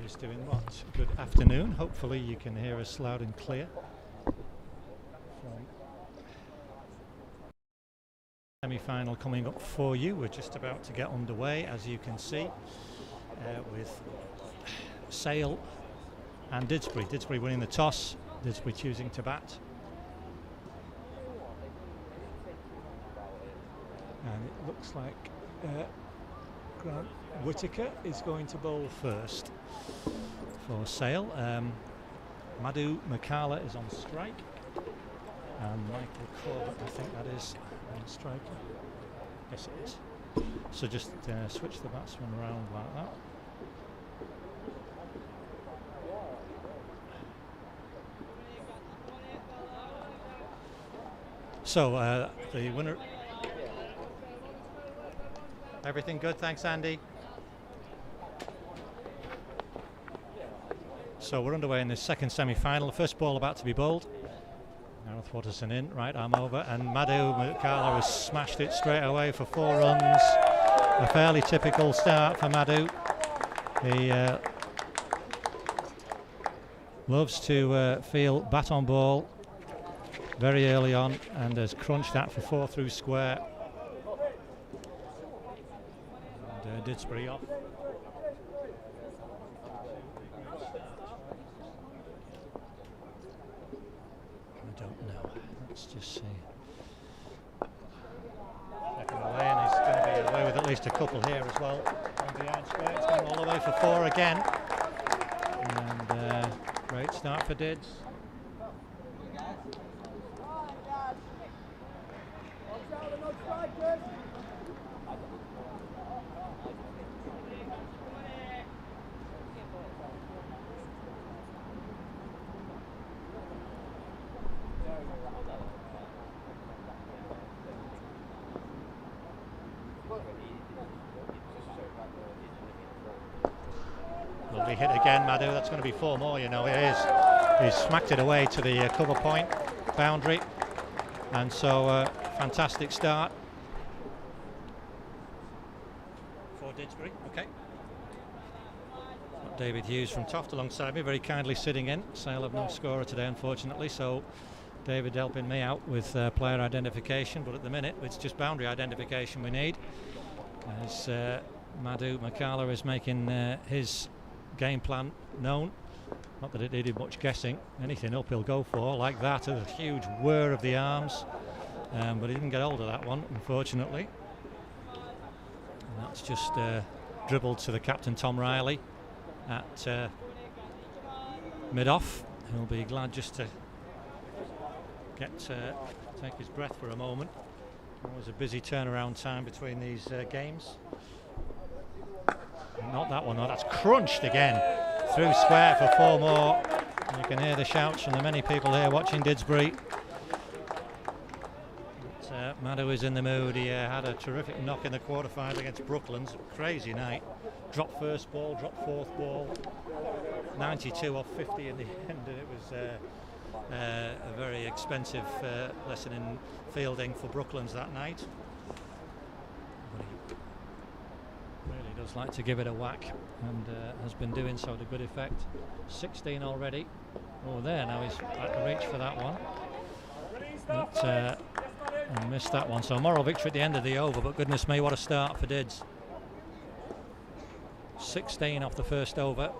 just doing what? Good afternoon. Hopefully you can hear us loud and clear. Semi-final coming up for you. We're just about to get underway, as you can see, with Sale and Didsbury. Didsbury winning the toss, Didsbury choosing to bat. And it looks like Grant Whitaker is going to bowl first for Sale. Madhu Makala is on strike, and Michael Corbett, I think that is, on strike. Yes, it is. So just switch the batsman around like that. So the winner. Everything good, thanks Andy. So we're underway in this second semi-final. The first ball about to be bowled. Gareth Watterson in, right arm over, and Madhu Makala has smashed it straight away for 4 runs. A fairly typical start for Madhu. He loves to feel bat on ball very early on, and has crunched that for 4 through square. And Didsbury off. I don't know. Let's just see. Second away, and he's going to be away with at least a couple here as well. On behind square, it's going all the way for 4 again. And great start for Dids. Lovely hit again, Madhu. That's going to be 4 more, you know. It is. He's smacked it away to the cover point boundary, and so fantastic start for Didsbury. Okay. Got David Hughes from Toft alongside me, very kindly sitting in. Sale have no scorer today, unfortunately, so David helping me out with player identification, but at the minute it's just boundary identification we need, as Madhu Makala is making his game plan known. Not that it needed much guessing. Anything up he'll go for, like that. A huge whir of the arms, but he didn't get hold of that one, unfortunately. And that's just dribbled to the captain, Tom Riley, at mid-off. He'll be glad just to take his breath for a moment. Always a busy turnaround time between these games. Not that one though, that's crunched again through square for 4 more. You can hear the shouts from the many people here watching Didsbury. But, Madhu is in the mood. He had a terrific knock in the quarterfinals against Brooklands. Crazy night. Dropped first ball, dropped 4th ball. 92 off 50 in the end, and it was a very expensive lesson in fielding for Brooklands that night. Does like to give it a whack, and has been doing so to good effect. 16 already. Oh, there now he's at the reach for that one, but and missed that one. So moral victory at the end of the over, but goodness me, what a start for Dids. 16 off the first over,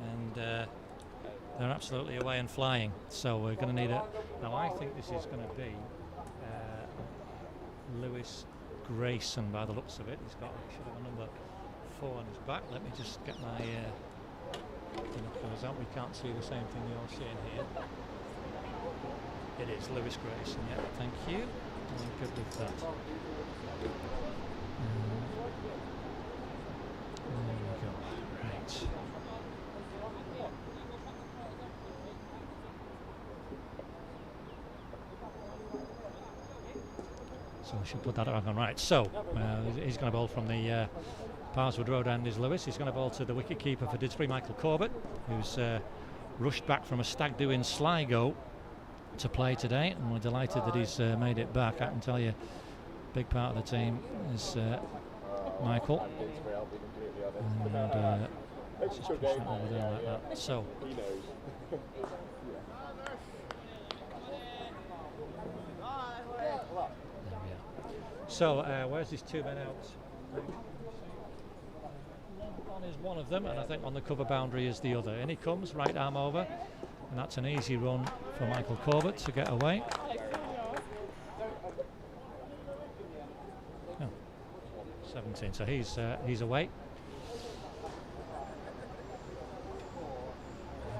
and they're absolutely away and flying. So we're going to need it now. I think this is going to be Lewis Grayson by the looks of it. He's got, should have a number 4 on his back. Let me just get my binoculars out. We can't see the same thing you're seeing here. It is Lewis Grayson, yeah, thank you. I'm good with that. There we go. Right. So we should put that on. Right, so he's going to bowl from the Parswood Road end is Lewis. He's going to bowl to the wicket-keeper for Didsbury, Michael Corbett, who's rushed back from a stag do in Sligo to play today, and we're delighted that he's made it back. I can tell you, big part of the team is Michael, and Just push that over there like that. So. So, where's these 2 men out? On is one of them, and I think on the cover boundary is the other. In he comes, right arm over, and that's an easy run for Michael Corbett to get away. Oh, 17, so he's away.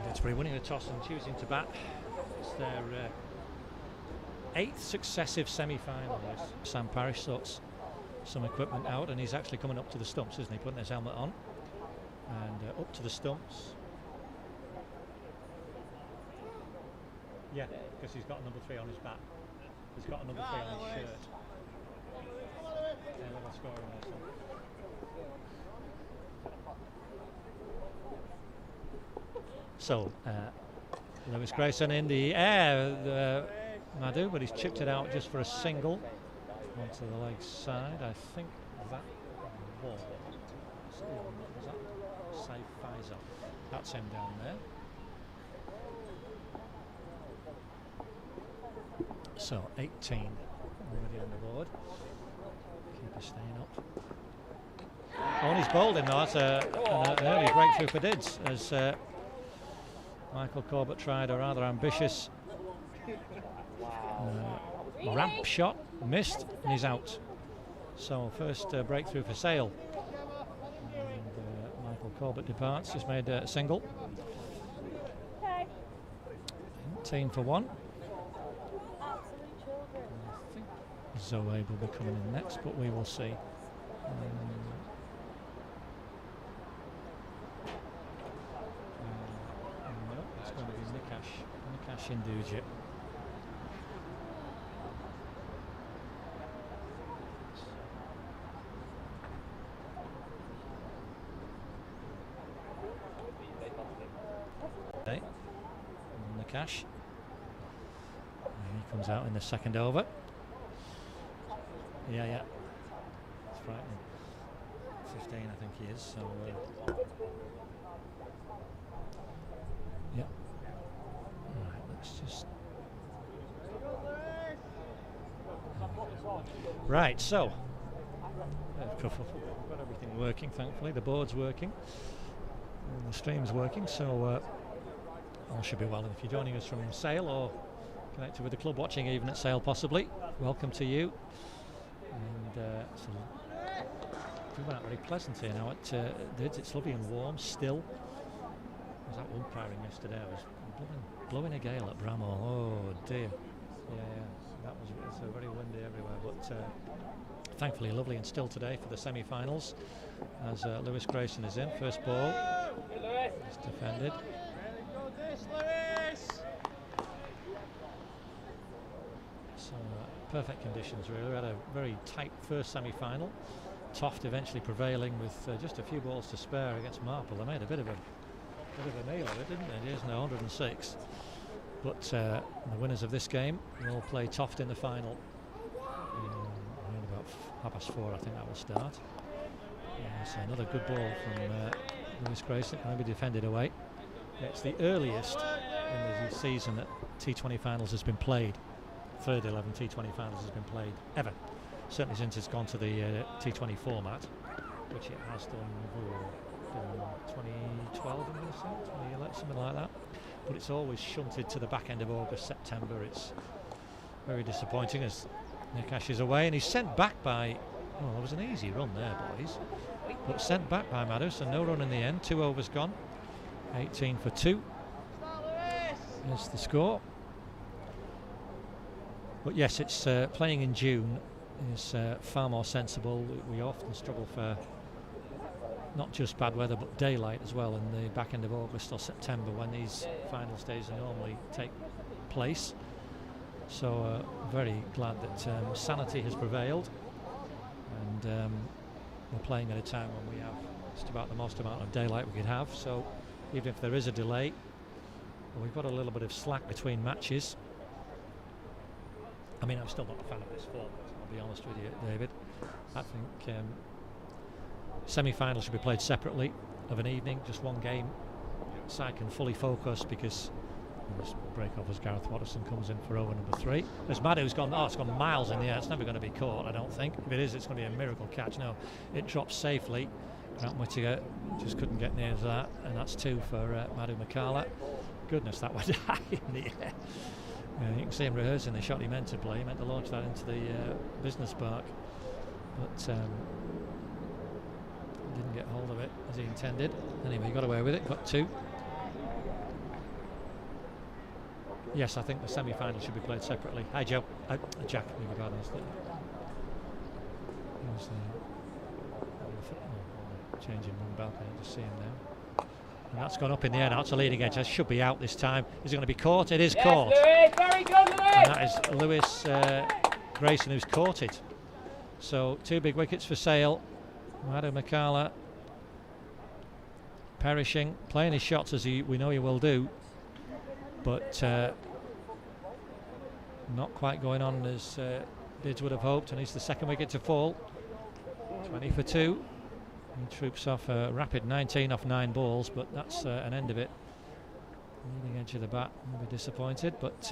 Didsbury winning the toss and choosing to bat. It's their 8th successive semi-final. Sam Parrish sorts some equipment out, and he's actually coming up to the stumps, isn't he? Putting his helmet on and up to the stumps. Yeah, because he's got a number 3 on his back. He's got a number 3 on his shirt. Yeah, little score in there. So, Lewis Grayson in the air, Madhu, but he's chipped it out just for a single onto the leg side. I think that was that Saif Faisal. That's him down there. So 18 already on the board. Keeper staying up. Oh, and he's bowled him though. That's an early breakthrough for Dids, as Michael Corbett tried a rather ambitious ramp shot, missed, and he's out. So first breakthrough for Sale. And Michael Corbett departs, just made a single. 18 for 1. I think Zoe will be coming in next, but we will see. No, it's going to be Nikash Induja. Nikash. He comes out in the second over. Yeah. It's frightening. 15, I think he is. So, yeah. Right, let's just. Right, so. We've got everything working, thankfully. The board's working. And the stream's working, so all should be well. And if you're joining us from Sale or connected with the club, watching even at Sale possibly, welcome to you. And it's very pleasant here now at Dids. It's lovely and warm still. I was out umpiring yesterday. I was blowing a gale at Bramall. Oh dear. Yeah. It's very windy everywhere, but thankfully lovely and still today for the semi-finals, as Lewis Grayson is in. First ball is defended. So perfect conditions really. We had a very tight first semi-final. Toft eventually prevailing with just a few balls to spare against Marple. They made a bit of a meal of it, didn't they? It is now 106. But the winners of this game will play Toft in the final. Around about 4:30, I think that will start. So another good ball from Lewis Grayson, can be defended away. It's the earliest in the season that T20 finals has been played. Third 11 T20 finals has been played ever. Certainly since it's gone to the T20 format, which it has done in 2012, I'm going to say, 2011, something like that. But it's always shunted to the back end of August, September. It's very disappointing as Nikash is away, and he's sent back by, well, there was an easy run there, boys, but sent back by Madhu, so no run in the end. 2 overs gone. 18 for 2 is the score. But yes, it's playing in June is far more sensible. We often struggle for not just bad weather but daylight as well in the back end of August or September when these finals days normally take place. So very glad that sanity has prevailed, and we're playing at a time when we have just about the most amount of daylight we could have. So even if there is a delay, we've got a little bit of slack between matches. I mean, I'm still not a fan of this format, I'll be honest with you, David. I think semi-finals should be played separately, of an evening, just one game. Side can fully focus because this break off as Gareth Watterson comes in for over number 3. There's Madhu's gone, it's gone miles in the air. It's never going to be caught, I don't think. If it is, it's going to be a miracle catch. No, it drops safely. Grant Whittaker just couldn't get near that, and that's 2 for Madhu Makala. Goodness, that went high in the air. You can see him rehearsing the shot he meant to play. He meant to launch that into the business park, but didn't get hold of it as he intended. Anyway, he got away with it, got 2. Yes, I think the semi-final should be played separately. Hi, Joe. Jack, changing room balcony, I just see him now. And that's gone up in the air now. It's a leading edge. It should be out this time. Is it going to be caught? It is caught. Lewis, very good, Lewis. And that is Lewis Grayson who's caught it. So 2 big wickets for Sale. Madhu Makala perishing, playing his shots as we know he will do, but not quite going on as Dids would have hoped, and he's the 2nd wicket to fall. 20 for 2. He troops off a rapid 19 off 9 balls, but that's an end of it. Leading edge of the bat, will be disappointed, but this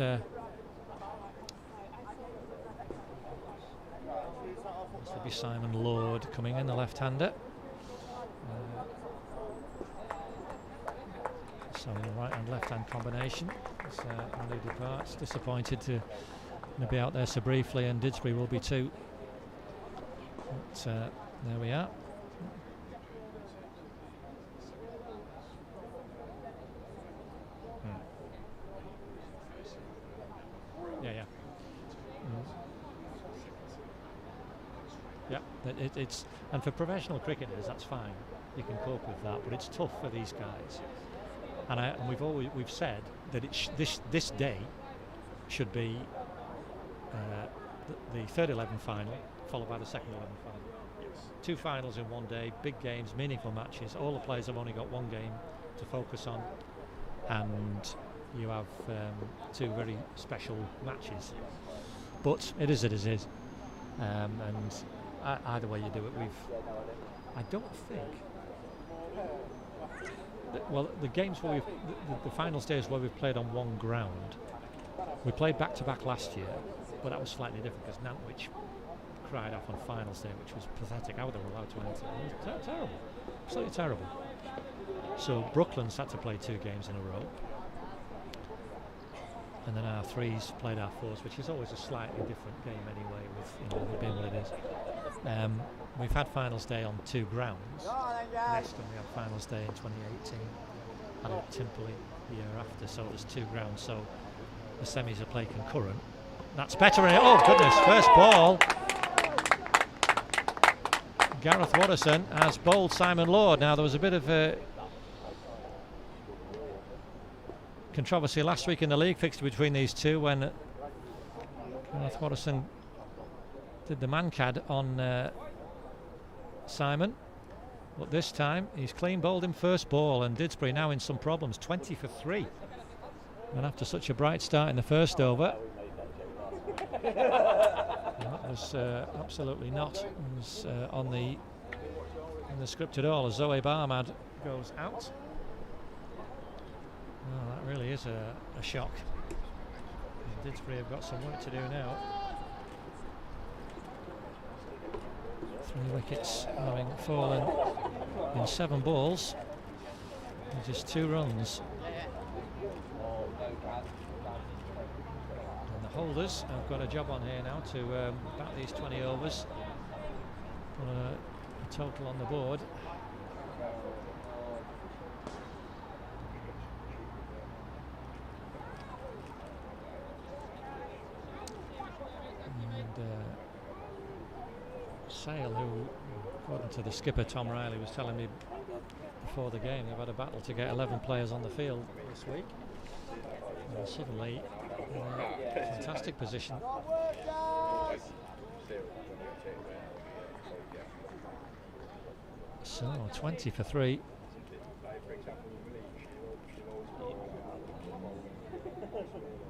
will be Simon Lord coming in, the left-hander. So a right-hand, left-hand combination. As Manu departs, disappointed to be out there so briefly, and Didsbury will be too. But there we are. Yeah. It's and for professional cricketers that's fine. You can cope with that, but it's tough for these guys. And we've said that this day should be the third 11 final, followed by the second 11 final. Yes. 2 finals in one day, big games, meaningful matches. All the players have only got one game to focus on, and you have 2 very special matches. But it is. And either way you do it, I don't think. The games where the final stage where we've played on one ground, we played back-to-back last year, but that was slightly different because Nantwich cried off on finals day, which was pathetic. How they were allowed to enter. It was terrible, absolutely terrible. So Brooklands had to play 2 games in a row, and then our 3s played our 4s, which is always a slightly different game anyway, with it being what it is. We've had finals day on 2 grounds. Next time we had finals day in 2018, and at Timperley the year after. So there's 2 grounds. So the semis are played concurrent. That's better. Oh goodness! First ball. Gareth Watterson has bowled Simon Lord. Now there was a bit of controversy last week in the league fixture between these 2 when Gareth Watterson did the man-cad on Simon, but this time he's clean bowled him first ball, and Didsbury now in some problems. 20 for 3, and after such a bright start in the first over, that was absolutely not on the script at all, as Zohaib Ahmad goes out. Oh, that really is a shock. Didsbury have got some work to do now. 3 wickets having fallen in 7 balls, and just 2 runs. And the holders have got a job on here now to bat these 20 overs. Put a total on the board. Sale, who, according to the skipper Tom Riley, was telling me before the game, they've had a battle to get 11 players on the field this week, and suddenly in a fantastic position. So 20 for 3.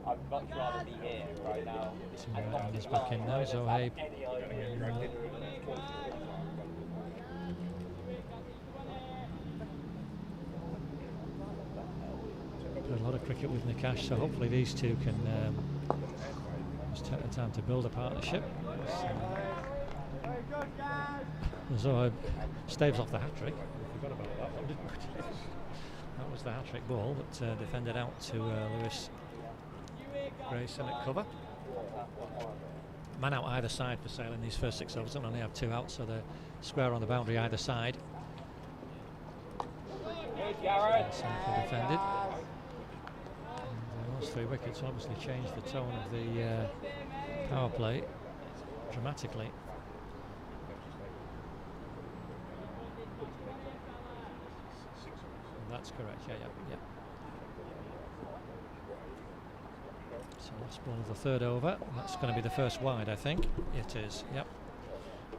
I'd much rather be here right now. And he's back in now, Zohaib. cricket with Nikash, so hopefully these two can just take the time to build a partnership. So staves off the hat-trick. We forgot about that one, didn't we? That was the hat-trick ball, but defended out to Lewis Grayson at cover. Man out either side for Sale in these first 6 overs. Don't only have 2 out, so they're square on the boundary either side. Defended. And those 3 wickets obviously changed the tone of the power play dramatically. That's correct, yeah. So last ball of the 3rd over. That's going to be the first wide, I think. It is, yep.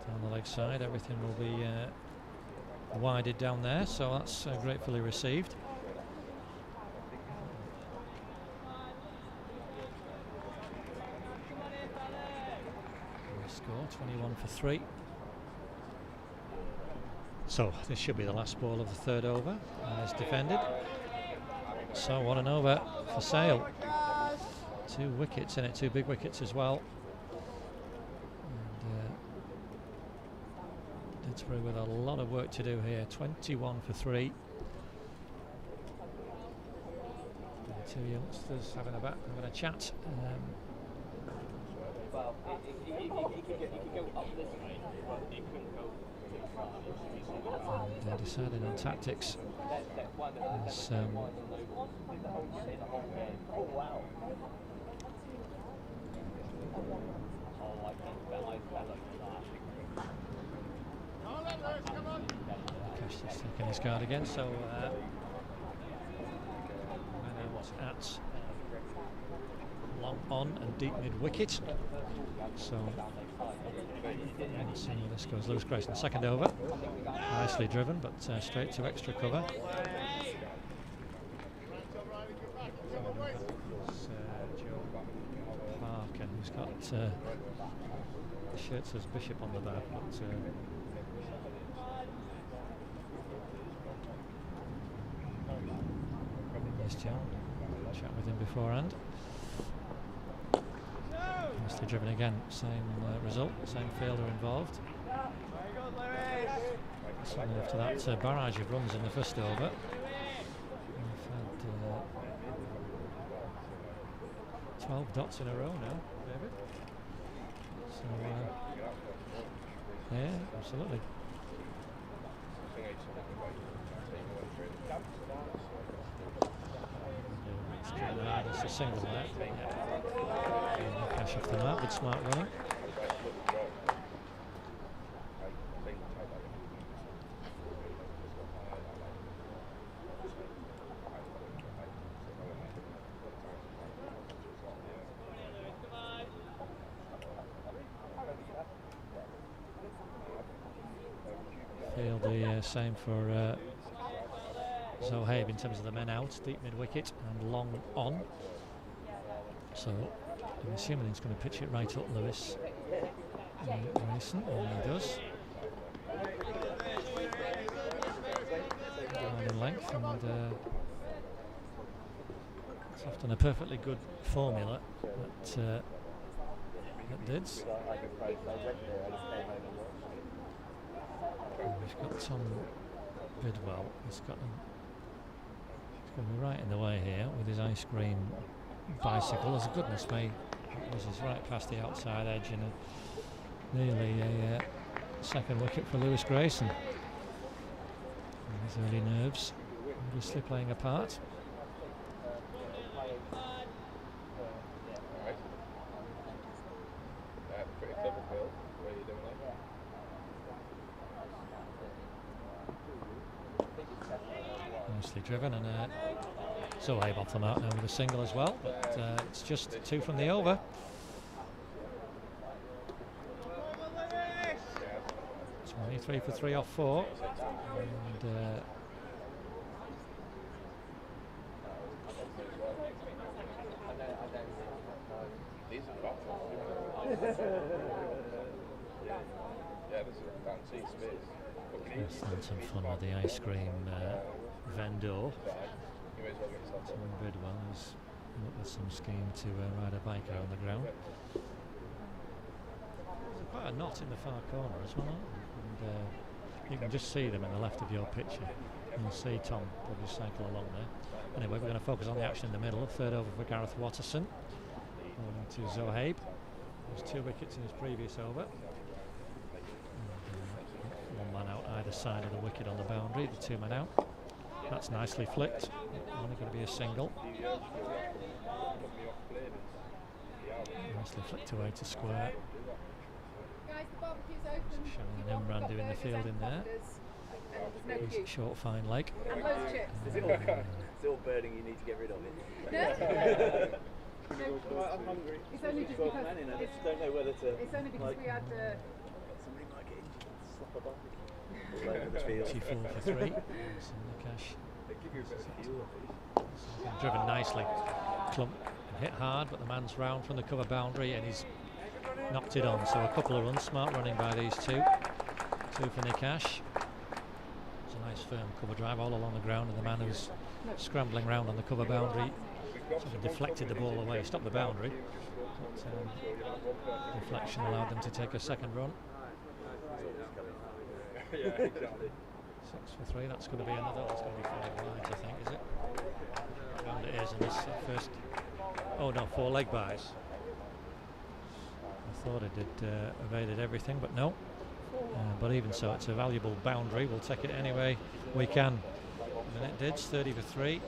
Down the leg side, everything will be wided down there, so that's gratefully received. Score 21 for 3. So this should be the last ball of the 3rd over. It's defended. So what an over for Sale. 2 wickets in it, 2 big wickets as well. And Didsbury with a lot of work to do here. 21 for 3. The 2 youngsters having a chat. Well, he could go up this way, but he couldn't go. They're deciding on tactics. As, Cash is taking his card again, so at long on and deep mid wicket. So let's see where this goes. Lewis Grayson, 2nd over. Nicely driven, but straight to extra cover. Joe Parker, who's got the shirt says Bishop on the back, but yes, John. Chat with him beforehand. Nicely driven again, same result, same fielder involved. So after that barrage of runs in the 1st over, we've had 12 dots in a row now, David. So yeah, absolutely. It's a single there. Yeah. Cash off the mark with smart running. Feel the same for Zohaib in terms of the men out, deep mid wicket and long on. So I'm assuming he's going to pitch it right up Lewis Grayson, and he does. Down in length, and it's often a perfectly good formula that Dids. We've got Tom Bidwell. He's going to be right in the way here with his ice cream bicycle. As goodness me, this is right past the outside edge, and nearly a 2nd wicket for Lewis Grayson. And his early nerves obviously playing a part. Nicely driven, and Zohaib off the mark now with a single as well, but it's just 2 from the over. It's 23 for 3 off 4, and let's have some fun with the ice cream vendor. Tom Bidwell, who's looked at some scheme to ride a bike around the ground. There's quite a knot in the far corner as well, and you can just see them in the left of your picture. You'll see Tom probably cycle along there. Anyway, we're going to focus on the action in the middle. Third over for Gareth Watterson, owing to Zohaib. There's 2 wickets in his previous over. And, 1 man out either side of the wicket on the boundary, the 2 men out. That's nicely flicked. Only going to be a single. Nicely flicked away to square. Showing Imran doing the field in there. His short fine leg. And those chips. It's all burning, you need to get rid of it. I'm hungry. It's only just because I just don't know whether to. It's only because we had somebody might get injured and slap a barbecue all over the field. 4 for 3. Cash. Driven nicely. Clump hit hard, but the man's round from the cover boundary and he's knocked it on. So a couple of runs, smart running by these 2. 2 for Nikash. It's a nice firm cover drive all along the ground, and the man who's scrambling round on the cover boundary sort of deflected the ball away, stopped the boundary. But, deflection allowed them to take a second run. 6 for 3, that's going to be another, that's going to be 5 wides, I think, is it? And it is in this first, oh no, 4 leg byes. I thought it had evaded everything, but no. But even so, it's a valuable boundary. We'll take it anyway we can. And it did, 30 for 3.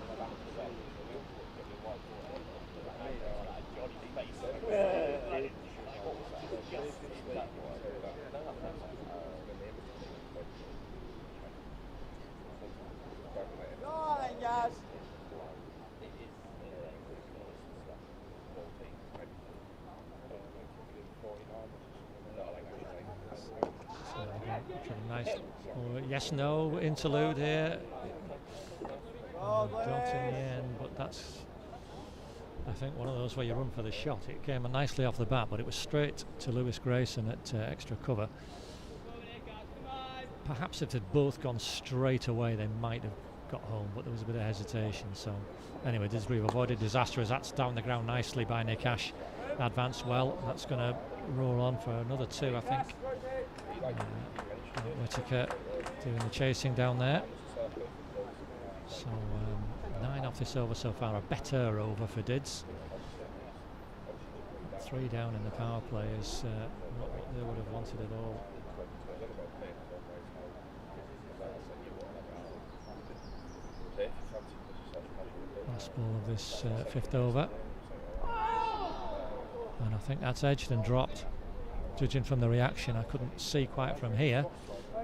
Nice yes no interlude here. Don't in the end, but that's, I think, one of those where you run for the shot. It came nicely off the bat, but it was straight to Lewis Grayson at extra cover. Perhaps if they'd both gone straight away, they might have got home, but there was a bit of hesitation. So anyway, Didsbury avoided disaster as that's down the ground nicely by Nikash. Advanced well. That's going to roll on for another 2, I think. Whittaker doing the chasing down there. So 9 off this over so far, a better over for Dids. 3 down in the power play is not what they would have wanted at all. Last ball of this 5th over. And I think that's edged and dropped. Judging from the reaction, I couldn't see quite from here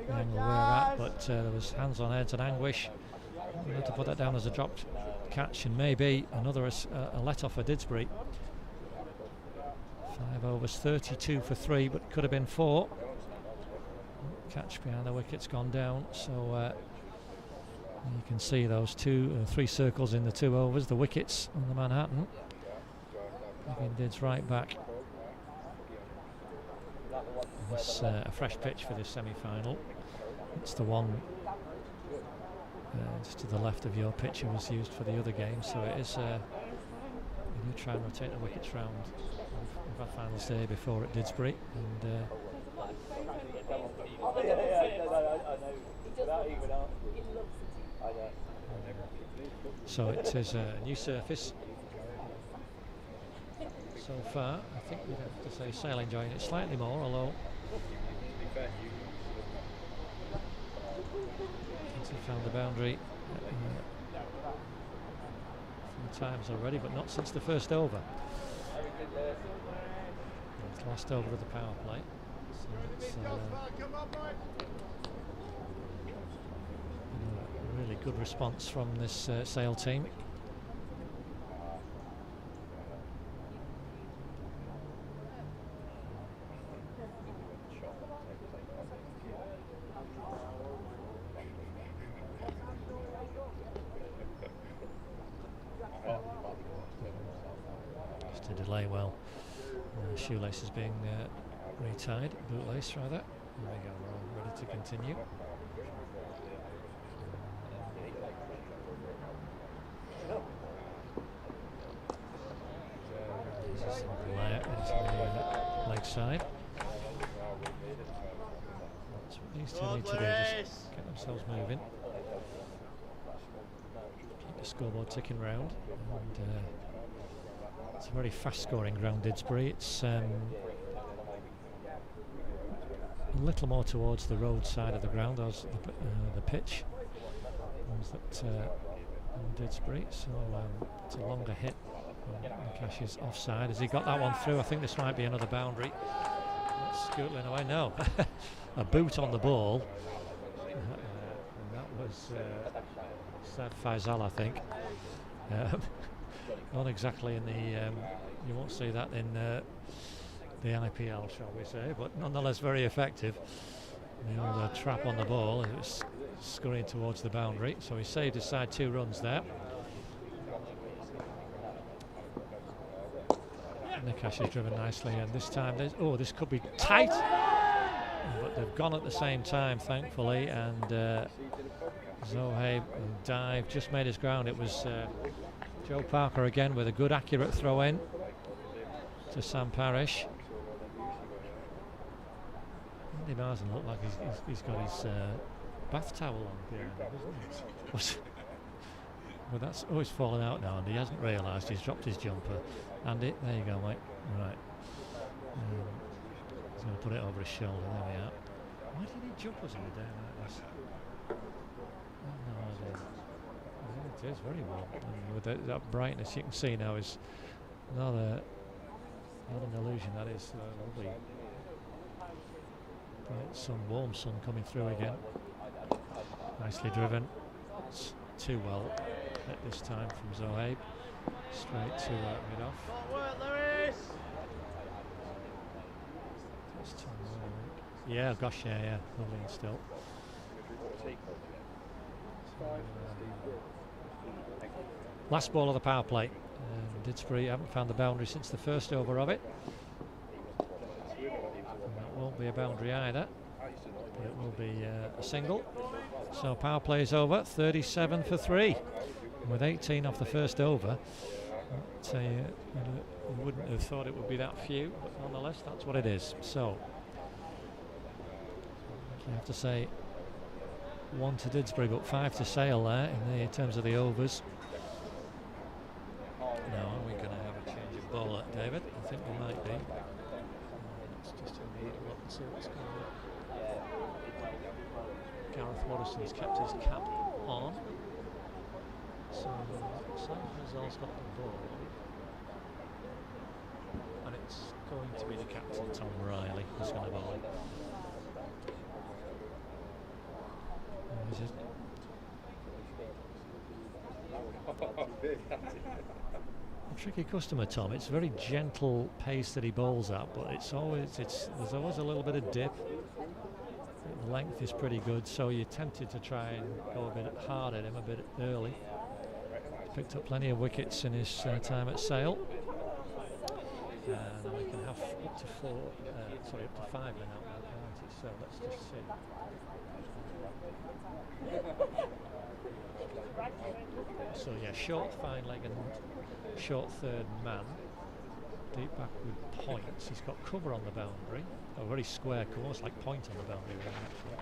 the angle we're at, but there was hands on heads and anguish. We had to put that down as a dropped catch, and maybe another a let off for Didsbury. 5 overs, 32 for 3, but could have been 4. Catch behind the wicket's gone down, so you can see those 3 circles in the 2 overs, the wickets on the Manhattan. Giving Dids right back. This a fresh pitch for this semi-final. It's the one just to the left of your picture was used for the other game, so it is. We do try and rotate the wickets round. We've had finals day before at Didsbury, and so it is a new surface. So far, I think we'd have to say Sale enjoying it slightly more, although he found the boundary a few times already, but not since the first over. It's last over of the power play. So it's a really good response from this Sale team. To delay well. Shoelace is being retied, bootlace rather. There we go, we're all ready to continue. Leg side. That's what these two need to do, just get themselves moving. Keep the scoreboard ticking round. And it's a very fast scoring ground, Didsbury. It's a little more towards the road side of the ground, as the pitch. That Didsbury, so it's a longer hit. Cash is offside. Has he got that one through? I think this might be another boundary. It's scootling away. No, a boot on the ball. And that was Sad Faisal, I think. Not exactly in the. You won't see that in the IPL, shall we say, but nonetheless very effective. The old trap on the ball. It was scurrying towards the boundary, so he saved his side 2 runs there. Nikash has driven nicely, and this time this could be tight, but they've gone at the same time, thankfully, and Zohaib dive just made his ground. It was Joe Parker again with a good accurate throw in to Sam Parrish. Andy Marsden looked like he's got his bath towel on behind him, doesn't he? Well, that's always fallen out now, and he hasn't realised he's dropped his jumper. And there you go, mate. Right. He's going to put it over his shoulder. There we are. Why do you need jumpers on a day like this? I have no idea. It is very warm. And with that brightness you can see now is not an illusion. That is lovely. Bright sun, warm sun coming through again. Nicely driven. It's too well at this time from Zohaib. Straight to mid-off. Yeah, gosh, yeah, lovely and still. Last ball of the power play. Didsbury haven't found the boundary since the first over of it. And that won't be a boundary either. It will be a single. So power play is over, 37 for 3. And with 18 off the first over, you wouldn't have thought it would be that few, but nonetheless, that's what it is. So you have to say 1 to Didsbury, but 5 to Sale there in terms of the overs. Now, are we going to have a change of bowler, David? I think we might be. Let's just have a look and see what's going on. Gareth Waterson's kept his cap on. So Sam Hazell's got the ball. And it's going to be the captain, Tom Riley, who's going to bowl it. A tricky customer, Tom. It's very gentle pace that he bowls at, but there's always a little bit of dip. The length is pretty good, so you're tempted to try and go a bit hard at him a bit early. He's picked up plenty of wickets in his time at Sale. And we can have up to 5 men out now, can't he? So let's just see. So yeah, short fine leg and short third man. Deep back with points. He's got cover on the boundary. A very square course, like point on the boundary actually.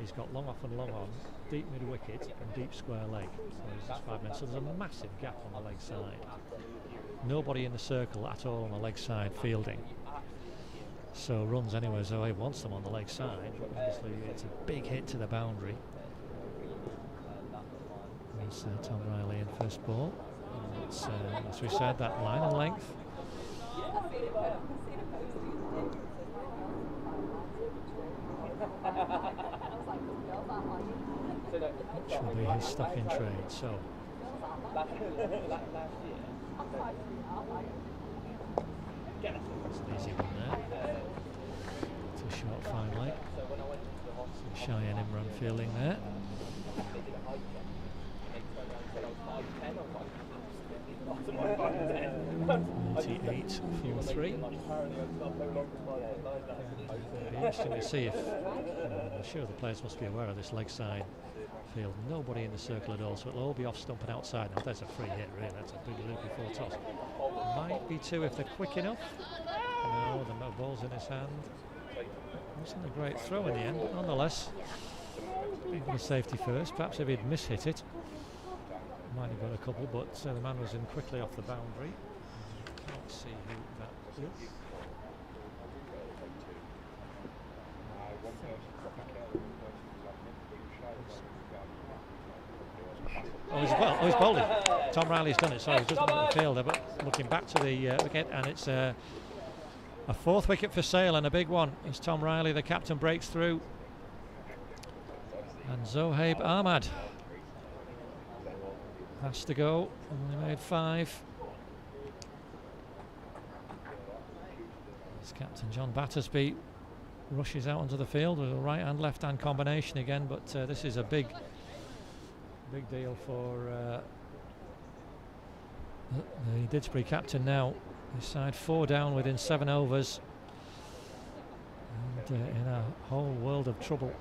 He's got long off and long on, deep mid wicket and deep square leg. So he's just 5 men. So there's a massive gap on the leg side. Nobody in the circle at all on the leg side fielding. So runs anyway, so he wants them on the leg side, but obviously it's a big hit to the boundary. There's Tom Riley in first ball. And it's, as we said, that line and length. Which will be his stock in trade. So it's an easy one there. Too short, fine leg. So Cheyenne Imran fielding there. 88 for 3. It'll be interesting to see if I'm sure the players must be aware of this leg side field. Nobody in the circle at all, so it'll all be off stump and outside. Now there's a free hit, really. That's a big loopy full toss. Might be two if they're quick enough. No, the ball's in his hand. Wasn't a great throw in the end, but nonetheless, the safety first. Perhaps if he'd mishit it, might have got a couple, but the man was in quickly off the boundary. Can't see who that is. Oh, he's bowled it. Tom Riley's done it. Sorry, he doesn't look at the fielder, but looking back to the wicket, and it's a fourth wicket for Sale and a big one as Tom Riley, the captain, breaks through. And Zohaib Ahmad has to go. Only made 5. As captain John Battersby rushes out onto the field with a right hand left hand combination again, but this is a big deal for the Didsbury captain now. His side 4 down within 7 overs and in a whole world of trouble.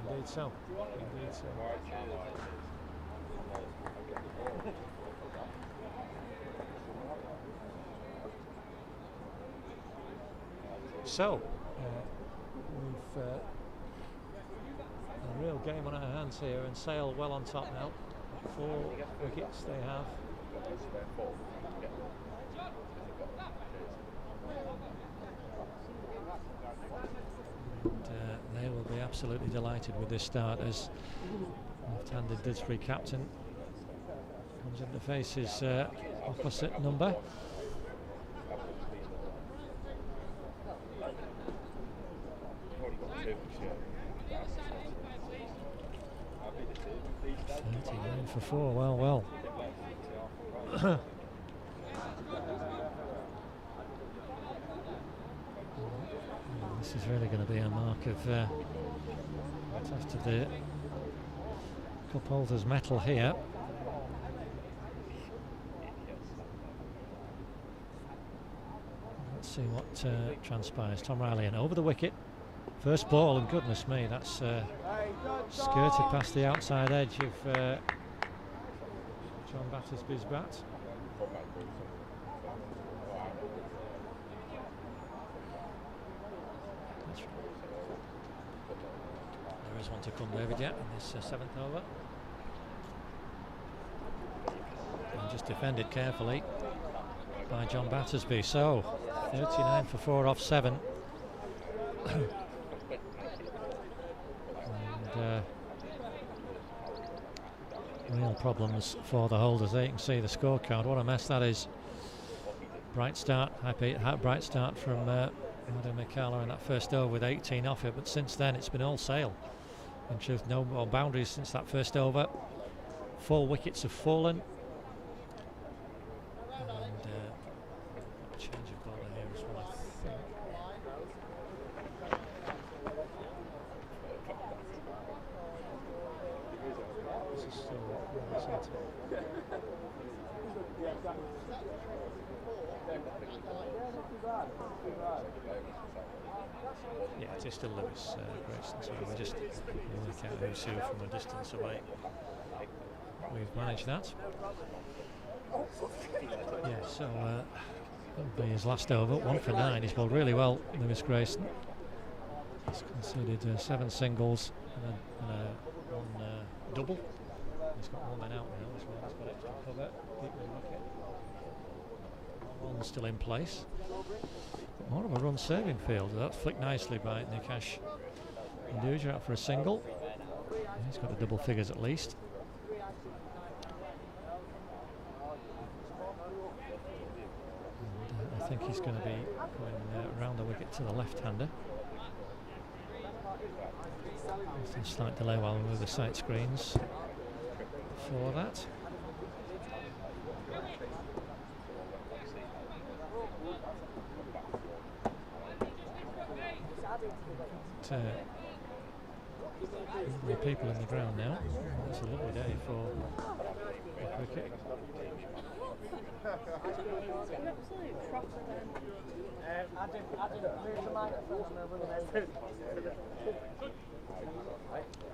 Indeed so. Indeed so. So, we've a real game on our hands here, and Sale well on top now. 4 wickets they have. And they will be absolutely delighted with this start as left-handed Didsbury captain comes in to face his opposite number. For 4, well. This is really going to be a mark of after the cup holder's medal here. Let's see what transpires. Tom Riley and over the wicket. First ball, and goodness me, that's skirted past the outside edge of John Battersby's bat. There is one to come, David, yet in this 7th over. And just defended carefully by John Battersby. So 39 for 4 off 7. And real problems for the holders. There you can see the scorecard. What a mess that is. Bright start, bright start from Adam McCallum in that first over with 18 off it, but since then it's been all Sale. In truth, no more boundaries since that first over. 4 wickets have fallen. And change of bowler here as well, I think. This is still yeah, it is still Lewis Grayson, so we just work out who's who from a distance away. We've managed that. Yeah, so that'll be his last over. 1 for 9. He's bowled really well, Lewis Grayson. He's conceded 7 singles and one double. He's got 1 man out now as well. He's got extra cover. Keep the wicket. One's still in place. More of a run serving field. That's flicked nicely by Nikesh Hinduja out for a single. He's got the double figures at least. And I think he's going to be going around the wicket to the left-hander. There's a slight delay while we move the sight screens for that. More people in the ground now. It's a lovely day for cricket.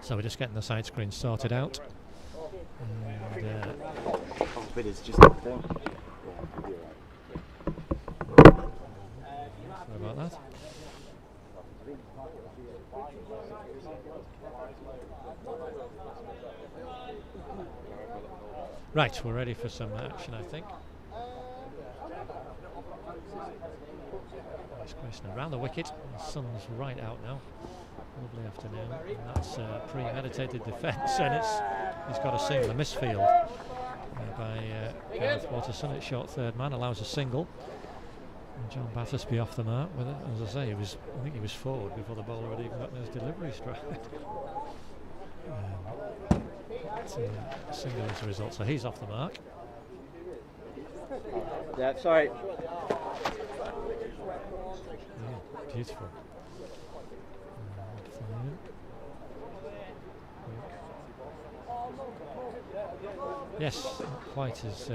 So we're just getting the side screen sorted out. And, just up there. sorry about that. Right, we're ready for some action, I think. Nice question around the wicket. The sun's right out now. Lovely afternoon. And that's premeditated defence, and he's got a single, a misfield by Gareth Watterson at short third man, allows a single. And John Battersby off the mark with it. As I say, I think he was forward before the bowler had even gotten his delivery strike. Single as a result, so he's off the mark. Yeah, sorry. Yeah, beautiful. Yes, quite as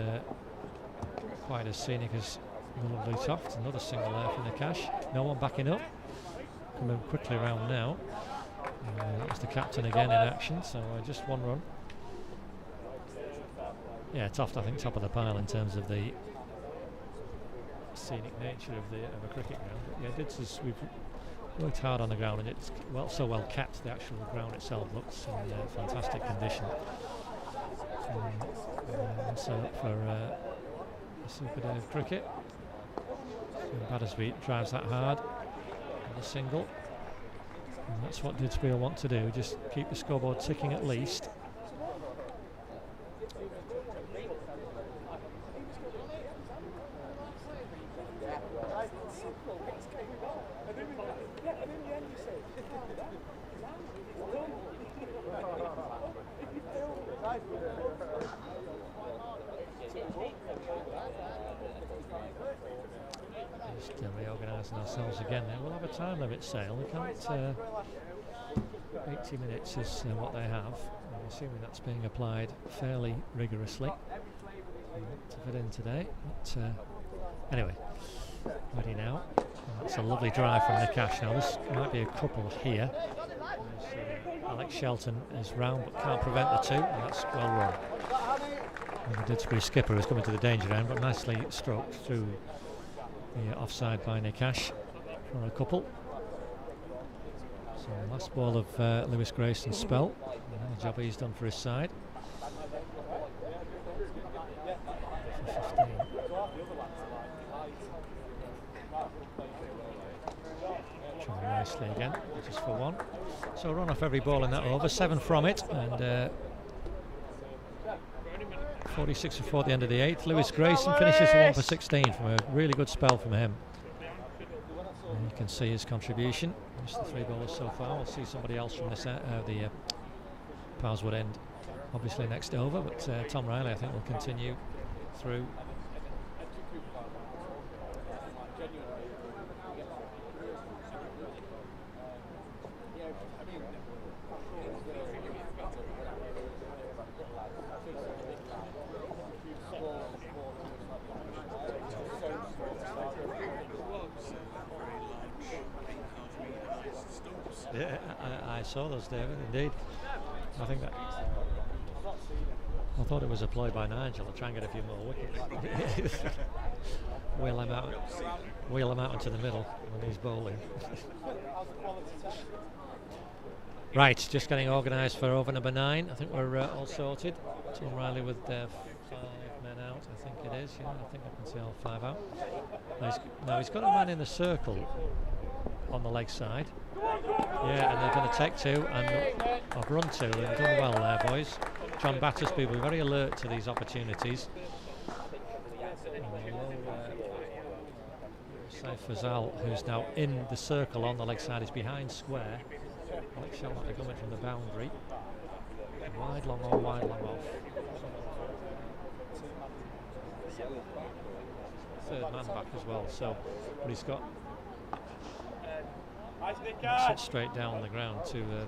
scenic as the lovely Toft. Another single there from the cash. No one backing up. Coming quickly round now. That was the captain again in action, so just one run. Yeah, Toft, I think, top of the pile in terms of the scenic nature of a cricket ground. But yeah, we've worked hard on the ground, and it's so well kept. The actual ground itself looks in fantastic condition. So for a super day of cricket. And Battersby drives that hard. And a single. And that's what Didsbury will want to do, just keep the scoreboard ticking at least. Just reorganising ourselves again there. We'll have a time limit sale. We can't 80 minutes is what they have. I'm assuming that's being applied fairly rigorously to fit in today. But anyway, ready now. And that's a lovely drive from the cash. Now this might be a couple here. Alex Shelton is round but can't prevent the two, and that's well run. And the Didsbury skipper is coming to the danger end, but nicely stroked through the offside by Nikash for a couple. So last ball of Lewis Grayson's spell, and the job he's done for his side. For 15. Trying nicely again, just for one. So a run off every ball in that over, 7 from it, and 46 before the end of the 8th. Lewis Grayson finishes 1 for 16 from a really good spell from him. And you can see his contribution. Just the 3 bowlers so far. We'll see somebody else from this the Powswood end obviously next over, but Tom Riley I think will continue through. Yeah, I saw those, David, indeed. I think that I thought it was a ploy by Nigel to try and get a few more wickets. wheel him out into the middle when he's bowling. Right, just getting organised for over number 9. I think we're all sorted. Tom Riley with 5 men out, I think it is. Yeah, I think I can see all 5 out. Now he's got a man in the circle on the leg side. Yeah, and they're going to take 2, and I've run 2 and done well there, boys. John Battersby will be very alert to these opportunities. Saif Fazal, who's now in the circle on the leg side, is behind square. Alex shall not be coming from the boundary. Wide long on, wide long off. Third man back as well, so but he's got Sits straight down on the ground to the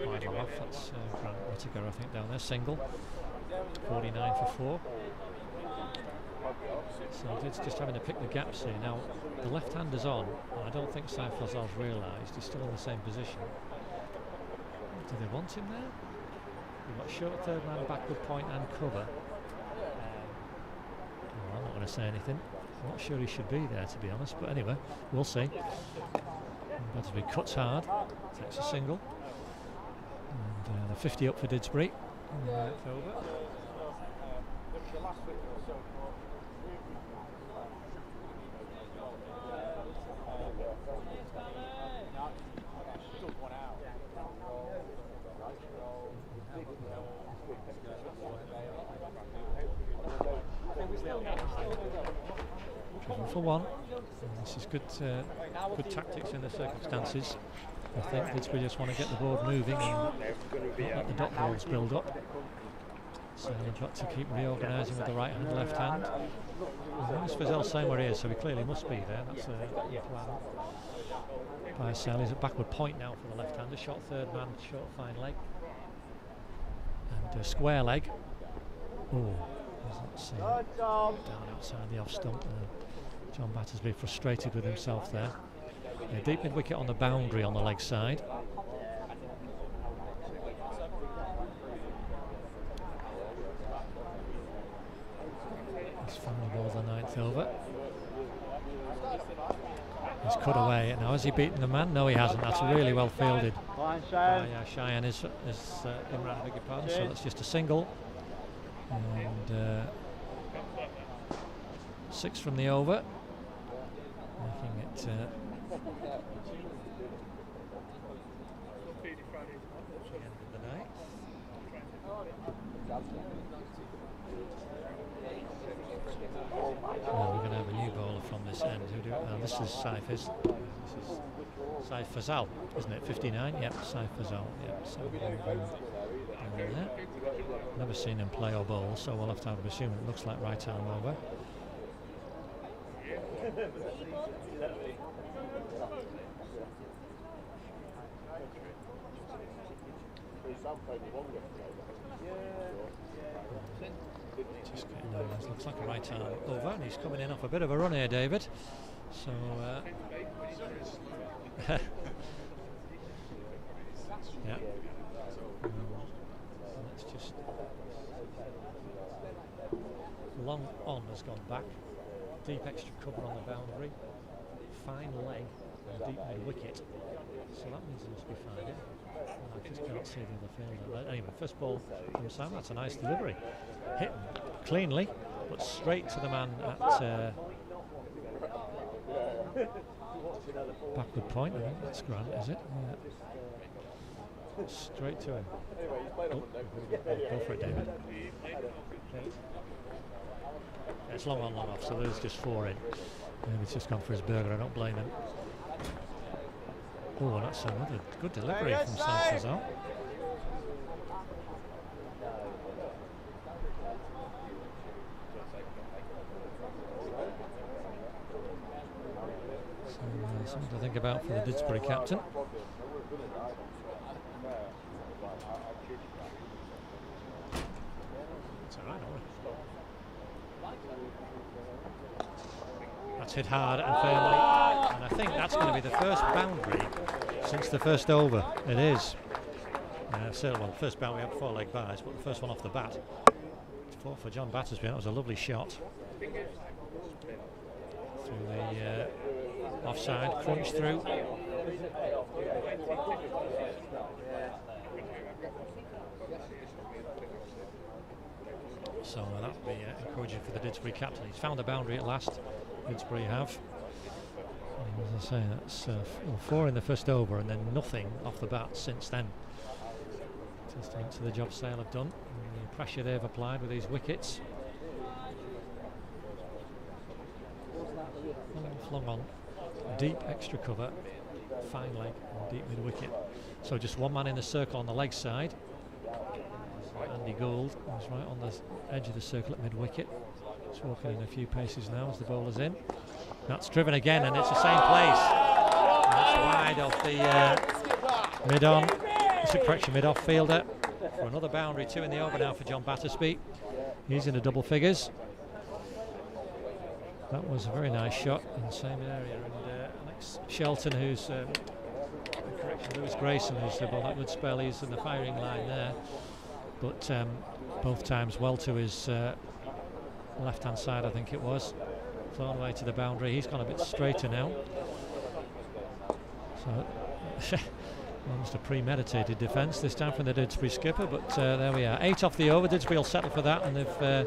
wide long off. That's Grant Whittaker, I think, down there. Single. 49 for 4. So it's just having to pick the gaps here. Now, the left-hander's on, and I don't think Saif Fazal's realised he's still in the same position. Do they want him there? We've got short third man, backward point and cover. I'm not going to say anything. I'm not sure he should be there, to be honest, but anyway, we'll see. Didsbury cuts hard, takes a single. And the 50 up for Didsbury in the ninth over. For one, and this is good tactics in the circumstances. I think Didsbury just want to get the board moving and not let the dot balls build up. So they've got to keep reorganising with the right hand, left hand. Fazel's saying where he is, so he clearly must be there. That's the plan by Sal. He's at backward point now for the left hander. Short third man, short fine leg. And square leg. Oh, that's down outside the off stump. John Battersby frustrated with himself there. Deep mid wicket on the boundary on the leg side. His final ball of the ninth over. He's cut away. Now has he beaten the man? No, he hasn't. That's really well fielded by Cheyenne. Imran, beg your pardon. So that's just a single. And 6 from the over. Making it the end of the night. Now we're going to have a new bowler from this end. This is Saif. This is Saif Fazal, isn't it? 59. Yep, Saif Fazal. Yep. So there. Never seen him play or bowl, so we'll have to assume it looks like right arm over. Just getting there. Looks like a right arm over, and he's coming in off a bit of a run here, David. So yeah. Let's just long on has gone back. Deep extra cover on the boundary. Fine leg and deep mid wicket. So that means he must be fine. I just can't see the other fielder. Anyway, first ball from Sam. That's a nice delivery. Hit cleanly, but straight to the man at backward point. I think that's Grant, is it? Yeah. Straight to him. Oh, go for it, David. It's long on, long off, so there's just 4 in. He's just gone for his burger, I don't blame him. Oh, that's another good delivery from Saif Fazal. So, something to think about for the Didsbury captain. It's all right, That's hit hard and firmly, and I think that's going to be the first boundary since the first over. It is. Certainly, well, the first boundary had 4 leg byes, but the first one off the bat. For John Battersby, that was a lovely shot. Through the offside, crunch through. So that would be encouraging for the Didsbury captain. He's found the boundary at last. Didsbury have. And as I say, that's 4 in the first over and then nothing off the bat since then. Testament to the job Sale have done and the pressure they've applied with these wickets. Long on, deep extra cover, fine leg and deep mid wicket. So just one man in the circle on the leg side. Andy Gould is right on the edge of the circle at mid wicket. Just walking in a few paces now as the bowler's in. That's driven again and it's the same place. wide of the mid-on. It's a correction mid-off fielder for another boundary. 2 in the over now for John Battersby. He's in the double figures. That was a very nice shot in the same area. And Alex Shelton, who's correction, Lewis Grayson, who's the ball that would spell. He's in the firing line there, but both times well to his left-hand side, I think it was. Thrown away to the boundary. He's gone a bit straighter now. So almost a premeditated defence this time from the Didsbury skipper, but there we are. 8 off the over. Didsbury will settle for that, and they've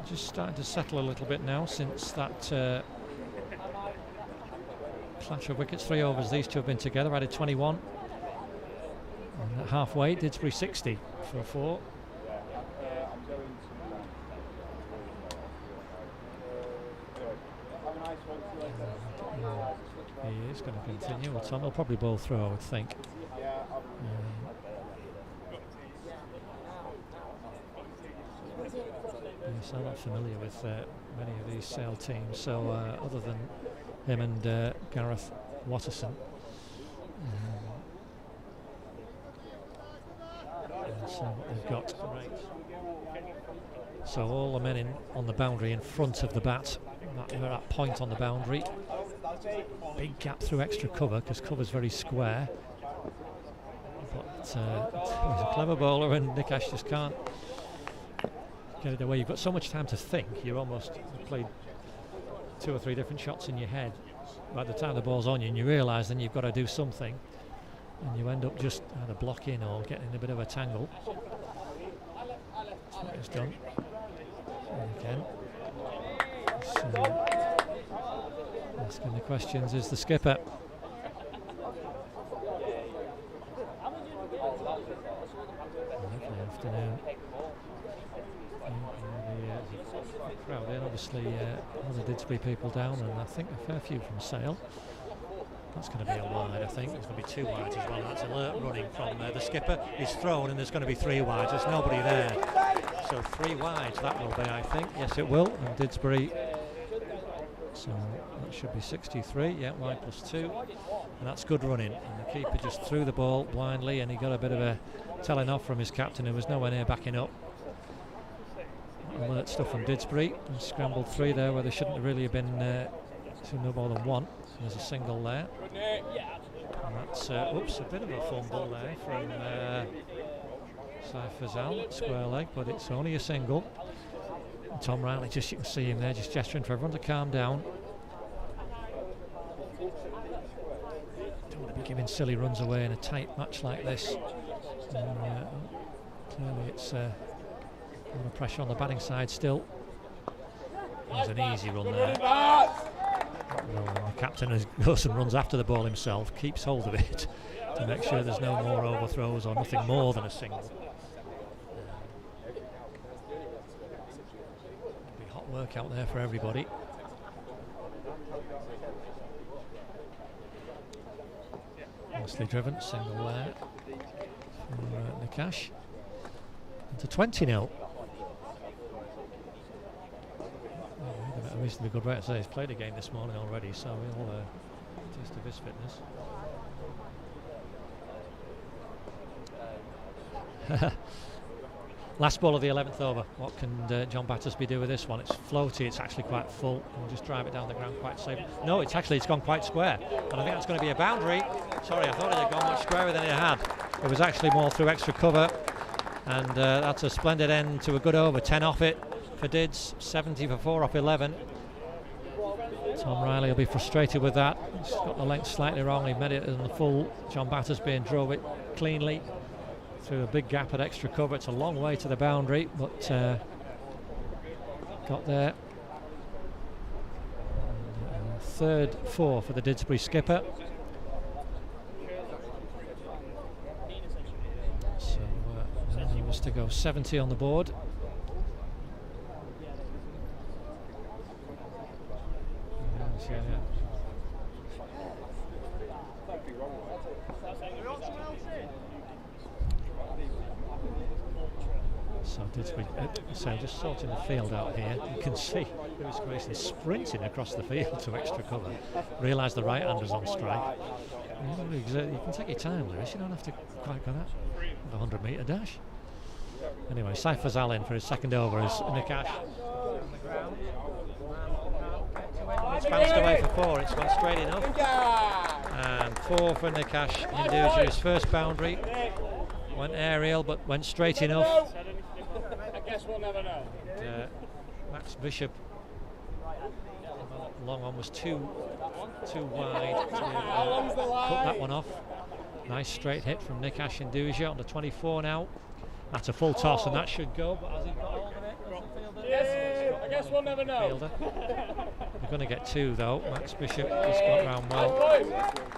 just started to settle a little bit now since that clash of wickets. 3 overs these two have been together, added 21. And at halfway, Didsbury 60 for 4. He is going to continue. Well, Tom will probably bowl through, I would think. Yes, I'm not familiar with many of these Sale teams, so other than him and Gareth Watterson. So what they've got. So all the men on the boundary in front of the bat. That point on the boundary. Big gap through extra cover because cover's very square. But he's a clever bowler, and Nick Ash just can't get it away. You've got so much time to think. You've played 2 or 3 different shots in your head. By the time the ball's on you and you realise then you've got to do something, and you end up just either blocking or getting in a bit of a tangle. That's what he's done. And again. So, asking the questions is the skipper. Lovely afternoon. The crowd in, obviously all the Didsbury people down, and I think a fair few from Sale. That's going to be a wide, I think. There's going to be 2 wides as well. That's alert running from the skipper. He's thrown, and there's going to be 3 wides. There's nobody there. So 3 wides that will be, I think. Yes, it will. And Didsbury. So that should be 63. Yeah, wide +2. And that's good running. And the keeper just threw the ball blindly, and he got a bit of a telling off from his captain, who was nowhere near backing up. Alert stuff from Didsbury. And scrambled 3 there where there shouldn't really have been no more than 1. There's a single there. And that's a bit of a fumble there from Saif Fazal, square leg, but it's only a single. And Tom Riley, you can see him there, just gesturing for everyone to calm down. Don't want to be giving silly runs away in a tight match like this. And, clearly it's a lot of pressure on the batting side still. There's an easy run there. The captain goes and runs after the ball himself, keeps hold of it to make sure there's no more overthrows or nothing more than a single. Be hot work out there for everybody. Nicely driven, single there for Nikash. Into 20 now. A reasonably good rate. So he's played a game this morning already, so we'll taste of his fitness. Last ball of the 11th over. What can John Battersby do with this one? It's floaty, it's actually quite full. We'll just drive it down the ground quite safe. No, it's gone quite square, and I think that's going to be a boundary. Sorry, I thought it had gone much squarer than it had. It was actually more through extra cover, and that's a splendid end to a good over. 10 off it for Dids, 70 for 4 off 11. Tom Riley will be frustrated with that. He's got the length slightly wrong. He made it in the full. John Battersby and drove it cleanly through a big gap at extra cover. It's a long way to the boundary, but got there. Third 4 for the Didsbury skipper. So he was to go 70 on the board. So Didsbury, so just sorting the field out here. You can see Lewis Grayson sprinting across the field to extra cover. Realised the right-hander's on strike. You can take your time, Lewis. You don't have to quite go that 100-metre dash. Anyway, Saif Fazal in for his second over as Nikash. It's bounced away for 4. It's gone straight enough. And 4 for Nikash Hinduja. His first boundary. Went aerial, but went straight enough. I guess we'll never know. Max Bishop, long one was too wide to cut that one off. Nice straight hit from Nikash Hinduja on the 24 now. That's a full toss, and that should go. But has he got hold of it? I guess we'll never know. We're going to get 2 though. Max Bishop just got round well.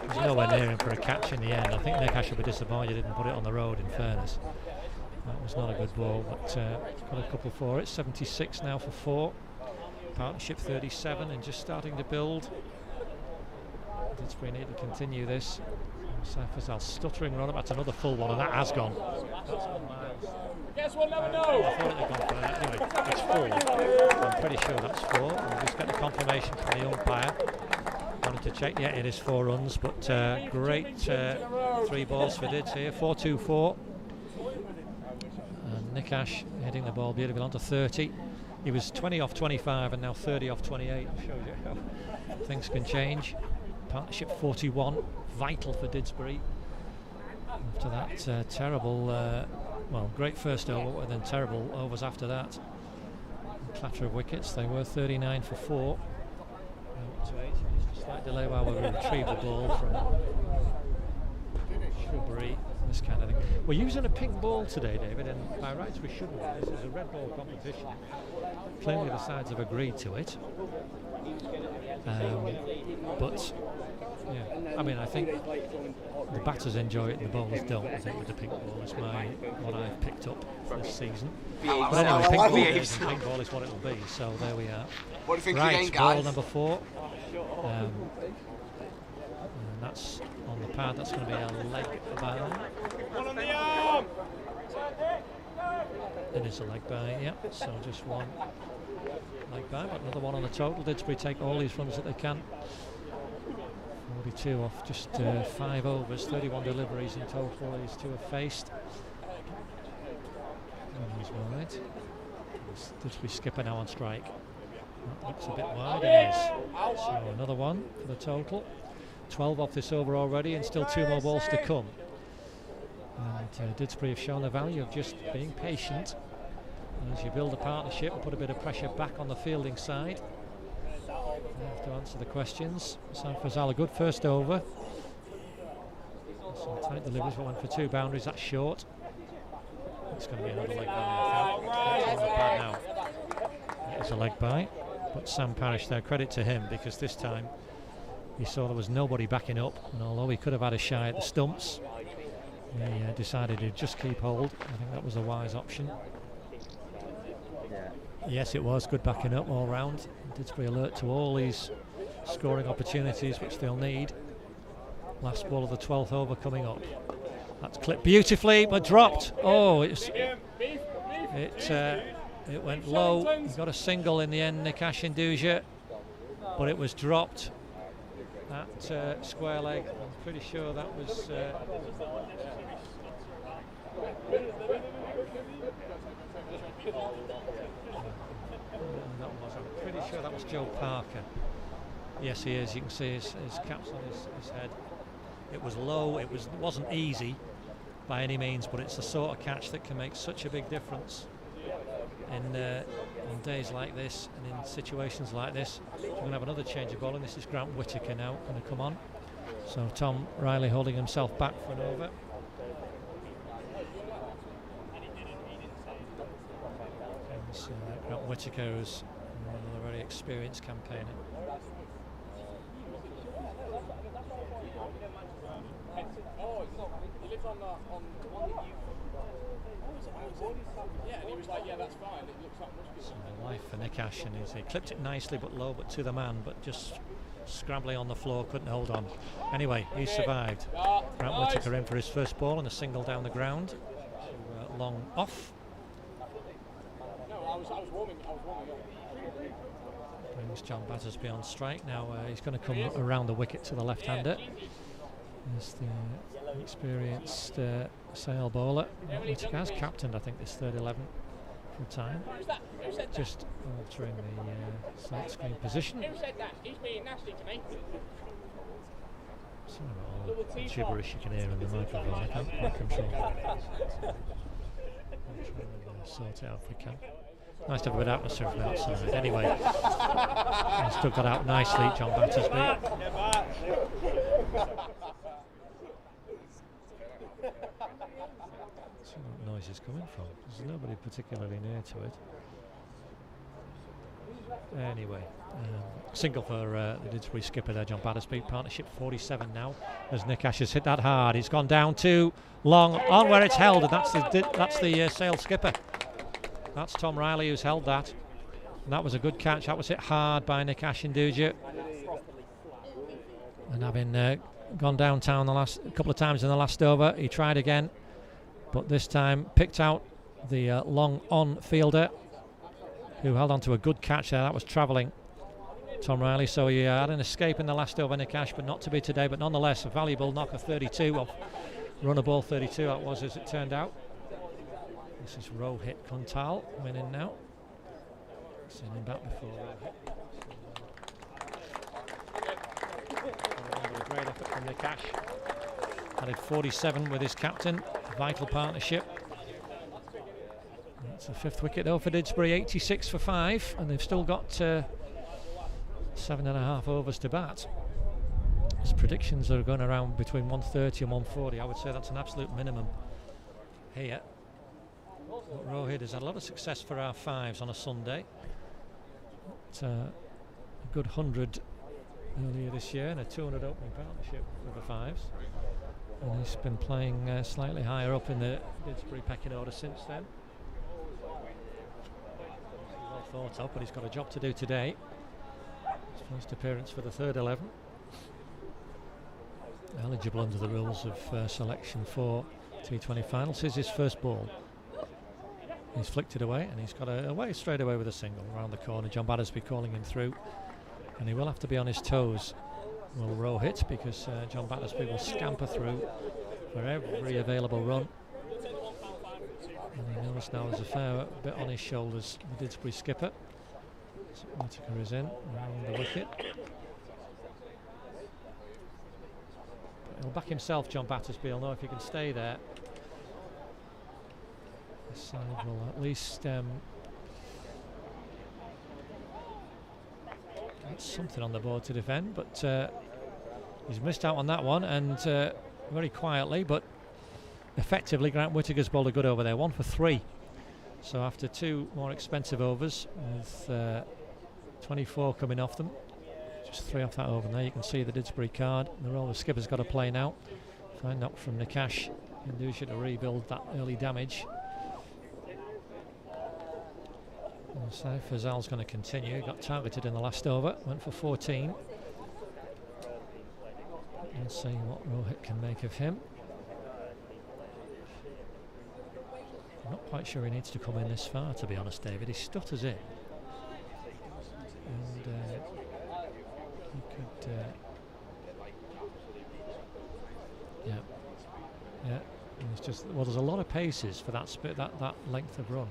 He's nowhere near him for a catch in the end. I think Nikash will be disappointed he didn't put it on the road, in fairness. That was not a good ball, but got a couple for it. 76 now for 4. Partnership 37 and just starting to build. Didsbury need to continue this. Saif Fazal stuttering run up. That's another full one, and that has gone. I guess we'll never know. I thought it had gone for that. Anyway, it's full. I'm pretty sure that's 4. We'll just get the confirmation from the umpire. Wanted to check. Yeah, it is 4 runs, but great 3 balls for Dids here. 4-2-4. And Nikash hitting the ball beautifully onto 30. He was 20 off 25 and now 30 off 28. Shows you how things can change. Partnership 41, vital for Didsbury. After that terrible, well, great first over, but then terrible overs after that. Clatter of wickets. They were 39 for 4. Now up to 8. Just a slight delay while we retrieve the ball from Shrubbery. This kind of thing. We're using a pink ball today, David, and by rights we shouldn't. This is a red ball competition. Clearly the sides have agreed to it. But yeah, I mean, I think the batters enjoy it and the bowlers don't. I think with the pink ball is what I've picked up this season. But anyway, pink ball is what it'll be. So there we are. What do you think right, again, guys? ball number 4. And that's on the pad. That's going to be a leg by. One on the arm. It is a leg by, yeah. So just 1 leg by, but another 1 on the total. Didsbury take all these runs that they can. 42 off just 5 overs, 31 deliveries in total. These 2 have faced. And he's wide. Didsbury skipper now on strike. That looks a bit wide, it is. So another 1 for the total. 12 off this over already, and still 2 more balls to come. And Didsbury have shown the value of just being patient. And as you build a partnership and put a bit of pressure back on the fielding side, you have to answer the questions. Saif Fazal, a good first over. Some tight deliveries, but went for 2 boundaries. That's short. It's going to be another leg by, I think. Now. It's a leg by, but Sam Parrish there, credit to him, because this time he saw there was nobody backing up, and although he could have had a shy at the stumps, he decided to just keep hold. I think that was a wise option. Yes, it was good backing up all round. Didsbury alert to all these scoring opportunities which they'll need. Last ball of the 12th over coming up. That's clipped beautifully, but dropped. Oh, it went low. He got a single in the end, Nikash Hinduja, but it was dropped. That square leg, I'm pretty sure that was. I'm pretty sure that was Joe Parker. Yes, he is. You can see his caps on his head. It was low. It wasn't easy by any means, but it's the sort of catch that can make such a big difference on days like this and in situations like this. We're going to have another change of ball, and this is Grant Whittaker now going to come on. So Tom Riley holding himself back for an over. Grant Whittaker is another very experienced campaigner. He lives on the one that you. Yeah, and he was like, yeah, that's fine. It looks like muscular. So life for Nikash, and he clipped it nicely but low, but to the man, but just scrambling on the floor, couldn't hold on. Anyway, he survived. Grant Whittaker in for his first ball and a single down the ground. So, long off. was warming up. Brings John Battersby on strike. Now he's going to come around the wicket to the left-hander. There's the experienced Sale bowler. Whittaker has captained, I think, this third 11 for a time. Just altering the start screen position. Who said that? He's being nasty to me. Sorry about all the gibberish you can hear in the microphone. I can't quite control it. We'll try and sort it out if we can. Nice to have a bit of atmosphere from outside. Anyway, he's took that out nicely, John Battersby. See what noise is coming from. There's nobody particularly near to it. Anyway, single for the Didsbury skipper there, John Battersby. Partnership 47 now, as Nick Ash has hit that hard. He's gone down too long on where it's held, and that's the Sale skipper. That's Tom Riley who's held that. And that was a good catch. That was hit hard by Nick Ash in Duja. And having gone downtown a couple of times in the last over, he tried again, but this time picked out the long on fielder, who held on to a good catch there. That was travelling Tom Riley, so he had an escape in the last over, Nick Ash, but not to be today. But nonetheless, a valuable knock of 32 off runner ball 32. That was, as it turned out. This is Rohit Kuntal coming in now. Seen him back before Rohit. A great effort from Nick Ash. Added 47 with his captain. Vital partnership. That's the fifth wicket though for Didsbury, 86 for 5, and they've still got 7.5 overs to bat. As predictions are going around between 130 and 140, I would say that's an absolute minimum here. But Rohit has had a lot of success for our fives on a Sunday. A good 100 earlier this year and a 200 opening partnership for the fives. And he's been playing slightly higher up in the Didsbury pecking order since then. Well thought of, but he's got a job to do today. His first appearance for the third 11. Eligible under the rules of selection for T20 finals. This is his first ball. He's flicked it away, and he's got away straight away with a single around the corner. John Battersby calling him through, and he will have to be on his toes. Will Rohit, because John Battersby will scamper through for every available run. And he knows now there's a fair bit on his shoulders, the Didsbury skipper. So Whittaker is in around the wicket. But he'll back himself, John Battersby. He'll know if he can stay there. This side will at least get something on the board to defend, but he's missed out on that one, and very quietly but effectively Grant Whittaker's bowled a good over there, 1 for 3. So after 2 more expensive overs with 24 coming off them, just 3 off that over, and there you can see the Didsbury card. The role the skipper's got to play now. Fine knock from Nick Ash in Duja to rebuild that early damage. So Fazal's going to continue. Got targeted in the last over, went for 14. We'll see what Rohit can make of him. I'm not quite sure he needs to come in this far, to be honest, David. He stutters in, and he could yeah, and it's just, well, there's a lot of paces for that that length of run.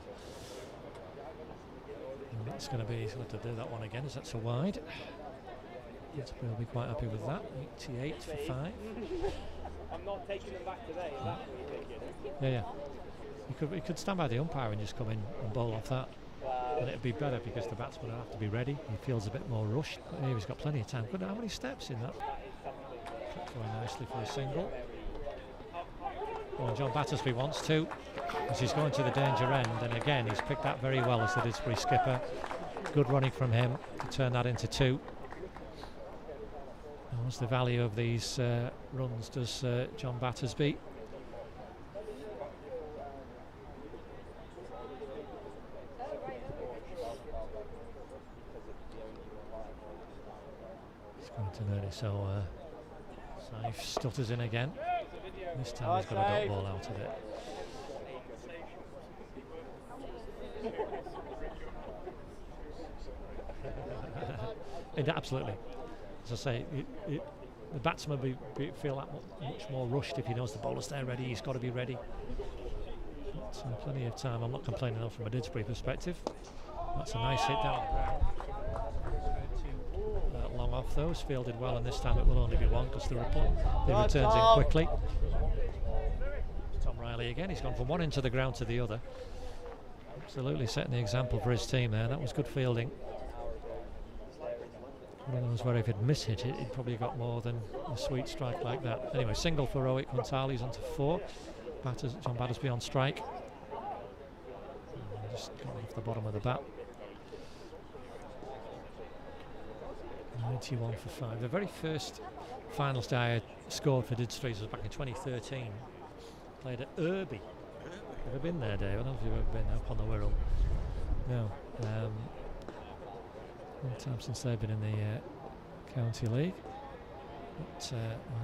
And that's going to be, he's going to have to do that one again, as that's a wide. Didsbury will be quite happy with that. 88 for 5. I'm not taking them back today. Is that what you're thinking? Yeah. He could stand by the umpire and just come in and bowl off that. And it'd be better because the batsman will have to be ready. He feels a bit more rushed, but here he's got plenty of time. Good, how many steps in that? Clipped away nicely for a single. Well, John Battersby wants to, as he's going to the danger end, and again he's picked that very well as the Didsbury skipper. Good running from him to turn that into 2. And what's the value of these runs, does John Battersby? He's going to nearly, so Saif stutters in again. This time he's got a dot ball out of it. Absolutely. As I say, the batsman will feel that much more rushed if he knows the bowler's there ready. He's got to be ready. But, plenty of time. I'm not complaining enough from a Didsbury perspective. That's a nice hit down the ground. Long off those, fielded well, and this time it will only be one because the returns in quickly. Tom Riley again, he's gone from one end of the ground to the other. Absolutely setting the example for his team there. That was good fielding. One of those where if he'd mishit it, he'd probably got more than a sweet strike like that. Anyway, single for Rohit Kuntali's onto 4. John Battersby on strike. Just got off the bottom of the bat. 91 for 5. The very first finals day I scored for Didsbury was back in 2013. Played at Irby. Ever been there, Dave? I don't know if you've ever been up on the Wirral. No. Long time since they've been in the county league. But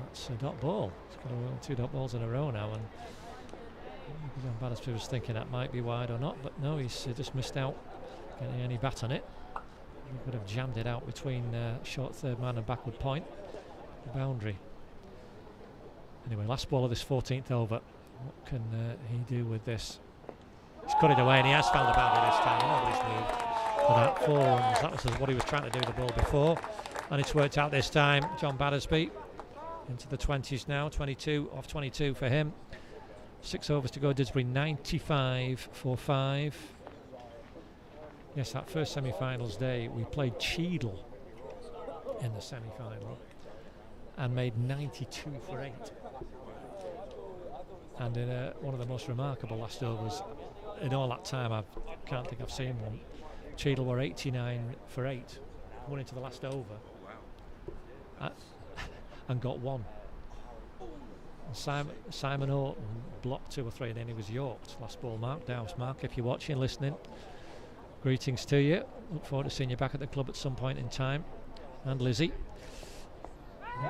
that's a dot ball. He's got 2 dot balls in a row now, and John Battersby was thinking that might be wide or not, but no, he's just missed out getting any bat on it. He could have jammed it out between short third man and backward point, the boundary. Anyway, last ball of this 14th over. What can he do with this? He's cut it away, and he has found the boundary this time. Nobody's moved for that. 4 runs. That was what he was trying to do the ball before, and it's worked out this time. John Battersby into the 20s now. 22 off 22 for him. 6 overs to go. Didsbury 95 for 5. Yes, that first semi-finals day we played Cheadle in the semi-final and made 92 for 8. And in one of the most remarkable last overs in all that time, I can't think I've seen one. Cheadle were 89 for 8, won into the last over, and got 1. Simon Orton blocked 2 or 3, and then he was yorked. Last ball, Mark Dowse. Mark, if you're watching, listening, greetings to you. Look forward to seeing you back at the club at some point in time. And Lizzie.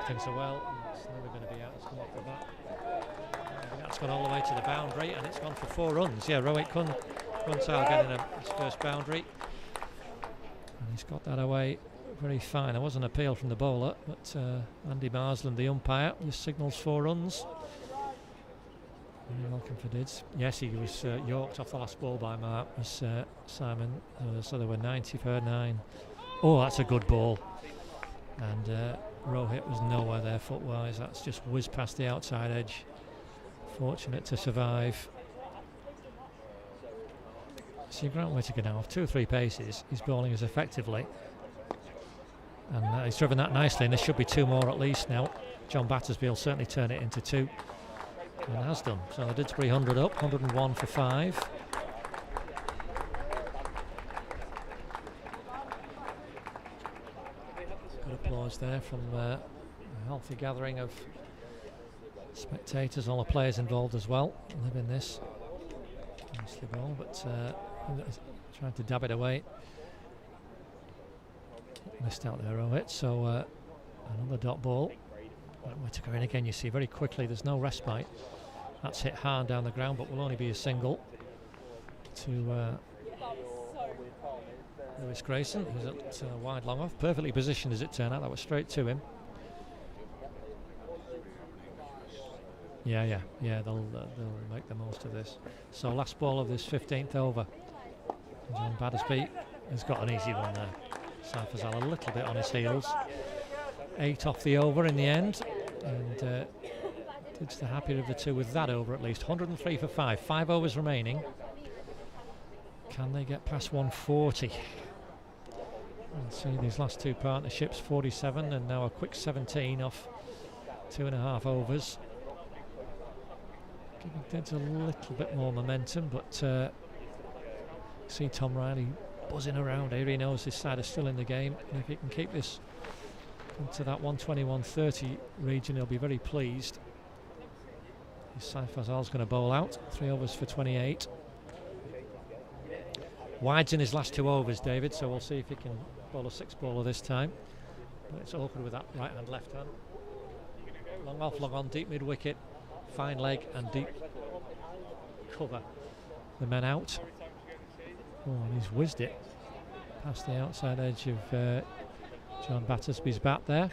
Things are well. It's never going to be out. It's come off the bat. That's gone all the way to the boundary, and it's gone for 4 runs. Yeah, Rohit Kuntal getting his first boundary. And he's got that away very fine. There was an appeal from the bowler, but Andy Marsland, the umpire, just signals 4 runs. Very welcome for Dids. Yes, he was yorked off the last ball by Mark, was Simon. So there were 90 for 9. Oh, that's a good ball. And Rohit was nowhere there foot-wise. That's just whizzed past the outside edge. Fortunate to survive. So Grant Whittaker now off 2 or 3 paces. He's bowling as effectively. And he's driven that nicely, and there should be 2 more at least now. John Battersby will certainly turn it into 2. And has done. So the Didsbury 100 up, 101 for 5. Good applause there from a healthy gathering of spectators, all the players involved as well. Living this. Nicely ball, but trying to dab it away. Missed out there, Rohit. So another dot ball. Whittaker in again, you see very quickly, there's no respite. That's hit hard down the ground, but will only be a single to Lewis Grayson, who's at wide long off. Perfectly positioned as it turned out, that was straight to him. Yeah, they'll make the most of this. So last ball of this 15th over. John Battersby has got an easy one there. Saifazal a little bit on his heels. 8 off the over in the end, and it's the happier of the 2 with that over at least. 103 for 5. 5 overs remaining. Can they get past 140? Let's see these last 2 partnerships, 47 and now a quick 17 off 2.5 overs. Giving Dids a little bit more momentum, but see Tom Riley buzzing around here. He knows this side is still in the game, and if he can keep this into that 120-130 region, he'll be very pleased. Saifazal's going to bowl out. 3 overs for 28. Wide's in his last 2 overs, David, so we'll see if he can bowl a 6-baller this time. But it's awkward with that right hand, left hand. Long off, long on, deep mid-wicket. Fine leg and deep cover. The men out. Oh, and he's whizzed it past the outside edge of John Battersby's bat there.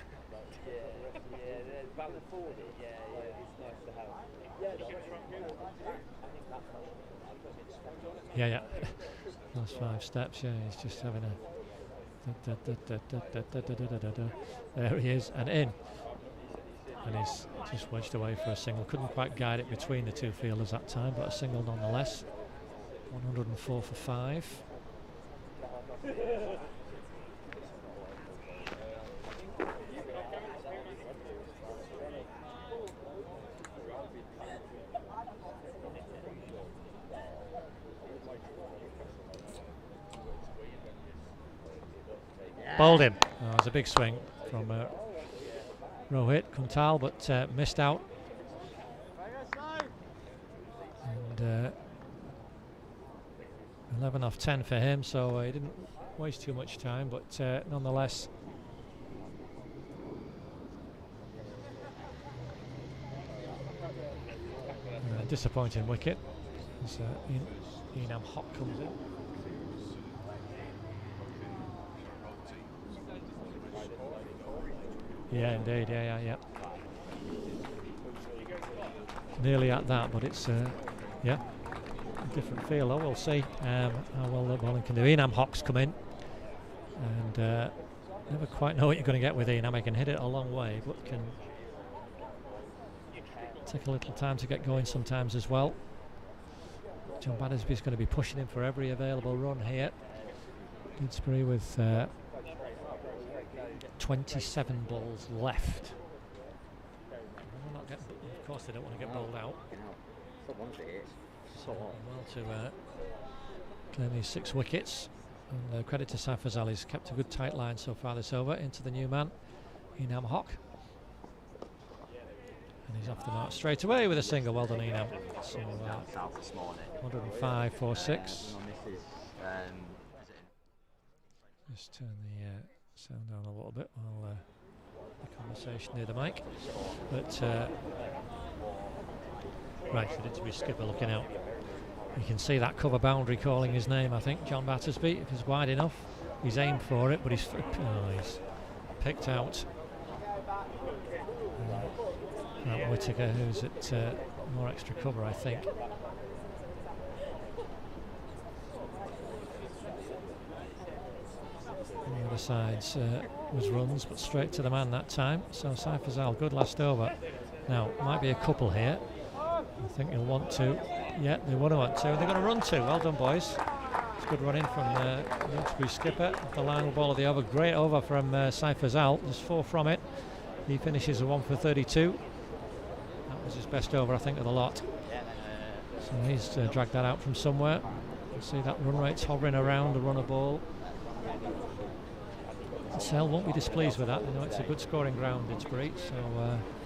Yeah. Last 5 steps, yeah, he's just having a... There he is, and in. And he's just wedged away for a single. Couldn't quite guide it between the 2 fielders that time, but a single nonetheless. 104 for 5. Bowled him. Oh, it was a big swing from Rohit Kuntal, but missed out. And 11 off 10 for him, so he didn't waste too much time, but nonetheless. Disappointing wicket as Enam Hock comes in. Yeah, indeed, yeah. Nearly at that, but it's a different feel though. We'll see how well the bowling can do. Enam Hock's come in, and never quite know what you're going to get with Enam. He can hit it a long way, but can take a little time to get going sometimes as well. John Battersby's going to be pushing him for every available run here. Didsbury with 27 balls left. Of course they don't want to get bowled out. So well to claim these 6 wickets. And credit to Saif Fazal, he's kept a good tight line so far this over. Into the new man, Enam Hock. And he's off the mark straight away with a single. Well done, Enam. So 105 for 6. Just turn the sound down a little bit while the conversation near the mic. But right, the Didsbury skipper looking out. You can see that cover boundary calling his name, I think, John Battersby. If it's wide enough, he's aimed for it, but he's picked out that Whittaker, who's at more extra cover, I think. On the other sides was runs, but straight to the man that time. So Saif Fazal, good last over. Now, might be a couple here. I think he'll want to. Yeah, they want to. They're going to run 2. Well done, boys. It's good running from the Didsbury skipper. The line ball of the over. Great over from Saif Fazal. There's 4 from it. He finishes a 1 for 32. That was his best over, I think, of the lot. So he's dragged that out from somewhere. You can see that run rate's hovering around the runner ball. Sale won't be displeased with that. You know, it's a good scoring ground, Didsbury. So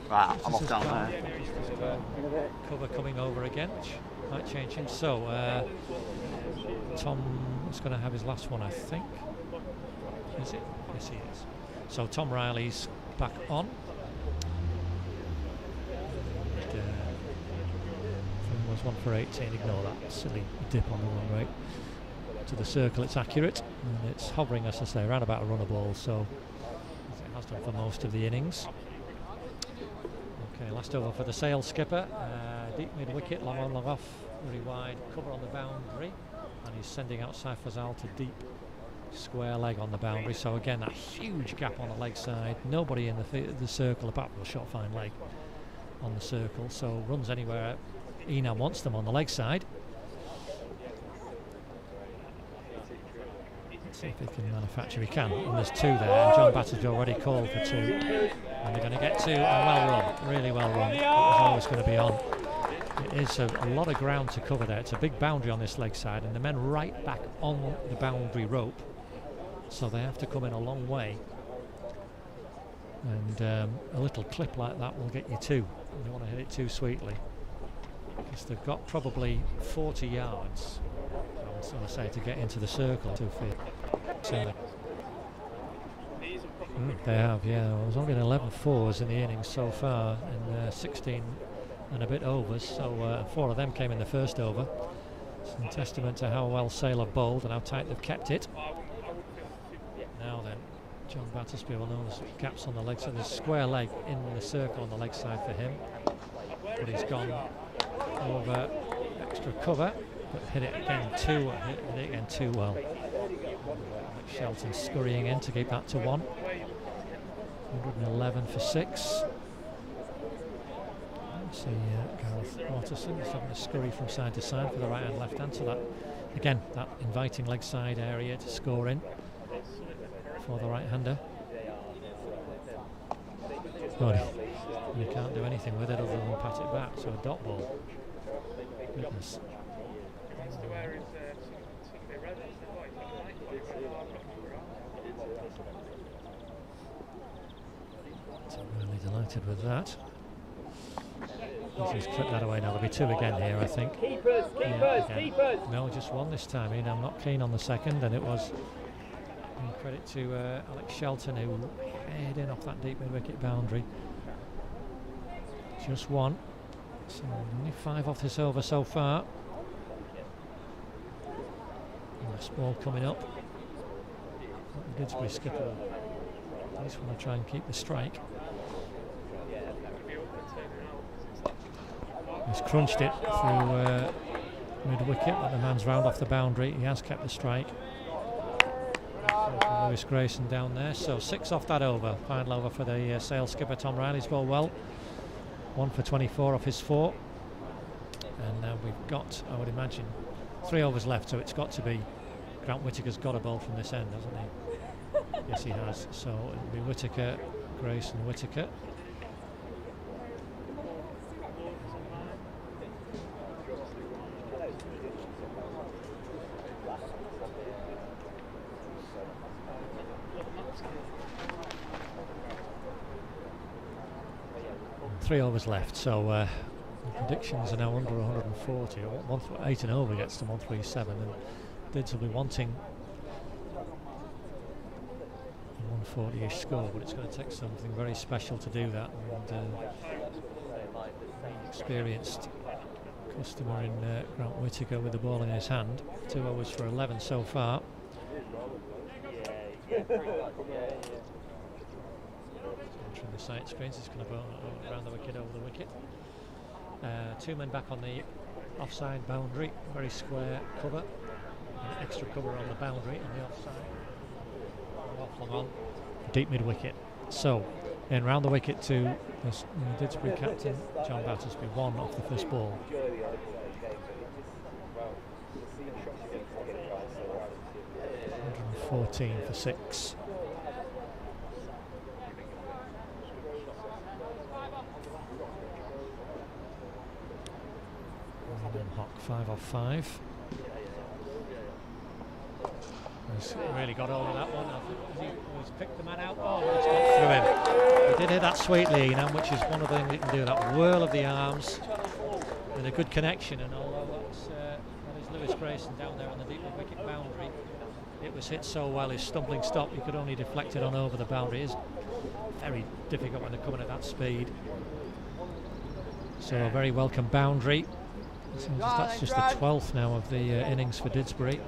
right, I'm off down there. Cover coming over again, which might change him. So Tom is going to have his last one, I think. Is it? Yes, he is. So Tom Riley's back on. And, was 1 for 18. Ignore that silly dip on the run rate. To the circle, it's accurate, and it's hovering, as I say, around about a runner ball, so as it has done for most of the innings. Okay, last over for the Sale skipper. Deep mid wicket, long on, long off, very wide cover on the boundary, and he's sending out Saif Fazal to deep square leg on the boundary. So again, that huge gap on the leg side, nobody in the circle apart from a short fine leg on the circle, so runs anywhere Enam wants them on the leg side. See if he can manufacture. He can, and there's 2 there, and John Battersby already called for 2, and they're going to get 2, and well run, really well run. It was always going to be on. It is a lot of ground to cover there. It's a big boundary on this leg side, and the men right back on the boundary rope, so they have to come in a long way, and a little clip like that will get you 2. You don't want to hit it too sweetly, because they've got probably 40 yards, I would say, to get into the circle. 2 feet. So they have, yeah. Well, there's only been 11 fours in the innings so far, and 16 and a bit overs. So 4 of them came in the first over. It's a testament to how well Sale have bowled and how tight they've kept it. Now then, John Battersby will know there's gaps on the leg, so there's a square leg in the circle on the leg side for him. But he's gone over extra cover, but hit it again too well. Alex Shelton scurrying in to keep that to 1. 111 for 6. See Gareth Watterson is having a scurry from side to side for the right hand, left hand. So that again, that inviting leg side area to score in for the right hander. But you can't do anything with it other than pat it back. So a dot ball. Goodness. So really delighted with that. He's clipped that away now. There'll be 2 again here, I think. Keepers. No, just 1 this time. I'm not keen on the second, and it was credit to Alex Shelton, who headed in off that deep mid-wicket boundary. Just 1. So only 5 off this over so far. Last ball coming up. The Didsbury skipper at least want to try and keep the strike. He's crunched it through mid-wicket, but the man's round off the boundary. He has kept the strike. Lewis Grayson down there, so 6 off that over. Final over for the Sale skipper Tom Riley's bowled well. 1 for 24 off his 4. And now we've got, I would imagine, 3 overs left, so it's got to be Grant Whittaker's got a bowl from this end, hasn't he? Yes, he has. So it'll be Whittaker, Grayson, Whittaker. Three overs left, so the predictions are now under 140. 8 and over gets to 137, and Dids will be wanting a 140-ish score, but it's going to take something very special to do that. And experienced customer in Grant Whittaker with the ball in his hand. 2 overs for 11 so far. From the sight screens, it's going to go around the wicket, over the wicket. 2 men back on the offside boundary, very square cover, extra cover on the boundary on the offside. Off long on, deep mid wicket. So, then round the wicket to the Didsbury captain John Battersby, 1 off the first ball. 114 for 6. Hock 5 off 5. He's really got hold of that one. He's picked the man out. Oh, it's gone through him. He did hit that sweetly, which is one of the things he can do. That whirl of the arms and a good connection. And although that is Lewis Grayson down there on the deep wicket boundary, it was hit so well. His stumbling stop, you could only deflect it on over the boundary. It's very difficult when they're coming at that speed. So a very welcome boundary. So that's just the 12th now of the innings for Didsbury.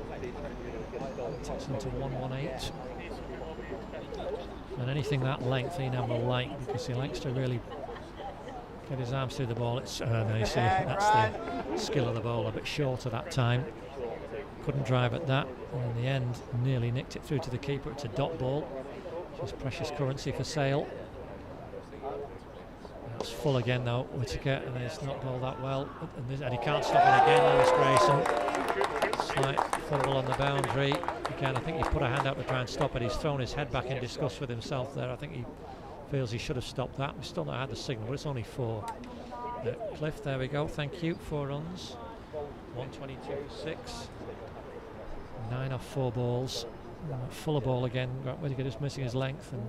Takes them to 118. And anything that length Enam will like, because he likes to really get his arms through the ball. It's no, you see, that's the skill of the bowler, a bit shorter that time. Couldn't drive at that, and in the end nearly nicked it through to the keeper. It's a dot ball, which is precious currency for Sale. It's full again though, Whittaker, and it's not bowled that well, and he can't stop it again. Lewis Grayson, slight fumble on the boundary. Again, I think he put a hand out to try and stop it. He's thrown his head back in disgust with himself there. I think he feels he should have stopped that. We still not had the signal, but it's only 4. Cliff, there we go, thank you. 4 runs, 122-6, 9 off 4 balls. Fuller ball again. Whittaker just missing his length, and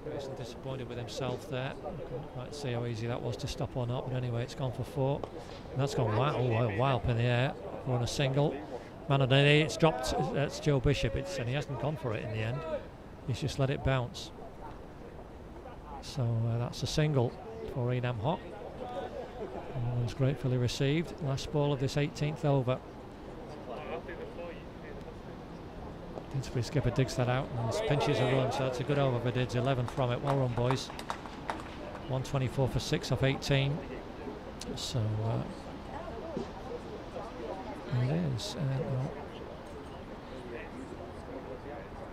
Grayson disappointed with himself there. Couldn't quite see how easy that was to stop or not, but anyway, it's gone for 4. And that's gone wild up in the air on a single. Man on the knee, it's dropped. That's Joe Bishop, and he hasn't gone for it in the end. He's just let it bounce. So that's a single for Enam Hock. And it was gratefully received. Last ball of this 18th over. Didsbury skipper digs that out and pinches a run, so that's a good over for Dids. 11 from it. Well run, boys. 124 for 6 off 18. So it is.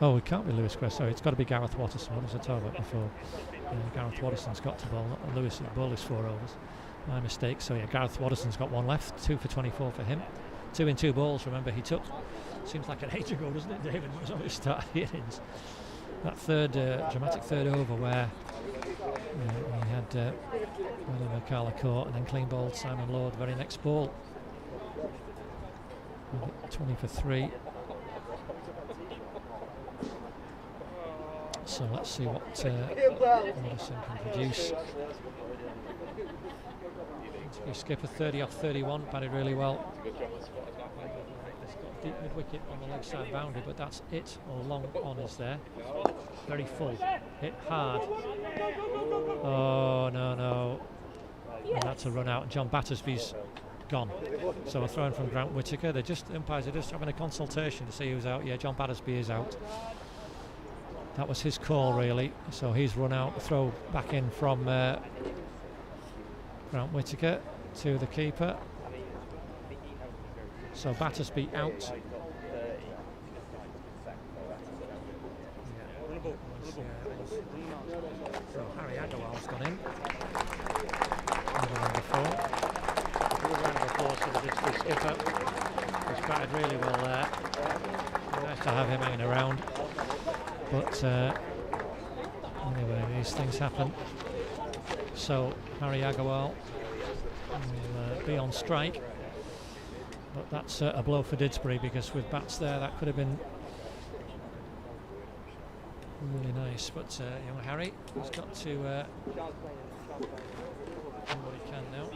Oh, it can't be Lewis Crest. Sorry, it's got to be Gareth Watterson. What was I talking about before? Gareth Watterson's got to bowl. Lewis bowl is 4 overs. My mistake. So yeah, Gareth Watterson's got 1 left. 2 for 24 for him. 2 in 2 balls. Remember, he took. Seems like an age ago, doesn't it, David? When it was on his start of the innings. That third dramatic third over where he had Carla caught and then clean bowled Simon Lord very next ball. 20 for 3. So let's see what Watterson can produce. Skipper 30 off 31, batted really well. Deep mid wicket on the leg side boundary, but that's it. Long on is there. Very full. Hit hard. Oh no. And that's a run out. John Battersby's gone. So a throw in from Grant Whitaker. Umpires are just having a consultation to see who's out. Yeah, John Battersby is out. That was his call, really. So he's run out. Throw back in from Grant Whitaker to the keeper. So Battersby out. So Harry Agarwal's gone in. Number 4. A good round of applause for the Didsbury skipper. He's batted really well there. Nice to have him hanging around. But anyway, these things happen. So Harry Agarwal will be on strike. But that's a blow for Didsbury, because with bats there that could have been really nice. But young Harry has got to do what he can now.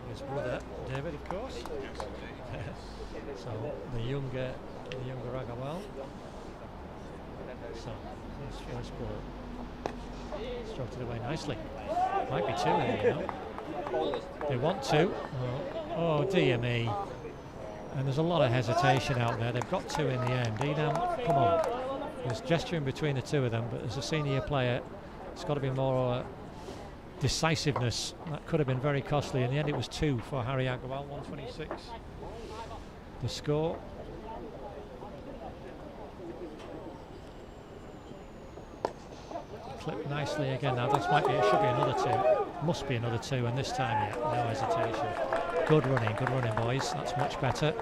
His brother David, of course. So the younger Agarwal. So his first ball stroked it away nicely. Might be 2 here now. They want 2. Oh dear me. And there's a lot of hesitation out there. They've got 2 in the end. Enam, come on. There's gesturing between the 2 of them, but as a senior player, it's got to be more decisiveness. That could have been very costly. In the end, it was 2 for Harry Agarwal. 126. The score. Clipped nicely again now. It should be another 2. Must be another 2, and this time, yeah, no hesitation. Good running, boys. That's much better.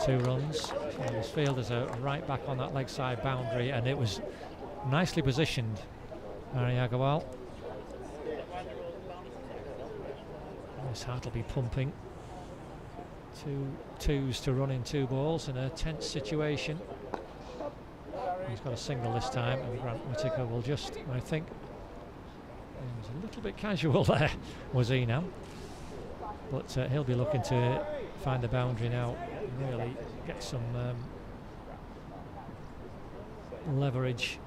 2 runs. So his fielders are right back on that leg side boundary, and it was nicely positioned. Harry Agarwal. His heart will be pumping. 2 twos to run in 2 balls in a tense situation. He's got a single this time, and Grant Whitaker will just, I think, he was a little bit casual there, was Enam. But he'll be looking to find the boundary now, really get some leverage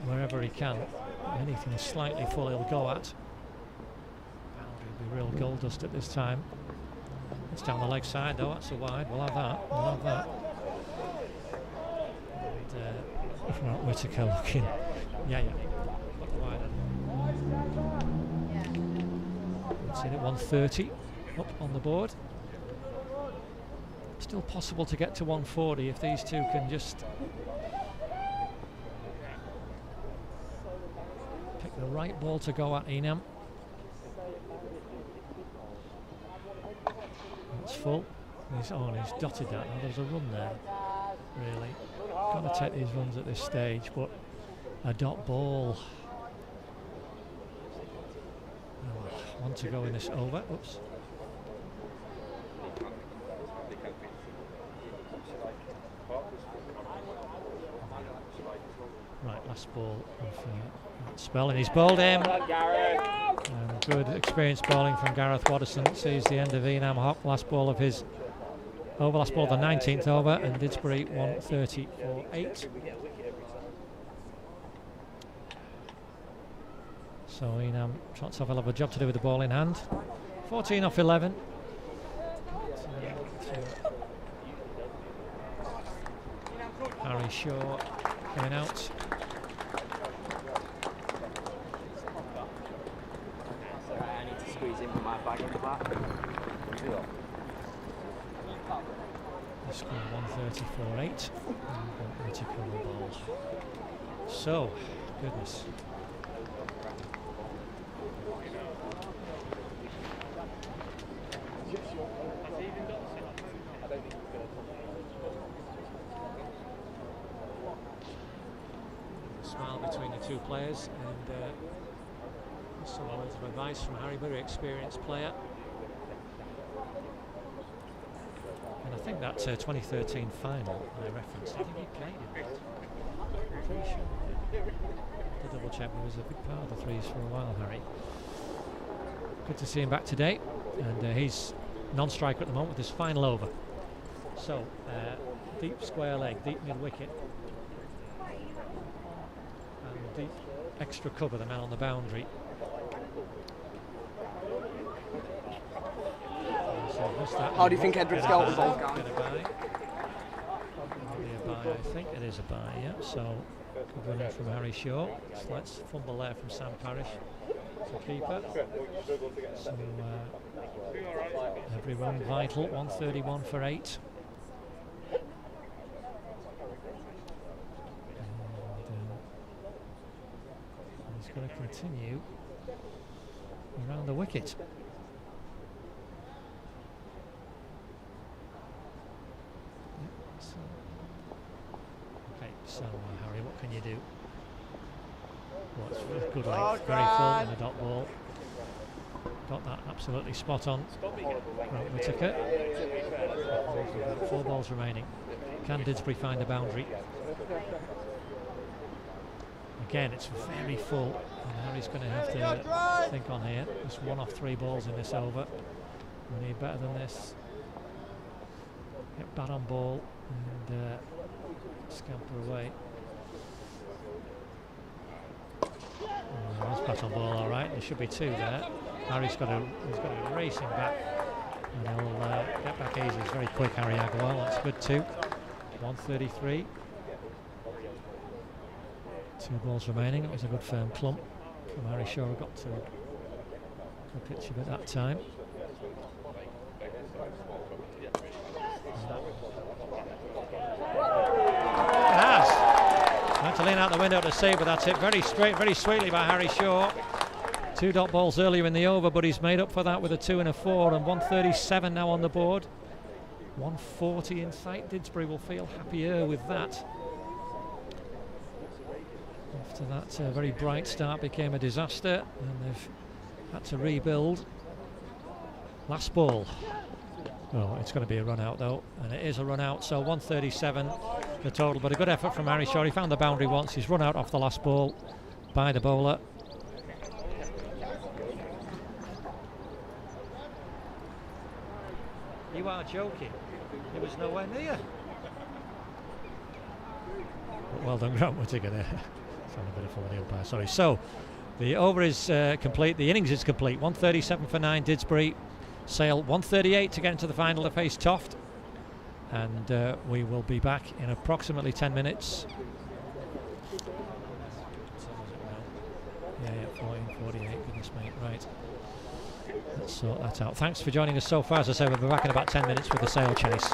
wherever he can. Anything slightly full he'll go at. Boundary will be real gold dust at this time. It's down the leg side though, that's a wide. We'll have that. And Whitaker looking. Yeah. Got the wide end. It's in at 130. Up on the board. Still possible to get to 140 if these 2 can just pick the right ball to go at. Enam. It's full. He's dotted that. Now there's a run there, really. Got to take these runs at this stage, but a dot ball. One to go in this over. Oops. Right, last ball of spell, and he's bowled him. And good experienced bowling from Gareth Watterson. Sees the end of Enam Hock. Last ball of the 19th over, and Didsbury 130 for 8. So Enam trots off a lot of a job to do with the ball in hand. 14 off 11. Harry Shaw coming out. Sorry, I need to squeeze in with my bag in the back. The score 134-8. Balls. So, goodness. Smile between the two players, and some words of advice from Harry, very experienced player. And I think that 2013 final I referenced, I think he played in that. I'm pretty sure he did. To double check, he was a big part of the threes for a while, Harry. Good to see him back today, and he's non-striker at the moment with his final over. So, deep square leg, deep mid-wicket. And deep extra cover, the man on the boundary. How do you think Edward's goal ball's going? I think it is a bye, yeah. So, good running from Harry Shaw. Slight fumble there from Sam Parrish, the keeper. So, every run vital, 131 for 8. And he's going to continue around the wicket. So, Harry, what can you do? Well, it's good leg, very full in the dot ball. Got that absolutely spot on. Whittaker. 4 balls remaining. Can Didsbury find the boundary? Again, it's very full, and Harry's going to have to think on here. Just 1 off 3 balls in this over. We need better than this. Get bat on ball and scamper away. That's bat on ball, all right. There should be 2 there. Harry's got to be racing back, and he'll get back easy. He's very quick, Harry Agarwal. That's good too. 133. 2 balls remaining. It was a good firm clump from Harry Shaw. Got to the pitch of it that time. Had to lean out the window to save, but that's it. Very straight, very sweetly by Harry Shaw. 2 dot balls earlier in the over, but he's made up for that with a 2 and a 4, and 137 now on the board. 140 in sight. Didsbury will feel happier with that. After that very bright start became a disaster, and they've had to rebuild. Last ball. Oh, it's going to be a run out though, and it is a run out, so 137 the total, but a good effort from Harry Shaw. He found the boundary once. He's run out off the last ball by the bowler. You are joking. It was nowhere near. But well done, Grant Whittaker there. Found a bit of fun with the umpire, sorry. So, the over is complete. The innings is complete. 137 for 9, Didsbury. Sale 138 to get into the final to face Toft. And we will be back in approximately 10 minutes. Yeah, 14:48, goodness me, right. Let's sort that out. Thanks for joining us so far. As I say, we'll be back in about 10 minutes with the sale chase.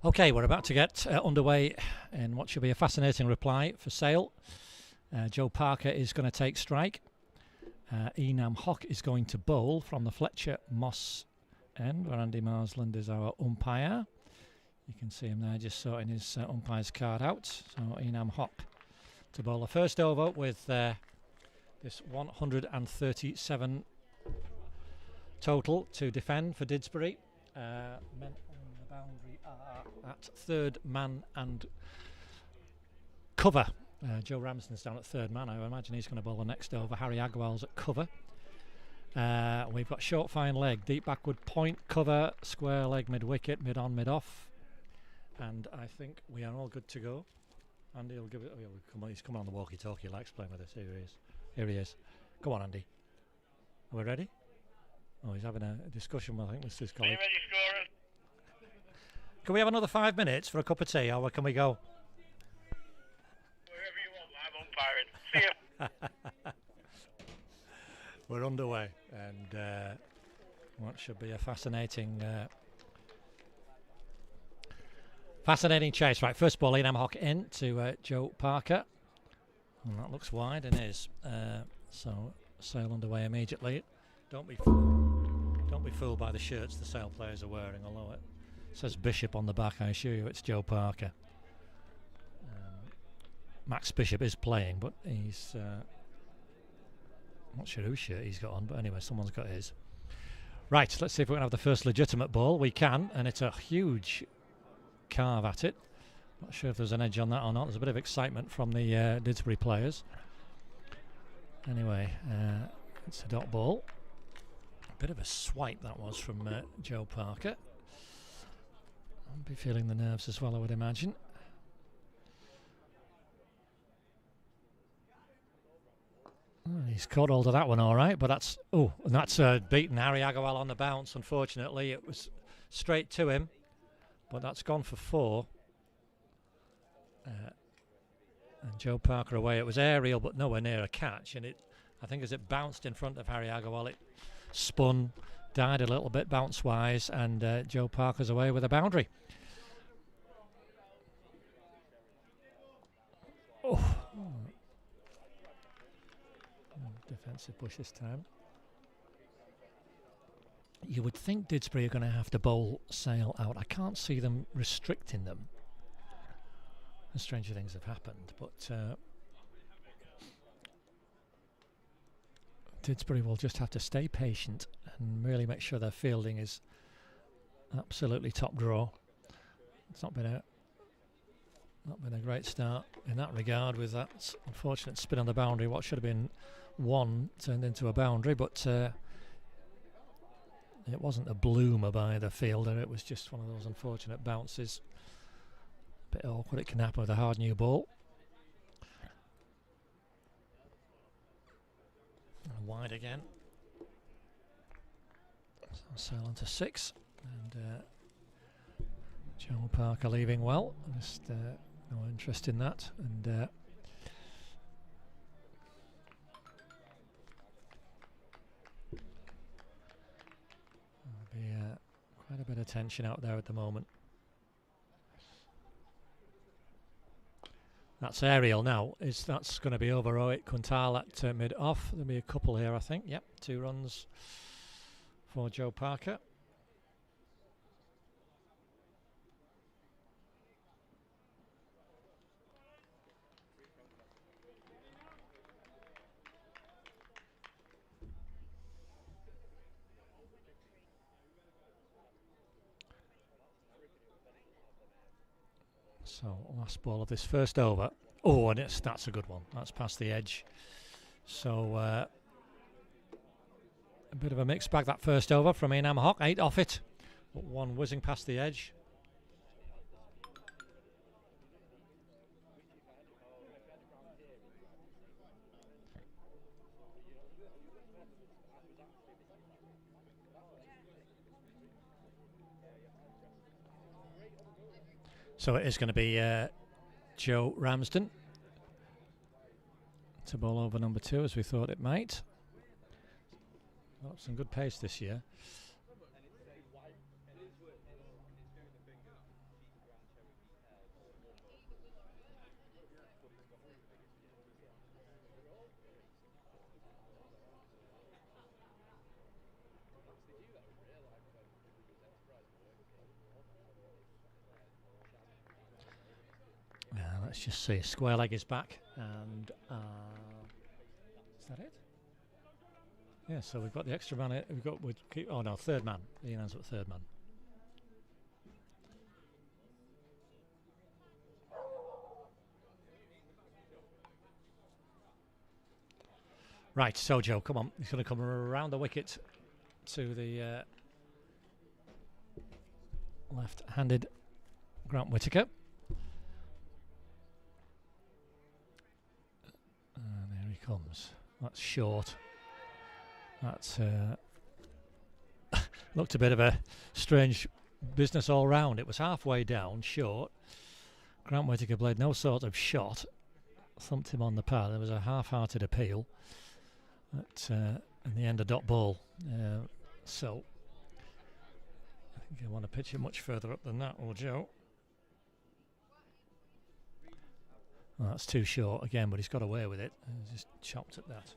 Okay, we're about to get underway in what should be a fascinating reply for Sale. Joe Parker is going to take strike. Enam Hock is going to bowl from the Fletcher Moss end, where Andy Marsland is our umpire. You can see him there just sorting his umpire's card out. So Enam Hock to bowl the first over with this 137 total to defend for Didsbury. Men on the boundary are at third man and cover. Joe Ramsden's down at third man. I imagine he's going to bowl the next over. Harry Agarwal's at cover. We've got short fine leg, deep backward point, cover, square leg, mid wicket, mid on, mid off. And I think we are all good to go. Andy will give it. Oh, come on, he's coming on the walkie-talkie. He likes playing with us. Here he is. Here he is. Come on, Andy. Are we ready? Oh, he's having a discussion, I think, with his colleague. Are you ready, scorer? Can we have another 5 minutes for a cup of tea, or can we go? Wherever you want, I'm umpiring. See you. We're underway, and what should be a fascinating chase. Right, first ball, Enam Hock in to Joe Parker. And that looks wide and is. So Sale underway immediately. Don't be fooled by the shirts the Sale players are wearing, although it says Bishop on the back. I assure you it's Joe Parker. Max Bishop is playing, but he's not sure whose shirt he's got on, but anyway, someone's got his. Right, let's see if we can have the first legitimate ball. We can, and it's a huge carve at it. Not sure if there's an edge on that or not. There's a bit of excitement from the Didsbury players. Anyway, it's a dot ball. A bit of a swipe that was from Joe Parker. I'll be feeling the nerves as well, I would imagine. He's caught hold of that one all right, but that's beaten Harry Agarwal on the bounce. Unfortunately, it was straight to him, but that's gone for 4. And Joe Parker away. It was aerial, but nowhere near a catch. And I think as it bounced in front of Harry Agarwal, it spun, died a little bit bounce-wise, and Joe Parker's away with a boundary. Oh. Defensive push this time. You would think Didsbury are going to have to bowl Sale out. I can't see them restricting them. And stranger things have happened, but Didsbury will just have to stay patient and really make sure their fielding is absolutely top draw. It's not been a great start in that regard with that unfortunate spin on the boundary. What should have been 1 turned into a boundary, but it wasn't a bloomer by the fielder. It was just one of those unfortunate bounces. A bit awkward. It can happen with a hard new ball. And wide again. So Sale on to 6, and Joe Parker leaving well. Just no interest in that, and there'll be quite a bit of tension out there at the moment. That's aerial now. That's going to be over Rohit Kuntal at mid off. There'll be a couple here, I think. Yep, 2 runs for Joe Parker. So last ball of this first over. Oh, and that's a good one. That's past the edge. So a bit of a mixed bag that first over from Enam Hock. 8 off it, but 1 whizzing past the edge. So it is going to be Joe Ramsden to bowl over number 2, as we thought it might. Oh, some good pace this year. Let's just see. Square leg is back, and is that it? Yeah. So we've got the extra man. Third man. Ian ends up third man. Right. So Joe, come on. He's going to come around the wicket to the left-handed Grant Whittaker. And there he comes. That's short. That's looked a bit of a strange business all round. It was halfway down, short. Grant Whittaker played no sort of shot. Thumped him on the pad. There was a half-hearted appeal. But in the end, a dot ball. So I think I want to pitch it much further up than that, or Joe. Well, that's too short again, but he's got away with it. He's just chopped at that.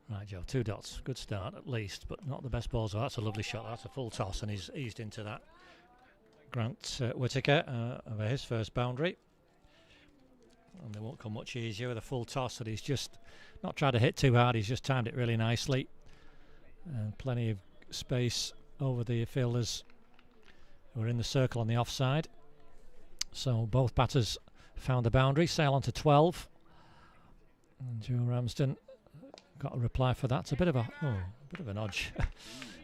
Right, Joe, 2 dots. Good start at least, but not the best balls. Oh, that's a lovely shot. That's a full toss, and he's eased into that. Grant Whittaker over his first boundary. And they won't come much easier with a full toss that he's just not tried to hit too hard. He's just timed it really nicely. And plenty of space over the fielders who are in the circle on the offside. So both batters found the boundary. Sail on to 12. And Joe Ramsden got a reply for that. It's a bit of a nudge.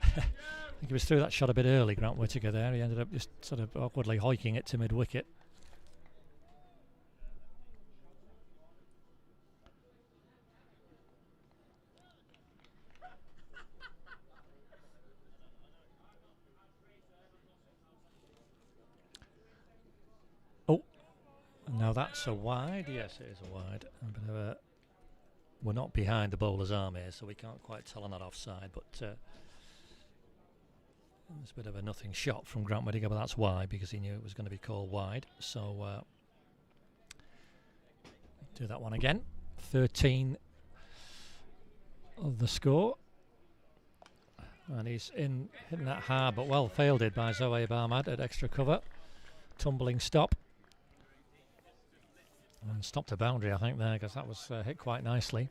I think he was through that shot a bit early, Grant Whittaker there. He ended up just sort of awkwardly hoiking it to mid-wicket. Oh, now that's a wide. Yes, it is a wide. A bit of a, we're not behind the bowler's arm here, so we can't quite tell on that offside, but there's a bit of a nothing shot from Grant Whittaker, but that's why, because he knew it was going to be called wide. So do that one again. 13 of the score. And he's hitting that hard, but well fielded by Zohaib Ahmad at extra cover. Tumbling stop. And stopped a boundary, I think, there, because that was hit quite nicely.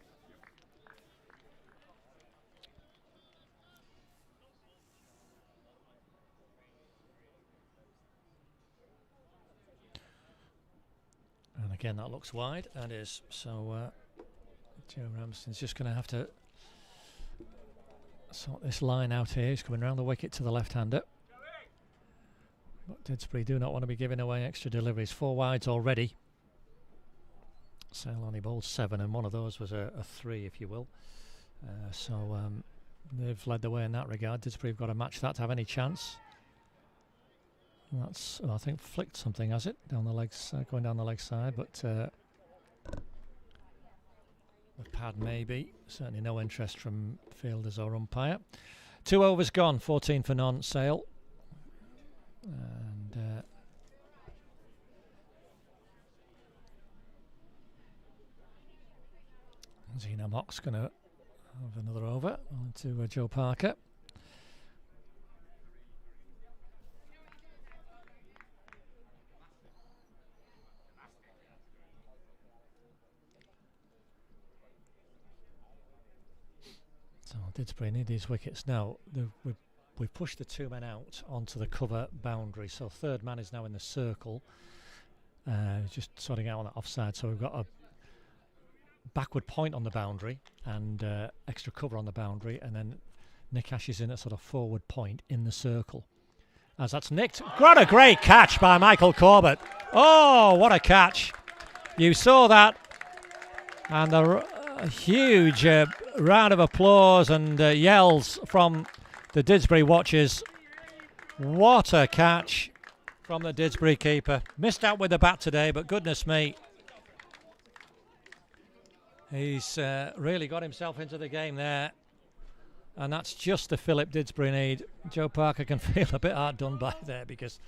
And again, that looks wide. That is. So Joe Ramsden's just going to have to sort this line out here. He's coming round the wicket to the left-hander. But Didsbury do not want to be giving away extra deliveries. 4 wides already. Sale only bowled 7, and one of those was a 3, if you will. So they've led the way in that regard. Didsbury have got to match that to have any chance. That's, I think, flicked something, has it? Down the legs, going down the leg side, but the pad maybe. Certainly no interest from fielders or umpire. 2 overs gone, 14 for none, Sale. And Zena Mock's going to have another over on to Joe Parker. So Didsbury need these wickets now. We've pushed the 2 men out onto the cover boundary, so third man is now in the circle, just sorting out on that offside. So we've got a backward point on the boundary and extra cover on the boundary, and then Nick Ash is in a sort of forward point in the circle. As that's nicked. What a great catch by Michael Corbett. Oh, what a catch. You saw that, and a huge round of applause and yells from the Didsbury watchers. What a catch from the Didsbury keeper. Missed out with the bat today, but goodness me, he's really got himself into the game there, and that's just the fillip Didsbury need. Joe Parker can feel a bit hard done by there, because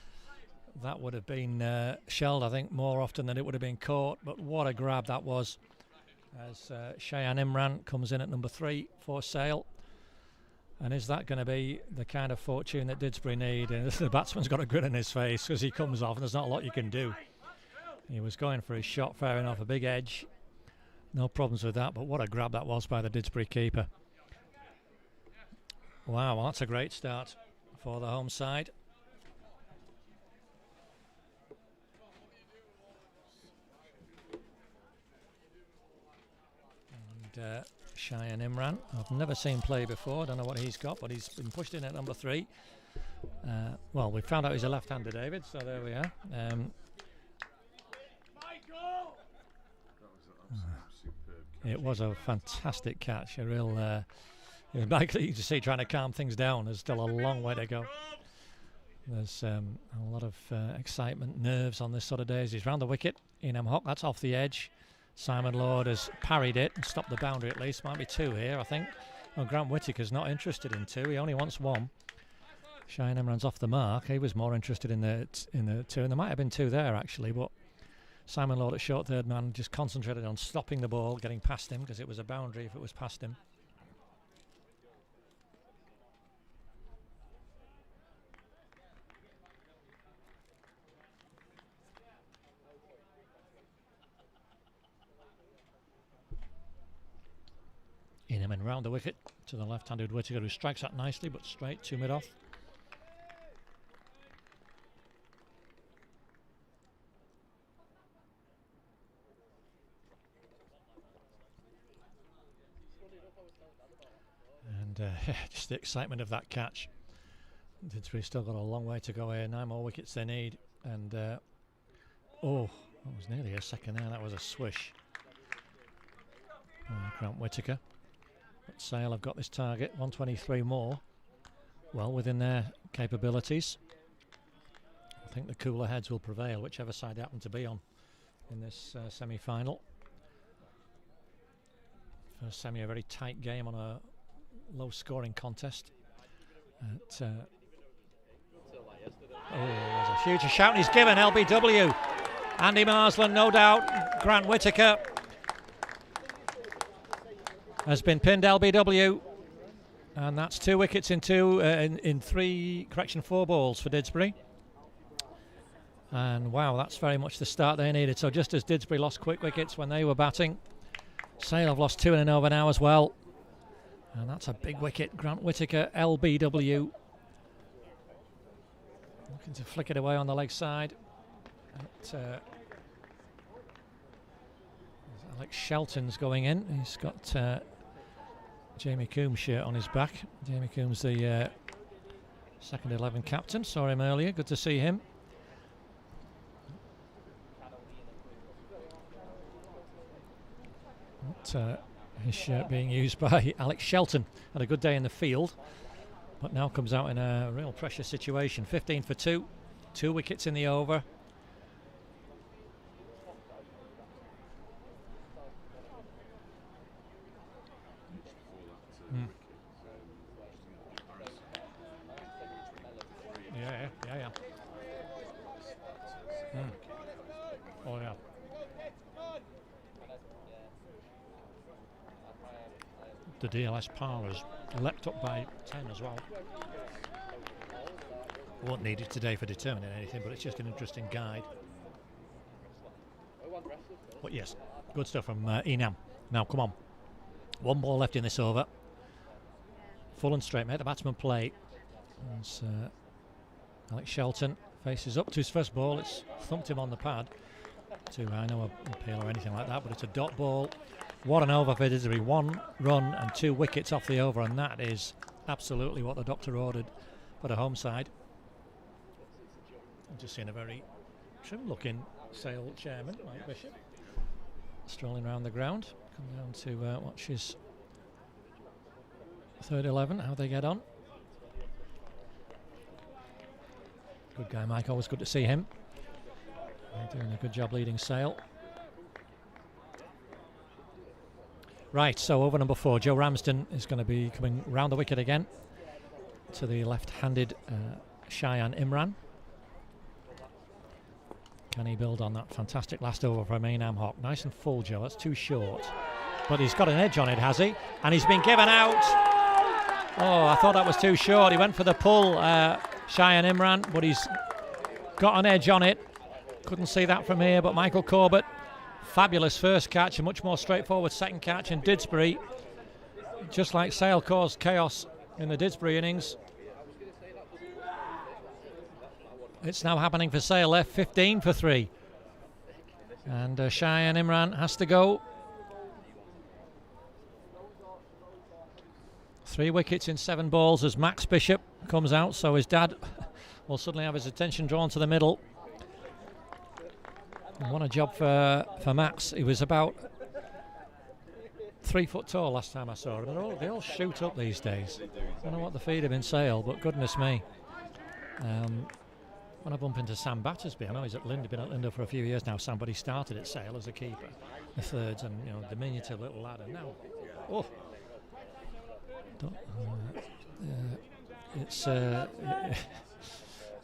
that would have been shelled, I think, more often than it would have been caught. But what a grab that was, as Cheyenne Imran comes in at number 3 for Sale. And is that going to be the kind of fortune that Didsbury need? And the batsman's got a grin on his face because he comes off and there's not a lot you can do. He was going for his shot, fair enough, a big edge. No problems with that, but what a grab that was by the Didsbury keeper. Wow, well, that's a great start for the home side. And Cheyenne Imran, I've never seen play before, don't know what he's got, but he's been pushed in at number 3. Well, we found out he's a left-hander, David, so there we are. It was a fantastic catch, a real likely to see trying to calm things down. There's still a long way to go. There's a lot of excitement, nerves on this sort of days. He's round the wicket. Enam Hock, that's off the edge. Simon Lord has parried it and stopped the boundary at least. Might be 2 here, I think. Well, Grant Whittaker's not interested in 2. He only wants 1. Cheyenne Imran's off the mark. He was more interested in the 2, and there might have been 2 there actually, but Simon Lord at short third man just concentrated on stopping the ball, getting past him, because it was a boundary if it was past him. Inman round the wicket to the left-handed Whittaker, who strikes that nicely but straight to mid-off. And just the excitement of that catch. Didsbury still got a long way to go here. 9 more wickets they need. And oh, that was nearly a second there. That was a swish. Grant Whittaker. But Sale have got this target, 123 more, well within their capabilities. I think the cooler heads will prevail, whichever side they happen to be on in this semi-final. First semi, a very tight game on a low-scoring contest. There's a huge shout he's given, LBW. Andy Marsland, no doubt. Grant Whittaker has been pinned, LBW, and that's 2 wickets in 4 balls for Didsbury. And wow, that's very much the start they needed. So just as Didsbury lost quick wickets when they were batting, Sale have lost 2 in an over now as well. And that's a big wicket. Grant Whittaker, LBW, looking to flick it away on the leg side. Alex Shelton's going in. He's got Jamie Coombs' shirt on his back. Jamie Coombs, the second 11 captain. Saw him earlier. Good to see him. His shirt being used by Alex Shelton. Had a good day in the field, but now comes out in a real pressure situation. 15 for 2. 2 wickets in the over. Yeah. Oh yeah. The DLS parlours leapt up by 10 as well. Won't need it today for determining anything, but it's just an interesting guide. But yes, good stuff from Enam. Now come on, 1 ball left in this over. Full and straight, make the batsman play. As Alex Shelton faces up to his first ball. It's thumped him on the pad. Too high, no appeal or anything like that, but it's a dot ball. What an over for Didsbury. 1 run and 2 wickets off the over, and that is absolutely what the doctor ordered for the home side. I've just seen a very trim looking Sale chairman, Mike Bishop, strolling around the ground. Come down to watch his third 11, how they get on. Good guy, Mike. Always good to see him. Doing a good job leading Sale. Right, so over number 4, Joe Ramsden is going to be coming round the wicket again to the left-handed Cheyenne Imran. Can he build on that fantastic last over from Enam Hock? Nice and full, Joe. That's too short. But he's got an edge on it, has he? And he's been given out. Oh, I thought that was too short. He went for the pull, Cheyenne Imran, but he's got an edge on it. Couldn't see that from here, but Michael Corbett, fabulous first catch, a much more straightforward second catch. And Didsbury, just like Sale, caused chaos in the Didsbury innings. It's now happening for Sale. Left 15 for 3. And Cheyenne Imran has to go. 3 wickets in 7 balls as Max Bishop comes out, so his dad will suddenly have his attention drawn to the middle. And what a job for Max. He was about 3 foot tall last time I saw him. They all shoot up these days. I don't know what they feed him in Sale, but goodness me. When I bump into Sam Battersby, I know he's at Linda, been at Linda for a few years now. Sam, but he started at Sale as a keeper, the thirds, and diminutive little lad. And now, it's I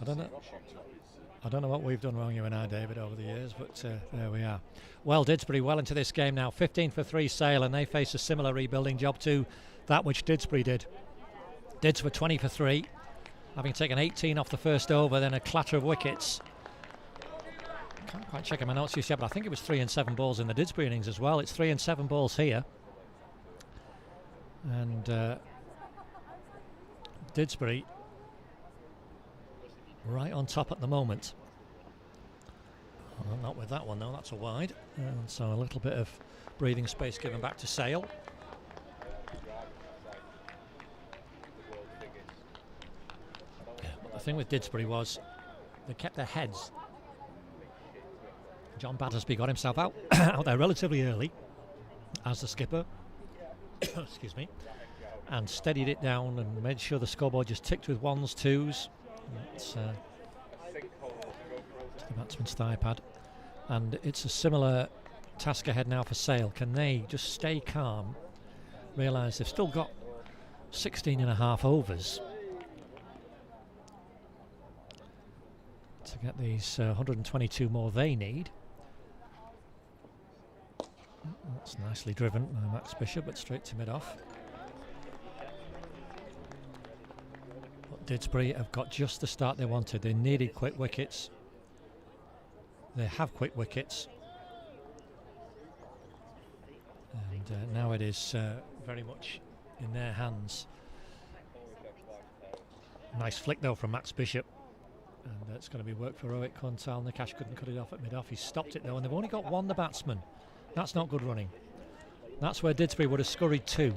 don't know what we've done wrong, you and I, David, over the years, but there we are. Well, Didsbury well into this game now. 15 for 3 Sale, and they face a similar rebuilding job to that which Didsbury did. Dids were 20 for 3. Having taken 18 off the first over, then a clatter of wickets. Can't quite check my notes just yet, but I think it was 3 and 7 balls in the Didsbury innings as well. It's 3 and 7 balls here. And Didsbury right on top at the moment. Well, not with that one though, that's a wide. And so a little bit of breathing space given back to Sale. The thing with Didsbury was they kept their heads. John Battersby got himself out there relatively early as the skipper, excuse me, and steadied it down and made sure the scoreboard just ticked with 1s, 2s. It's the batsman's thigh pad, and it's a similar task ahead now for Sale. Can they just stay calm, realise they've still got 16 and a half overs to get these 122 more they need. That's nicely driven by Max Bishop, but straight to mid-off. But Didsbury have got just the start they wanted. They needed quick wickets. They have quick wickets. And now it is very much in their hands. Nice flick though from Max Bishop. And it's going to be work for Rohit Kuntal. Nikash couldn't cut it off at mid-off. He stopped it though, and they've only got one, the batsman. That's not good running. That's where Didsbury would have scurried to.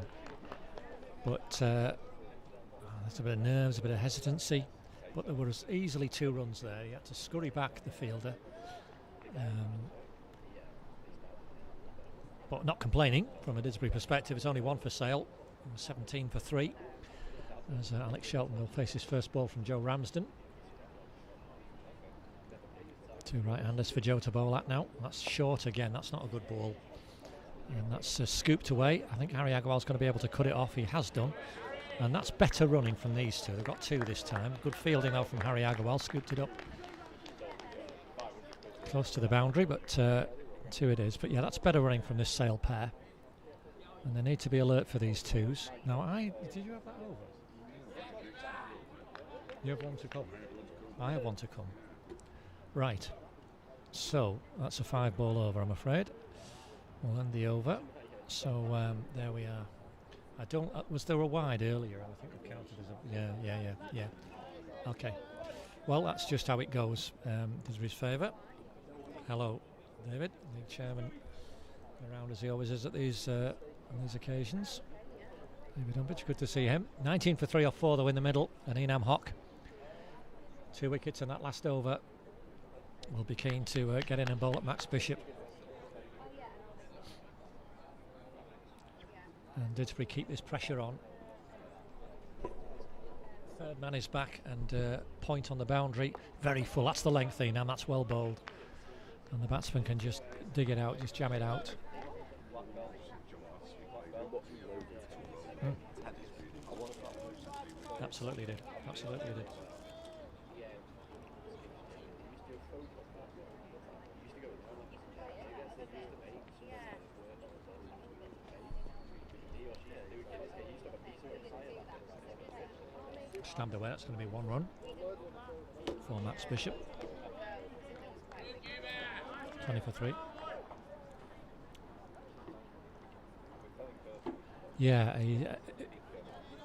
But there's a bit of nerves, a bit of hesitancy. But there was easily 2 runs there. He had to scurry back, the fielder. But not complaining from a Didsbury perspective. It's only 1 for Sale. 17 for 3. As Alex Shelton will face his first ball from Joe Ramsden. 2 right-handers for Joe to bowl at now. That's short again. That's not a good ball. And that's scooped away. I think Harry Agarwal's going to be able to cut it off. He has done. And that's better running from these two. They've got 2 this time. Good fielding though from Harry Agarwal. Scooped it up close to the boundary, but 2 it is. But yeah, that's better running from this Sale pair. And they need to be alert for these 2s. Now, did you have that over? You have 1 to come. I have 1 to come. Right, so that's a 5 ball over, I'm afraid. We'll end the over. So there we are. I don't. Was there a wide earlier? I think we counted as a. Yeah. Okay. Well, that's just how it goes. Didsbury's favour. Hello, David, the chairman, around as he always is at these on these occasions. David Umbridge, good to see him. 19 for 3 off 4 though in the middle, and Enam Hock. 2 wickets in that last over. Will be keen to get in and bowl at Max Bishop. And Didsbury keep this pressure on. Third man is back and point on the boundary. Very full. That's the length, Enam. That's well bowled. And the batsman can just dig it out, just jam it out. Absolutely did. Absolutely did. Stabbed away, that's going to be 1 run for Max Bishop. 20 for 3. Yeah,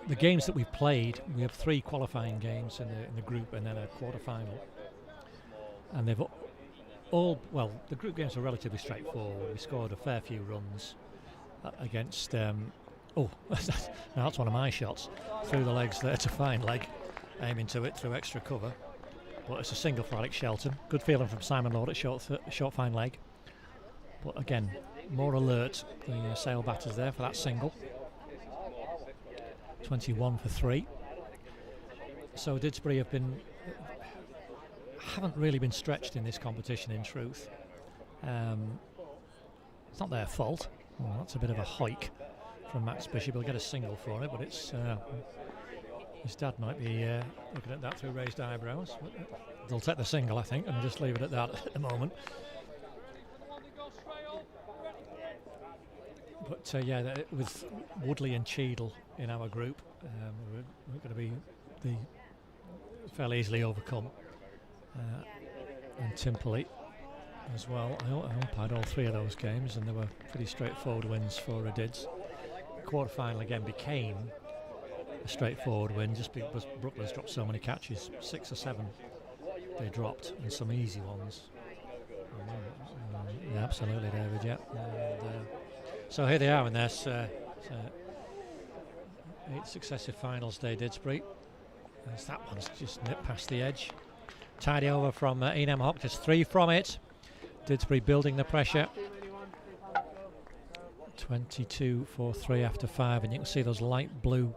the games that we've played, we have 3 qualifying games in the group and then a quarter-final. And they've all, well, the group games are relatively straightforward. We scored a fair few runs against, oh, that's one of my shots. Through the legs there to fine leg, aiming to it through extra cover. But it's a single for Alex Shelton. Good feeling from Simon Lord at short fine leg. But again, more alert, the Sale batters there for that single. 21 for 3. So Didsbury haven't really been stretched in this competition, in truth. It's not their fault. Well, that's a bit of a hike from Max Bishop. He'll get a single for it, but it's his dad might be looking at that through raised eyebrows. They'll take the single, I think, and just leave it at that at the moment. But yeah, with Woodley and Cheadle in our group, we're going to be fairly easily overcome. And Timperley as well. I umpired all 3 of those games, and they were pretty straightforward wins for Dids. The quarter-final again became a straightforward win just because Brooklands dropped so many catches. 6 or 7 they dropped, and some easy ones. Yeah, absolutely, David, yeah. And, so here they are in their 8 successive finals day, Didsbury. As that one's just nipped past the edge. Tidy over from Enam Hock, just 3 from it. Didsbury building the pressure. 22 for 3 after 5, and you can see those light blue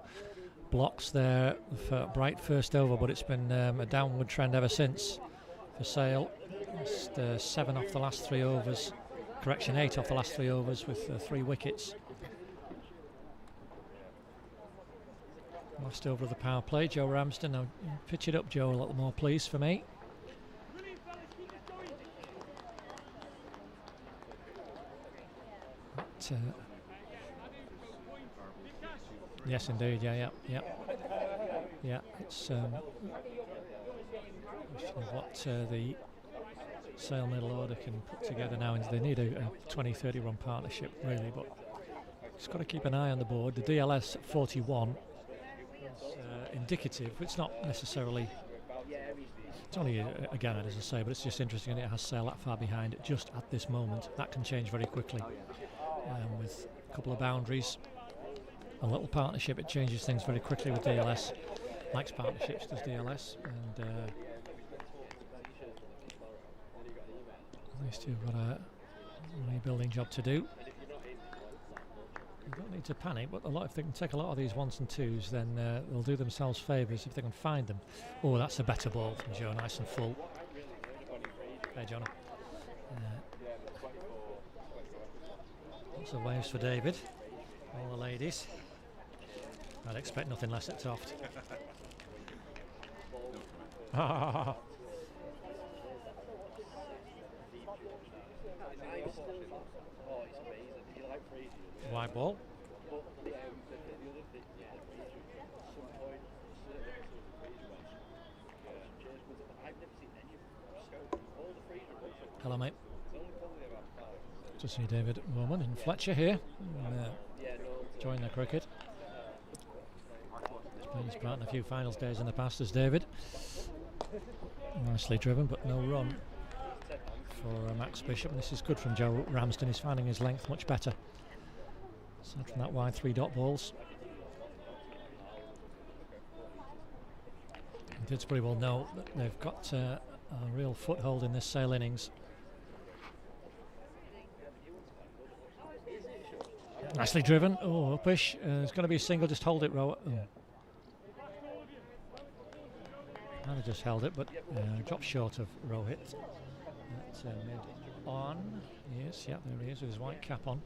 blocks there for Bright first over, but it's been a downward trend ever since for Sale. Just 7 off the last 3 overs. Correction, 8 off the last 3 overs with 3 wickets. Last over of the power play, Joe Ramsden. Now pitch it up, Joe, a little more, please, for me. But, yes, indeed. Yeah. It's what the Sale middle order can put together now. And they need a 20-30 run partnership, really. But just got to keep an eye on the board. The DLS at 41. Indicative. It's not necessarily, it's only a guide, as I say, but it's just interesting, and it has Sale that far behind just at this moment. That can change very quickly with a couple of boundaries, a little partnership. It changes things very quickly with DLS. Likes partnerships, does DLS, and at least you've got a rebuilding job to do. You don't need to panic, but if they can take a lot of these 1s and 2s, then they'll do themselves favours if they can find them. Oh, that's a better ball from Joe, nice and full. Hey, John. Lots of waves for David. All the ladies. I'd expect nothing less at Toft. Wide ball. Hello, mate. To see David Woman and Fletcher here. Join the cricket. He's played part in a few finals days in the past as David. Nicely driven, but no run for Max Bishop. And this is good from Joe Ramsden. He's finding his length much better. Aside from that wide 3 dot balls. Didsbury will know that they've got a real foothold in this Sale innings. Nicely driven. Oh, upish. It's going to be a single. Just hold it, Row. Kind of just held it, but dropped short of Rohit. That's mid on. Yes, yeah, there he is with his white cap on.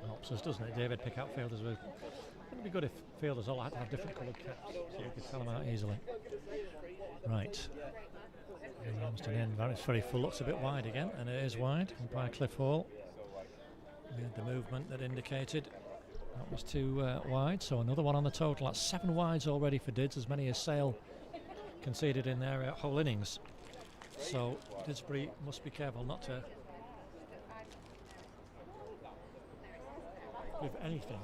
Helps us, doesn't it, David? Pick out fielders with. Wouldn't it be good if fielders all had to have different coloured caps so we could tell them out easily? Right. Ramsden in. It's very full. Looks a bit wide again, and it is wide by Cliff Hall. We had the movement that indicated That was too wide, so another one on the total. That's 7 wides already for Dids, as many as Sale conceded in their whole innings. So Didsbury must be careful not to give anything.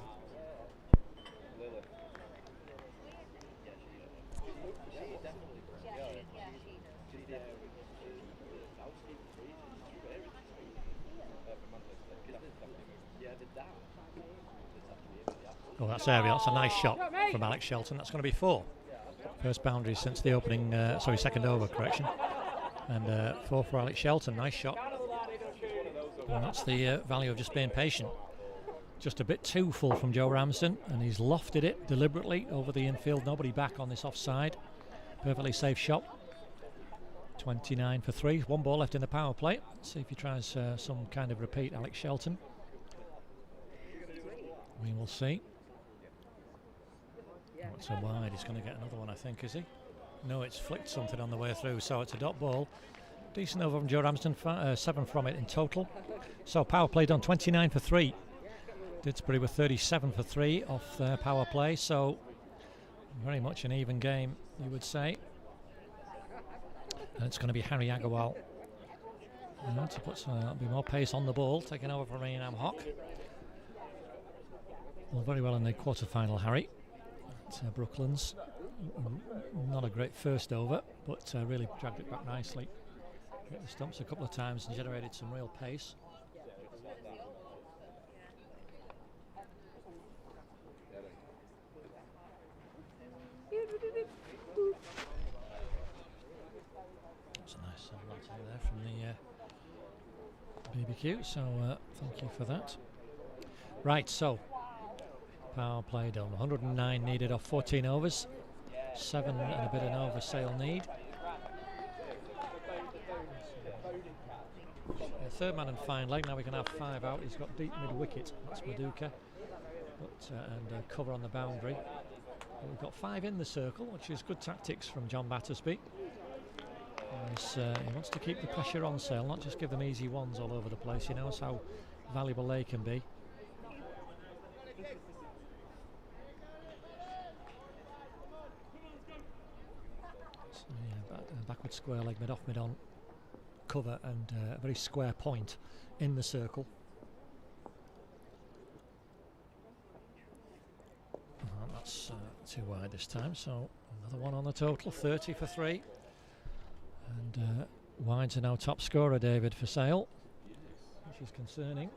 Oh, that's area. That's a nice shot from Alex Shelton. That's going to be 4. First boundary since the opening, second over, correction. And 4 for Alex Shelton. Nice shot. And that's the value of just being patient. Just a bit too full from Joe Ramsden, and he's lofted it deliberately over the infield. Nobody back on this offside. Perfectly safe shot. 29 for 3. 1 ball left in the power play. Let's see if he tries some kind of repeat, Alex Shelton. We will see. What's so wide? He's going to get another one, I think, is he? No, it's flicked something on the way through, so it's a dot ball. Decent over from Joe Ramsden, 7 from it in total. So power play done, 29 for 3. Didsbury with 37 for 3 off their power play, so very much an even game, you would say. And it's going to be Harry Agarwal to put a bit more pace on the ball, taking over from Ian Hock. Well, very well in the quarter-final, Harry. Brooklands, not a great first over, but really dragged it back nicely. Hit the stumps a couple of times and generated some real pace. That's a nice latte there from the BBQ, so thank you for that. Right, so power play done. 109 needed off 14 overs. 7 and a bit an over Sale need. Third man and fine leg. Now we can have 5 out. He's got deep mid wicket. That's Maduka. And cover on the boundary. But we've got 5 in the circle, which is good tactics from John Battersby. He wants to keep the pressure on Sale, not just give them easy ones all over the place. He knows how valuable they can be. Backward square leg, mid off, mid on cover, and a very square point in the circle. That's too wide this time, so another one on the total, 30 for 3. And wides are now top scorer, David, for Sale, which is concerning.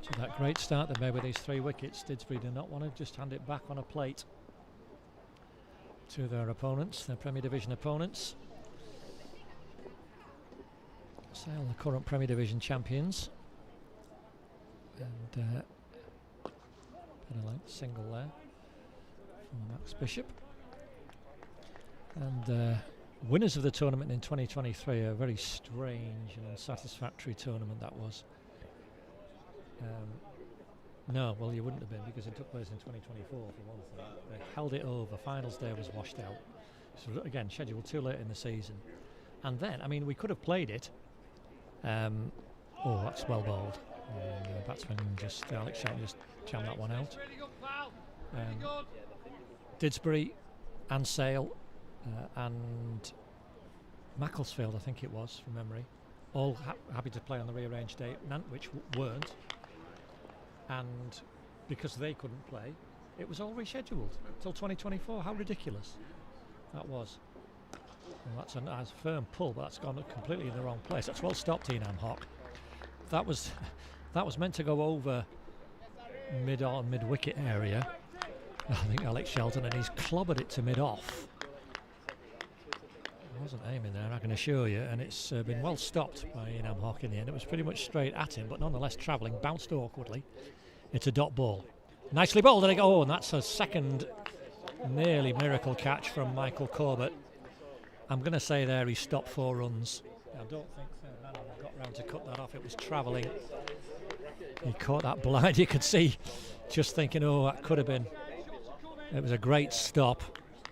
To that great start they made with these 3 wickets, Didsbury do not want to just hand it back on a plate to their opponents, their Premier Division opponents. Sale, the current Premier Division champions. And single there from Max Bishop. And winners of the tournament in 2023, a very strange and unsatisfactory tournament that was. No, well, you wouldn't have been, because it took place in 2024 for one thing. They held it over. Finals day was washed out. So again, scheduled too late in the season. And then, I mean, we could have played it. Oh, that's well bowled. Batsman Alex Shelton just jammed that one out. Didsbury and Sale and Macclesfield, I think it was, from memory, all happy to play on the rearranged date. Nantwich weren't. And because they couldn't play, it was all rescheduled till 2024. How ridiculous that was. Well, that's a nice firm pull, but that's gone completely in the wrong place. That's well stopped, Ian Hock. That was meant to go over mid wicket area. I think Alex Shelton, and he's clobbered it to mid off. He wasn't aiming there, I can assure you, and it's been well stopped by Ian Hock in the end. It was pretty much straight at him, but nonetheless travelling, bounced awkwardly. It's a dot ball. Nicely bowled, and and that's a second nearly miracle catch from Michael Corbett. I'm going to say there he stopped 4 runs. I don't think third man got round to cut that off. It was travelling. He caught that blind. You could see, just thinking, oh, that could have been. It was a great stop.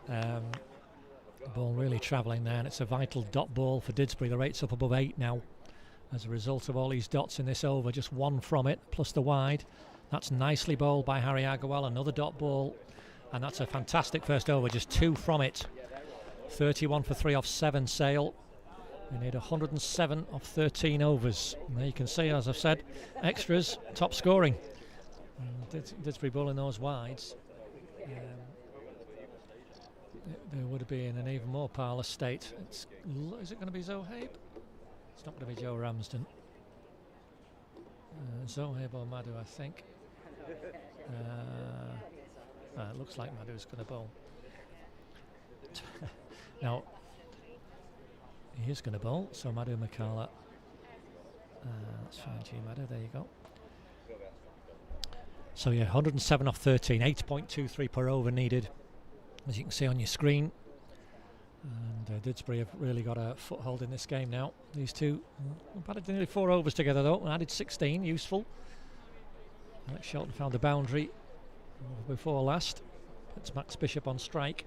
The ball really travelling there, and it's a vital dot ball for Didsbury. The rate's up above 8 now as a result of all these dots in this over. Just 1 from it, plus the wide. That's nicely bowled by Harry Agarwal, another dot ball, and that's a fantastic first over, just 2 from it. 31 for 3 off 7 Sale. We need 107 off 13 overs. And there you can see, as I've said, extras, top scoring. Didsbury bowling those wides. There would have been an even more parlour state. Is it going to be Zohaib? It's not going to be Joe Ramsden. Zohaib or Madhu, I think. It looks like Madhu's going to bowl. Now, he is going to bowl, so Madhu Makala. That's fine, G Madhu, there you go. So yeah, 107 off 13, 8.23 per over needed, as you can see on your screen. And Didsbury have really got a foothold in this game now. These two have had nearly 4 overs together though, and added 16, useful. Alex Shelton found the boundary before last. It's Max Bishop on strike.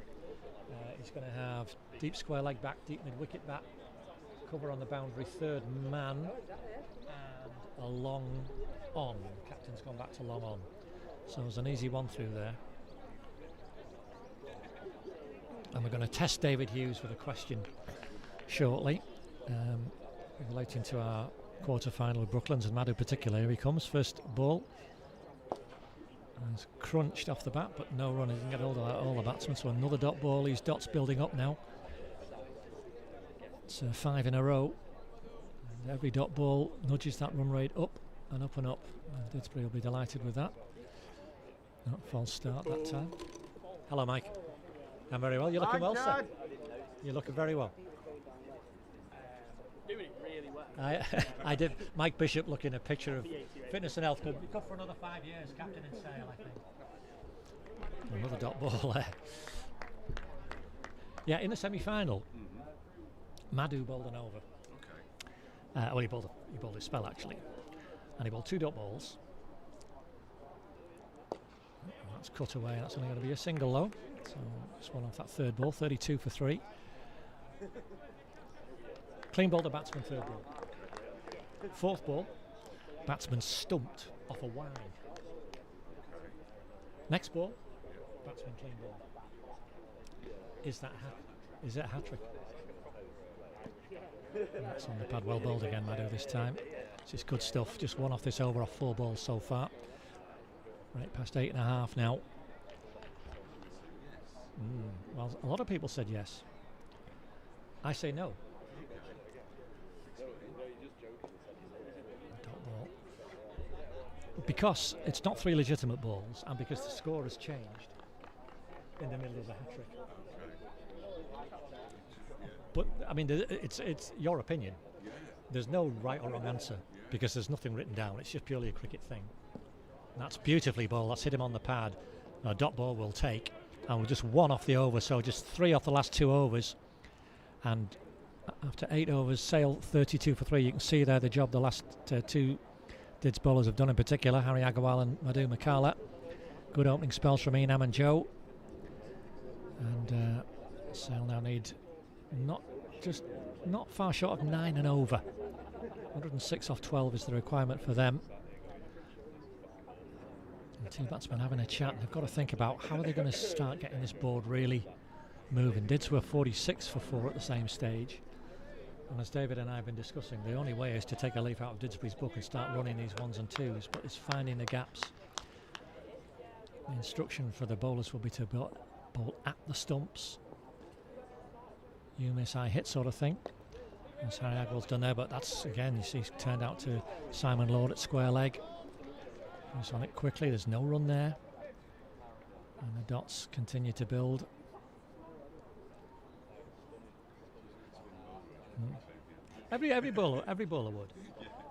He's going to have deep square leg back, deep mid wicket back, cover on the boundary, third man, and a long on. Captain's gone back to long on. So it was an easy one through there. And we're going to test David Hughes with a question shortly, relating to our quarter-final with Brooklands and Madhu particularly. Here he comes, first ball. He's crunched off the bat, but no run. He didn't get hold of all the batsmen, so another dot ball. These dots building up now. It's 5 in a row. And every dot ball nudges that run rate up and up and up. And Didsbury will be delighted with that. Not false start that time. Hello, Mike. I'm very well. You're looking well, sir. You're looking very well. Doing it really well. I did. Mike Bishop looking a picture of fitness and health. Could be cut for another 5 years, captain in Sale, I think. Another dot ball there. Yeah, in the semi-final, Madhu bowled an over. Okay. Well, he bowled a spell actually, and he bowled 2 dot balls. That's cut away. That's only going to be a single though. So just one off that third ball. 32 for 3. Clean bowled a batsman third ball. Fourth ball, batsman stumped off a wide. Next ball, batsman clean ball. Is it a hat-trick? That's on the pad, well bowled again, Madhu this time. This is good stuff. Just one off this over off 4 balls so far. Right past 8.5 now. Well, a lot of people said yes. I say no. Dot ball. Because it's not 3 legitimate balls, and because the score has changed in the middle of the hat-trick. But I mean, it's your opinion. There's no right or wrong answer because there's nothing written down. It's just purely a cricket thing. And that's beautifully bowled. That's hit him on the pad. A dot ball will take, and we're just 1 off the over, so just 3 off the last 2 overs. And after 8 overs, Sale 32 for 3. You can see there the job the last 2 Dids bowlers have done in particular, Harry Agarwal and Madhu Makala. Good opening spells from Enam and Joe. And Sale now need not far short of 9 and over. 106 off 12 is the requirement for them. And 2 batsmen having a chat. They've got to think about how are they going to start getting this board really moving. Dids were 46 for 4 at the same stage. And as David and I have been discussing, the only way is to take a leaf out of Didsbury's book and start running these 1s and 2s, but it's finding the gaps. The instruction for the bowlers will be to bowl at the stumps. You miss, I hit sort of thing. As Harry Agarwal's done there, but that's, again, you see, turned out to Simon Lord at square leg. He's on it quickly, there's no run there. And the dots continue to build. Every bowler would.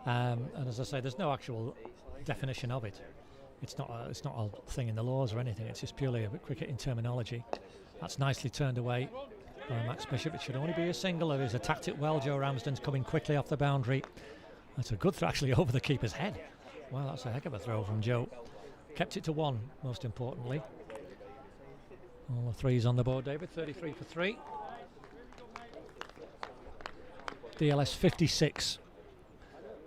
And as I say, there's no actual definition of it. It's not a thing in the laws or anything, it's just purely a cricket in terminology. That's nicely turned away by Max Bishop. It should only be a single. He's attacked it well. Joe Ramsden's coming quickly off the boundary. That's a good throw actually over the keeper's head. Wow, that's a heck of a throw from Joe. Kept it to 1, most importantly. All the 3s on the board, David. 33 for 3. DLS 56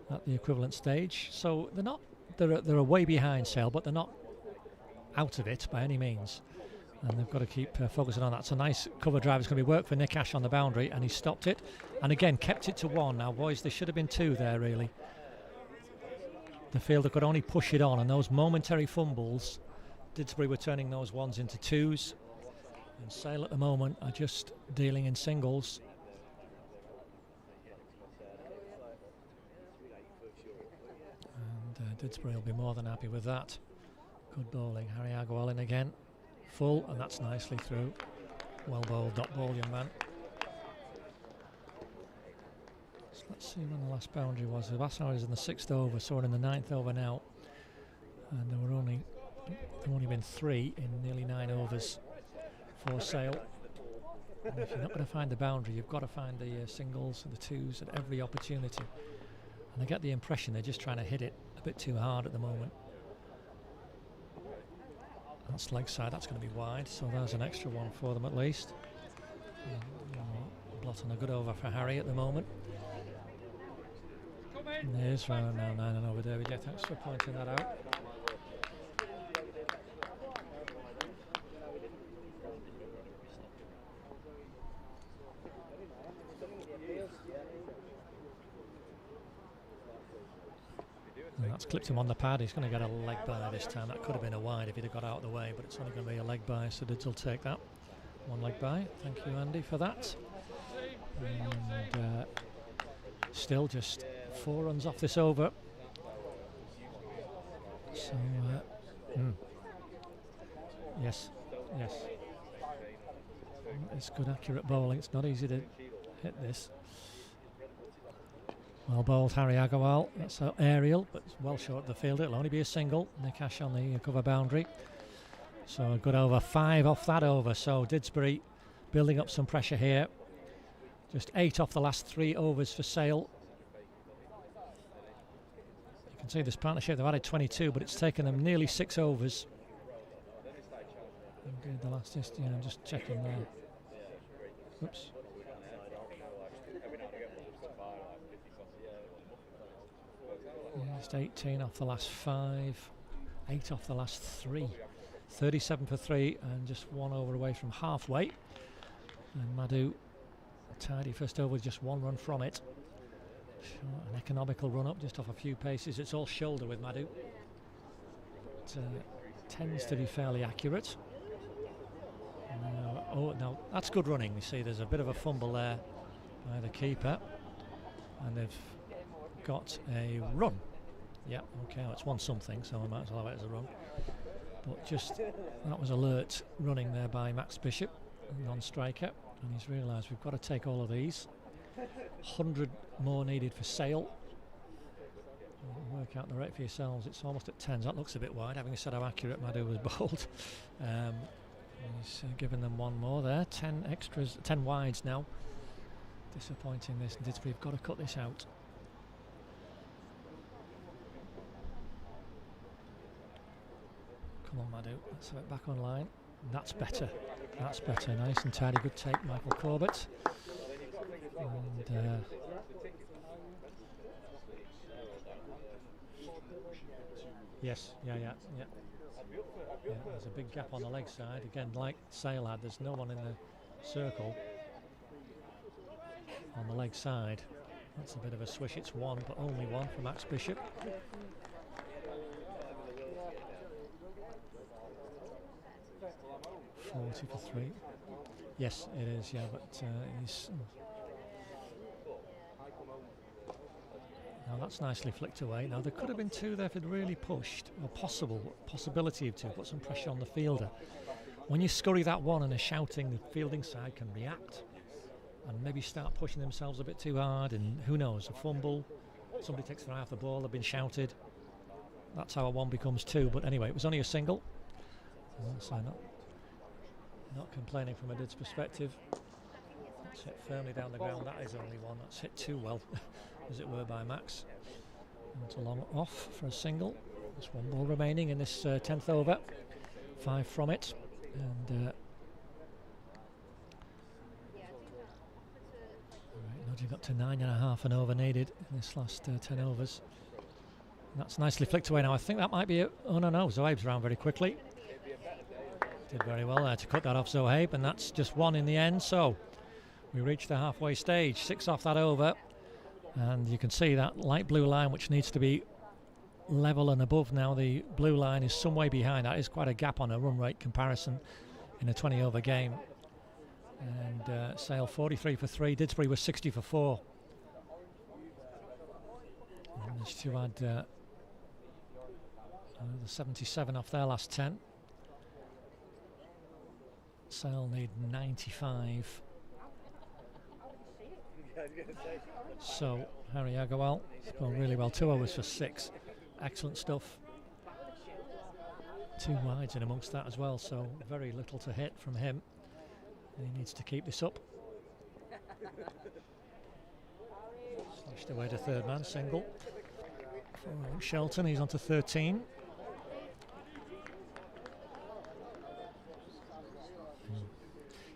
at the equivalent stage. So they're not they're way behind Sale, but they're not out of it by any means. And they've got to keep focusing on that. It's a nice cover drive. It's going to be work for Nick Ash on the boundary, and he stopped it. And again, kept it to 1. Now, boys, there should have been 2 there, really. The fielder could only push it on, and those momentary fumbles, Didsbury were turning those 1s into 2s. And Sale at the moment are just dealing in singles. And Didsbury will be more than happy with that. Good bowling. Harry Agarwal in again. Full, and that's nicely through. Well bowled, dot ball, young man. So let's see when the last boundary was. The last hour is in the 6th over, so we're in the 9th over now. And there were only been 3 in nearly 9 overs for Sale. And if you're not going to find the boundary, you've got to find the singles and the 2s at every opportunity. And I get the impression they're just trying to hit it a bit too hard at the moment. That's leg side, that's going to be wide, so there's an extra one for them at least. Blotton a good over for Harry at the moment. And there's round now 9 and over David. Yeah, thanks for pointing that out. And that's clipped him on the pad. He's going to get a leg by this time. That could have been a wide if he'd have got out of the way, but it's only going to be a leg by, so Dids will take that. 1 leg by. Thank you, Andy, for that. And still just 4 runs off this over. So, yes. It's good, accurate bowling. It's not easy to hit this. Well bowled, Harry Agarwal. That's aerial, but it's well short of the fielder. It'll only be a single. Nick Ash on the cover boundary. So a good over 5 off that over. So Didsbury building up some pressure here. Just 8 off the last 3 overs for Sale. You can see this partnership, they've added 22, but it's taken them nearly 6 overs. Indeed, the last is, I'm just checking there. Oops. Just 18 off the last 5, 8 off the last 3, 37 for 3, and just 1 over away from halfway. And Madhu, a tidy first over with just 1 run from it. An economical run up, just off a few paces. It's all shoulder with Madhu. It tends to be fairly accurate. No, that's good running. You see, there's a bit of a fumble there by the keeper, and they've got a run. Yeah, okay, well, it's 1 something, so I might as well have it as a run. But just, that was alert running there by Max Bishop, non-striker, and he's realised we've got to take all of these. 100 more needed for Sale. Work out the rate for yourselves. It's almost at 10s. That looks a bit wide, having said how accurate Madhu was bowled. He's given them 1 more there. 10 extras, 10 wides now. Disappointing this. Didsbury have got to cut this out. Come on, Madhu. Let's have it back online. That's better. That's better. Nice and tidy. Good take, Michael Corbett. And yes, yeah. There's a big gap on the leg side. Again, like Sale had, there's no one in the circle on the leg side. That's a bit of a swish. It's 1, but only 1 for Max Bishop. For 3. Yes, it is, yeah, but he's... Now that's nicely flicked away. Now there could have been 2 there if they'd really pushed, or possibility of 2, put some pressure on the fielder. When you scurry that 1 and are shouting, the fielding side can react and maybe start pushing themselves a bit too hard, and who knows, a fumble, somebody takes their eye off the ball, they've been shouted. That's how a 1 becomes 2, but anyway, it was only a single. So not complaining from a Dids perspective. That's hit firmly down the ground. That is only 1. That's hit too well, as it were, by Max. And it's a long off for a single. There's 1 ball remaining in this 10th over. 5 from it. And nudging up to 9.5 an over needed in this last 10 overs. That's nicely flicked away now. I think that might be it. Oh, no, Zohaib's around very quickly. Did very well there to cut that off Zohaib, and that's just one in the end. So we reached the halfway stage, 6 off that over. And you can see that light blue line, which needs to be level and above now. The blue line is some way behind. That is quite a gap on a run rate comparison in a 20 over game. And Sale 43 for 3. Didsbury was 60 for 4. Managed to add the 77 off their last 10. Sale need 95. So Harry Agarwal scored really well. 2 overs for 6. Excellent stuff. 2 wides in amongst that as well, so very little to hit from him. And he needs to keep this up. Slashed away to third man, single. For Shelton, he's on to 13.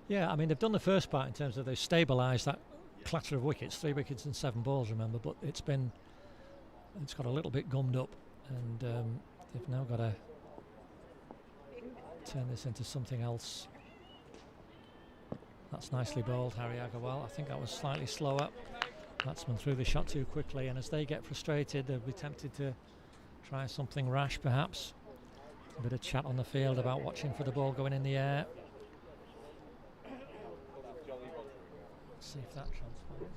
Yeah, I mean, they've done the first part in terms of they've stabilised that clatter of wickets, 3 wickets and 7 balls, remember, but it's got a little bit gummed up, and they've now got to turn this into something else. That's nicely bowled, Harry Agarwal. I think that was slightly slower. Batsman threw the shot too quickly, and as they get frustrated, they'll be tempted to try something rash, perhaps. A bit of chat on the field about watching for the ball going in the air. Let's see if that transpires.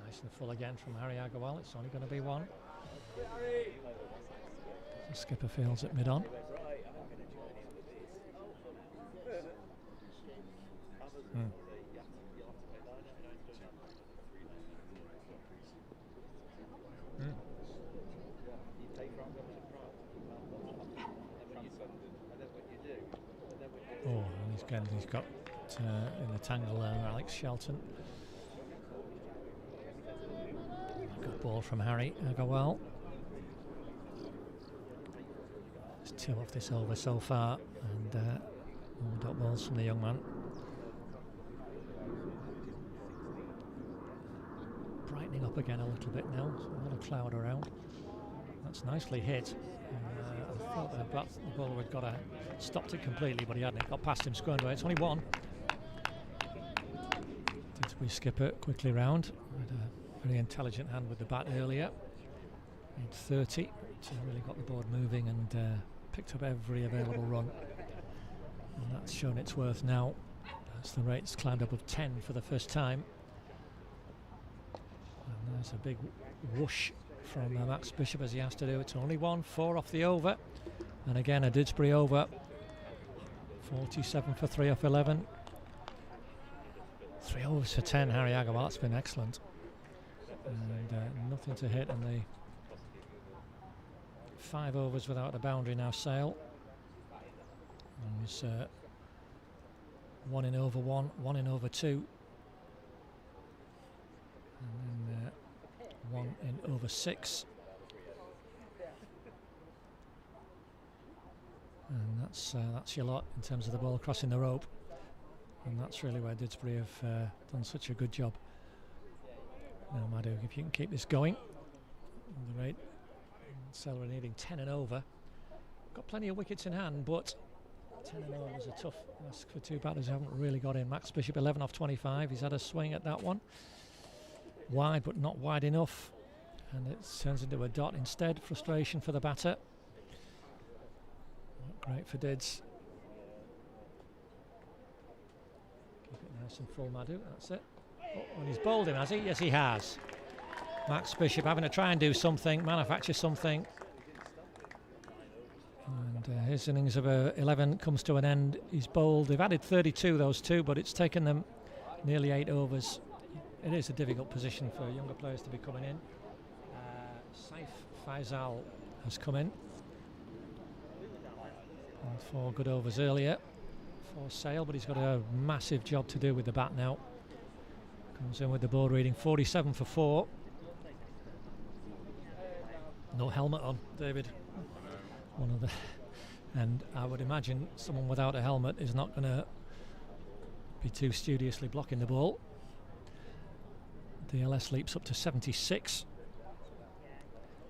Nice and full again from Harry Agarwal. It's only going to be 1. The skipper fields at mid-on. Oh, and he's got in the tangle there, Alex Shelton. Good ball from Harry Agarwal. There's 2 off this over so far, and more dot balls from the young man. Brightening up again a little bit now, so a lot of cloud around. That's nicely hit. I thought the bowler had stopped it completely, but he hadn't. It got past him, squared away. It's only 1. Didsbury skipper quickly round. Had a very intelligent hand with the bat earlier. Made 30, so really got the board moving and picked up every available run. And that's shown its worth now. As the rate's climbed up of 10 for the first time. And there's a big whoosh from Max Bishop, as he has to do. It's only 1, 4 off the over. And again, a Didsbury over. 47 for 3 off 11. 3 overs for 10, Harry Agarwal. That's been excellent. And nothing to hit, and the 5 overs without a boundary now. Sale. And there's 1 in over 1, 1 in over 2. And then 1 in over 6. And that's your lot in terms of the ball crossing the rope. And that's really where Didsbury have done such a good job. Now, Madhu, if you can keep this going, the rate, Sale are needing 10 and over. Got plenty of wickets in hand, but 10 and over was a tough ask for 2 batters who haven't really got in. Max Bishop 11 off 25. He's had a swing at that one. Wide, but not wide enough. And it turns into a dot instead. Frustration for the batter. Not great for Dids. Keep it nice and full, Madhu. That's it. Oh, and he's bowled him, has he? Yes, he has. Max Bishop having to try and do something, manufacture something. And his innings of 11 comes to an end. He's bowled. They've added 32, those 2, but it's taken them nearly 8 overs. It is a difficult position for younger players to be coming in. Saif Faisal has come in. And 4 good overs earlier for Sale, but he's got a massive job to do with the bat now. Comes in with the board reading 47 for 4. No helmet on, David. One of the, and I would imagine someone without a helmet is not going to be too studiously blocking the ball. DLS leaps up to 76.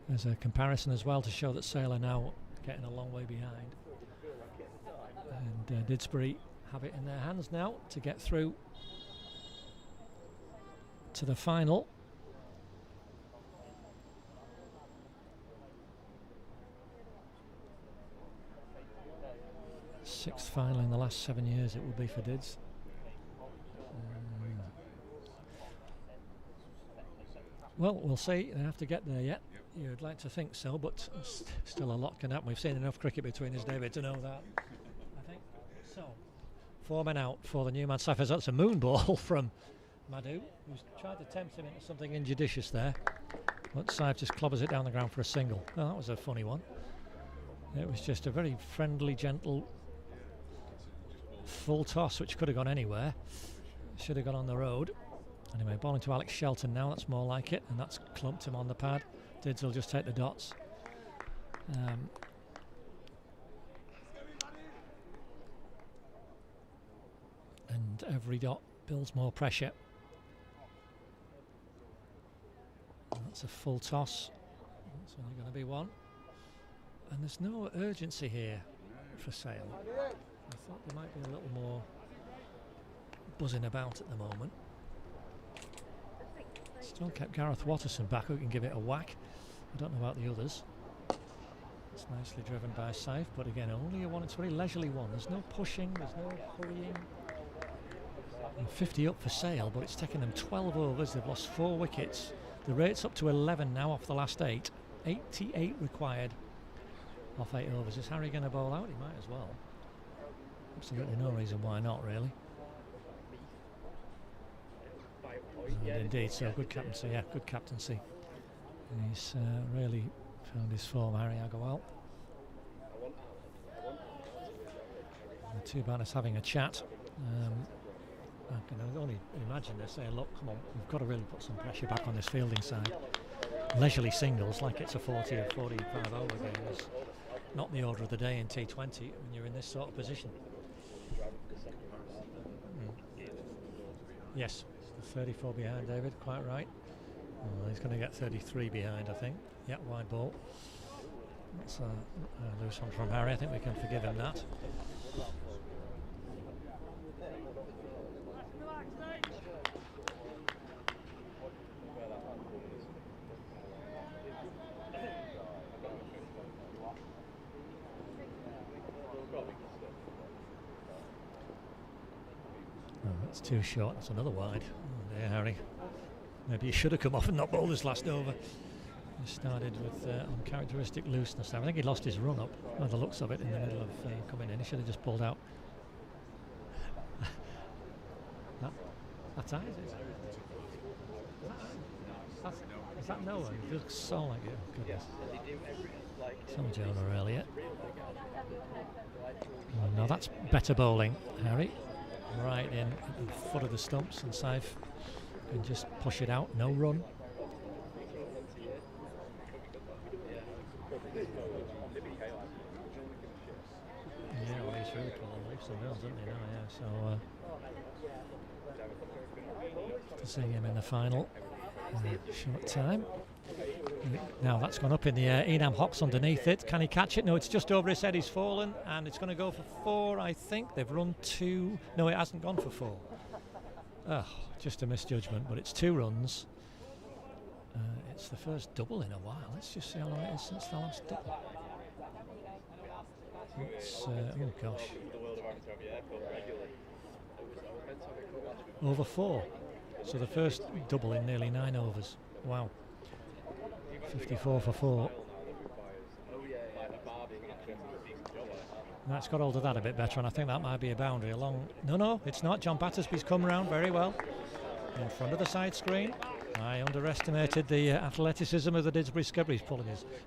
There's a comparison as well to show that Sale are now getting a long way behind. And Didsbury have it in their hands now to get through to the final. Sixth final in the last 7 years it will be for Dids. Well, we'll see. They have to get there yet. You'd like to think so, but still a lot can happen. We've seen enough cricket between us, David, to know that. I think so. 4 men out for the Newman Saffers. That's a moon ball from Madhu, who's tried to tempt him into something injudicious there. But Saif just clobbers it down the ground for a single. Oh, that was a funny one. It was just a very friendly, gentle, full toss, which could have gone anywhere. Should have gone on the road. Anyway, ball into Alex Shelton now. That's more like it, and that's clumped him on the pad. Dids will just take the dots. And every dot builds more pressure. That's a full toss. That's only going to be one. And there's no urgency here for Sale. I thought there might be a little more buzzing about at the moment. Still kept Gareth Watterson back, who can give it a whack. I don't know about the others. It's nicely driven by Saif, but again, only a one. It's a very leisurely one. There's no pushing, there's no hurrying. And 50 up for Sale, but it's taken them 12 overs. They've lost 4 wickets. The rate's up to 11 now off the last 8. 88 required off 8 overs. Is Harry going to bowl out? He might as well. Absolutely no reason why not, really. And indeed, so good captaincy. Yeah, good captaincy. He's really found his form, Harry Agarwal. The two batters having a chat. I can only imagine they're saying, look, come on, we've got to really put some pressure back on this fielding side. Leisurely singles, like it's a 40 or 45 over game, is not the order of the day in T20 when you're in this sort of position. Yes, 34 behind, David, quite right. Oh, he's going to get 33 behind, I think. Yeah, wide ball. That's a loose one from Harry. I think we can forgive him that. Oh, that's too short. That's another wide. Oh dear, Harry. Maybe he should have come off and not bowled his last over. He started with uncharacteristic looseness. I think he lost his run up by the looks of it in the middle of coming in. He should have just pulled out. That's eyes, is it? Is that Noah? It looks so like it. Oh, goodness. Some Jonah earlier. Oh, no, that's better bowling, Harry. Right in at the foot of the stumps, and Saif can just push it out. No run. Yeah, well, he's really pulling leaps and bounds, isn't he? Now, yeah. So to see him in the final in a short time. Now that's gone up in the air. Enam Hawks underneath it. Can he catch it? No, it's just over his head. He's fallen, and it's going to go for 4, I think. They've run 2. No, it hasn't gone for 4. Oh, just a misjudgment, but it's 2 runs. It's the first double in a while. Let's just see how long it is since the last double. It's, oh gosh. Over 4. So the first double in nearly 9 overs. Wow. 54 for 4. That's got hold of that a bit better, and I think that might be a boundary along. No, it's not. John Battersby's come round very well in front of the side screen. I underestimated the athleticism of the Didsbury skipper. He's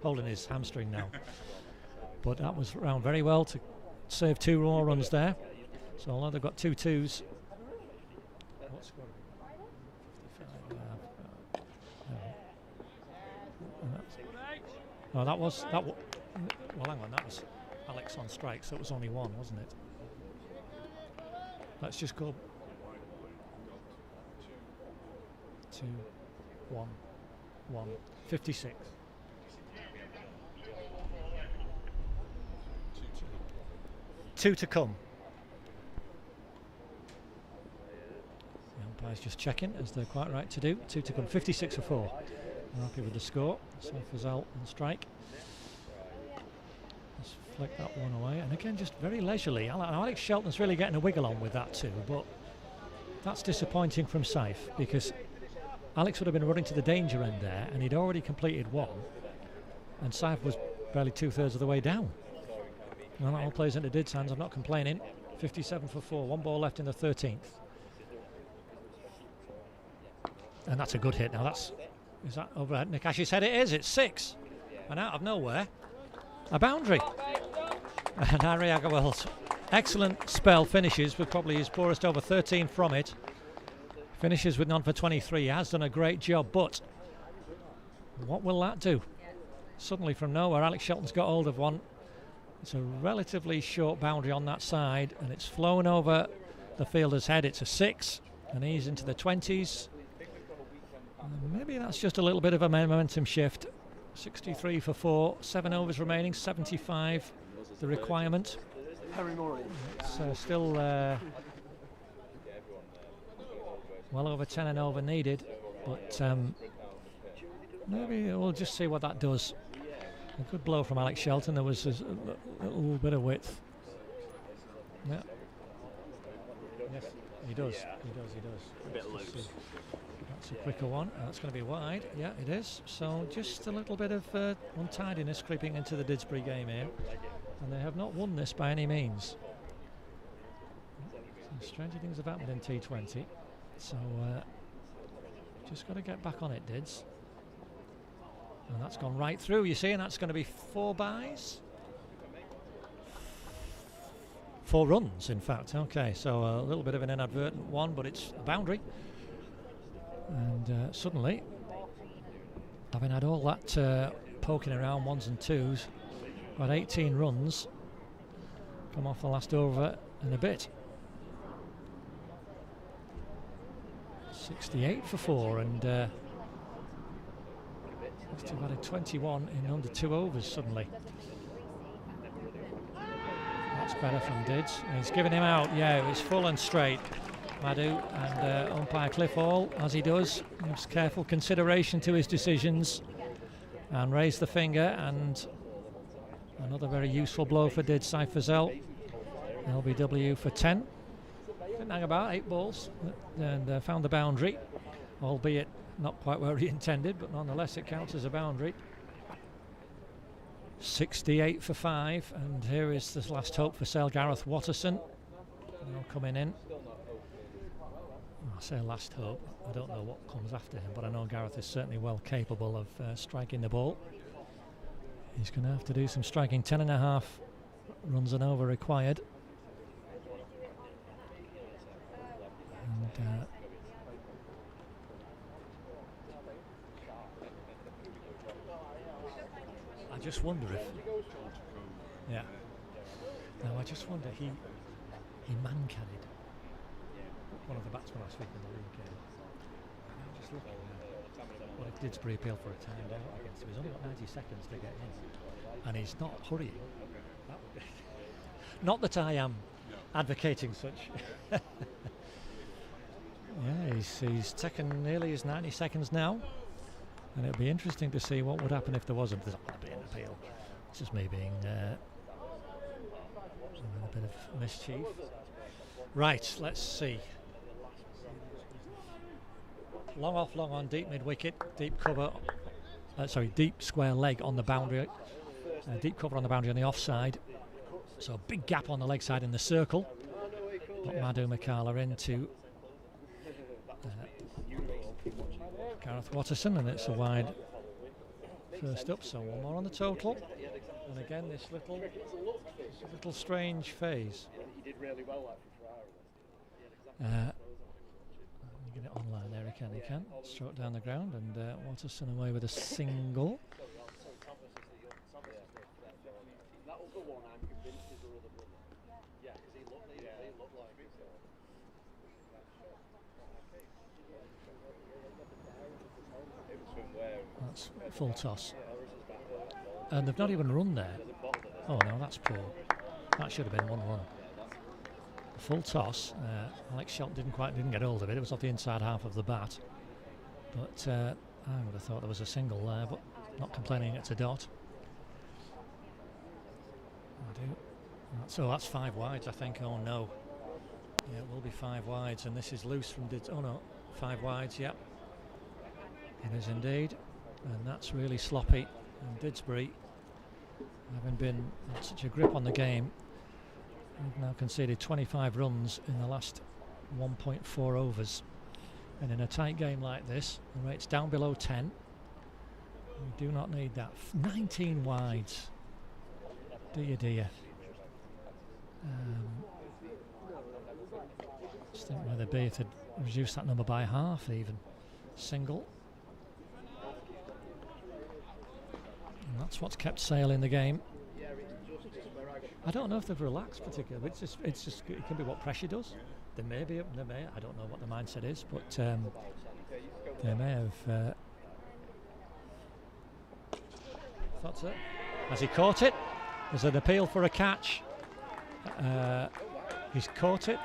holding his hamstring now. But that was round very well to save 2 more runs there. So although they've got 2 2s. Oh, well, hang on, that was Alex on strike, so it was only 1, wasn't it? Let's just go to 1, 1, 56. Two to come. The umpire's just checking, as they're quite right to do. 2 to come, 56 for 4. I'm happy with the score. So Fazal on strike. Let's flick that one away. And again, just very leisurely. Alex Shelton's really getting a wiggle on with that too, but that's disappointing from Saif, because Alex would have been running to the danger end there, and he'd already completed one, and Saif was barely 2/3 of the way down. Well, that all plays into Did's hands. I'm not complaining. 57 for 4. 1 ball left in the 13th. And that's a good hit. Now is that over Nikashi's head? It is. It's 6. And out of nowhere, a boundary. And Harry Agarwal's excellent spell finishes with probably his poorest over 13 from it. Finishes with none for 23. He has done a great job, but what will that do? Suddenly from nowhere, Alex Shelton's got hold of one. It's a relatively short boundary on that side, and it's flown over the fielder's head. It's a 6, and he's into the 20s. Maybe that's just a little bit of a momentum shift. 63 for 4, 7 overs remaining, 75 the requirement. Harry Murray. It's still well over 10 and over needed, but maybe we'll just see what that does. A good blow from Alex Shelton. There was a little bit of width. Yeah. Yes, he does. He does. A bit loose. That's a quicker one. That's going to be wide. Yeah, it is. So just a little bit of untidiness creeping into the Didsbury game here. And they have not won this by any means. Some stranger things have happened in T20. So just got to get back on it, Dids. And that's gone right through, you see, and that's going to be 4 byes. 4 runs, in fact. Okay, so a little bit of an inadvertent one, but it's a boundary. And suddenly, having had all that poking around 1s and 2s, about 18 runs come off the last over and a bit. 68 for 4, and must have added 21 in under 2 overs suddenly. That's better from Dids. And he's giving him out. Yeah, it was full and straight, Madhu, and umpire Cliff Hall, as he does, gives careful consideration to his decisions and raised the finger, and another very useful blow for Dids. Saif Fazal, LBW for 10. Didn't hang about, 8 balls, and found the boundary, albeit not quite where he intended, but nonetheless it counts as a boundary. 68 for 5, and here is this last hope for Sale Gareth Watterson, now coming in. I say last hope, I don't know what comes after him, but I know Gareth is certainly well capable of striking the ball. He's going to have to do some striking. 10.5 runs and over required. And I just wonder if, yeah. Now I just wonder, he man-carried one of the batsmen last week in the league game. And I'm just looking at what if Didsbury appealed for a timed out against him. He's only got 90 seconds to get in, and he's not hurrying. Not that I am advocating such. Yeah, he's taken nearly his 90 seconds now, and it'll be interesting to see what would happen if there wasn't. There's not going to be an appeal. It's just me being a bit of mischief. Right, let's see. Long off, long on, deep mid-wicket, deep cover. Deep square leg on the boundary. Deep cover on the boundary on the offside. So a big gap on the leg side in the circle. Put Madhu Makala into Gareth Watterson, and it's a wide first up, so 1 more on the total. And again, this little strange phase. He did really well. You get it online there, he can. Stroke down the ground, and Watterson away with a single. That's full toss. And they've not even run there. Oh no, that's poor. That should have been 1-1. Full toss. Alex Shelton didn't get hold of it. It was off the inside half of the bat. But I would have thought there was a single there, but not complaining it's a dot. I do. So that's 5 wides, I think. Oh no. Yeah, it will be 5 wides, and this is loose from Dids. Oh no, 5 wides, yep. It is indeed. And that's really sloppy. And Didsbury, having been such a grip on the game, have now conceded 25 runs in the last 1.4 overs. And in a tight game like this, the rate's down below 10. We do not need that. 19 wides. Dear, dear. Just think where they'd be if they'd reduced that number by half even. Single. And that's what's kept Sale in the game. I don't know if they've relaxed particularly. It's just it can be what pressure does. They may. I don't know what the mindset is, but they may have. That's it. Has he caught it? There's an appeal for a catch. He's caught it.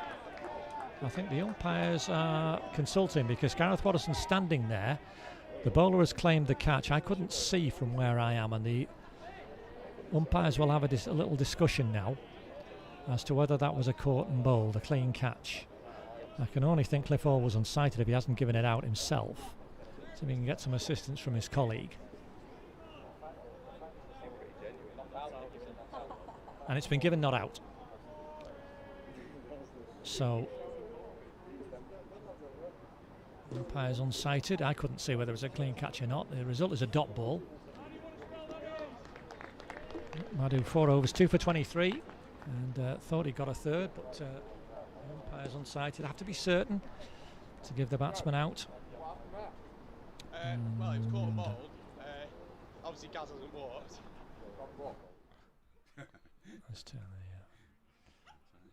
I think the umpires are consulting because Gareth Watterson's standing there. The bowler has claimed the catch. I couldn't see from where I am, and the umpires will have a little discussion now as to whether that was a caught and bowled, a clean catch. I can only think Cliff Hall was unsighted if he hasn't given it out himself. So if he can get some assistance from his colleague. And it's been given not out. So the umpire's unsighted. I couldn't see whether it was a clean catch or not. The result is a dot ball. Madhu 4 overs, 2 for 23, and thought he got a third, but the umpire's unsighted. Have to be certain to give the batsman out. Well, it was caught and bowled. Obviously, Gaz hasn't walked.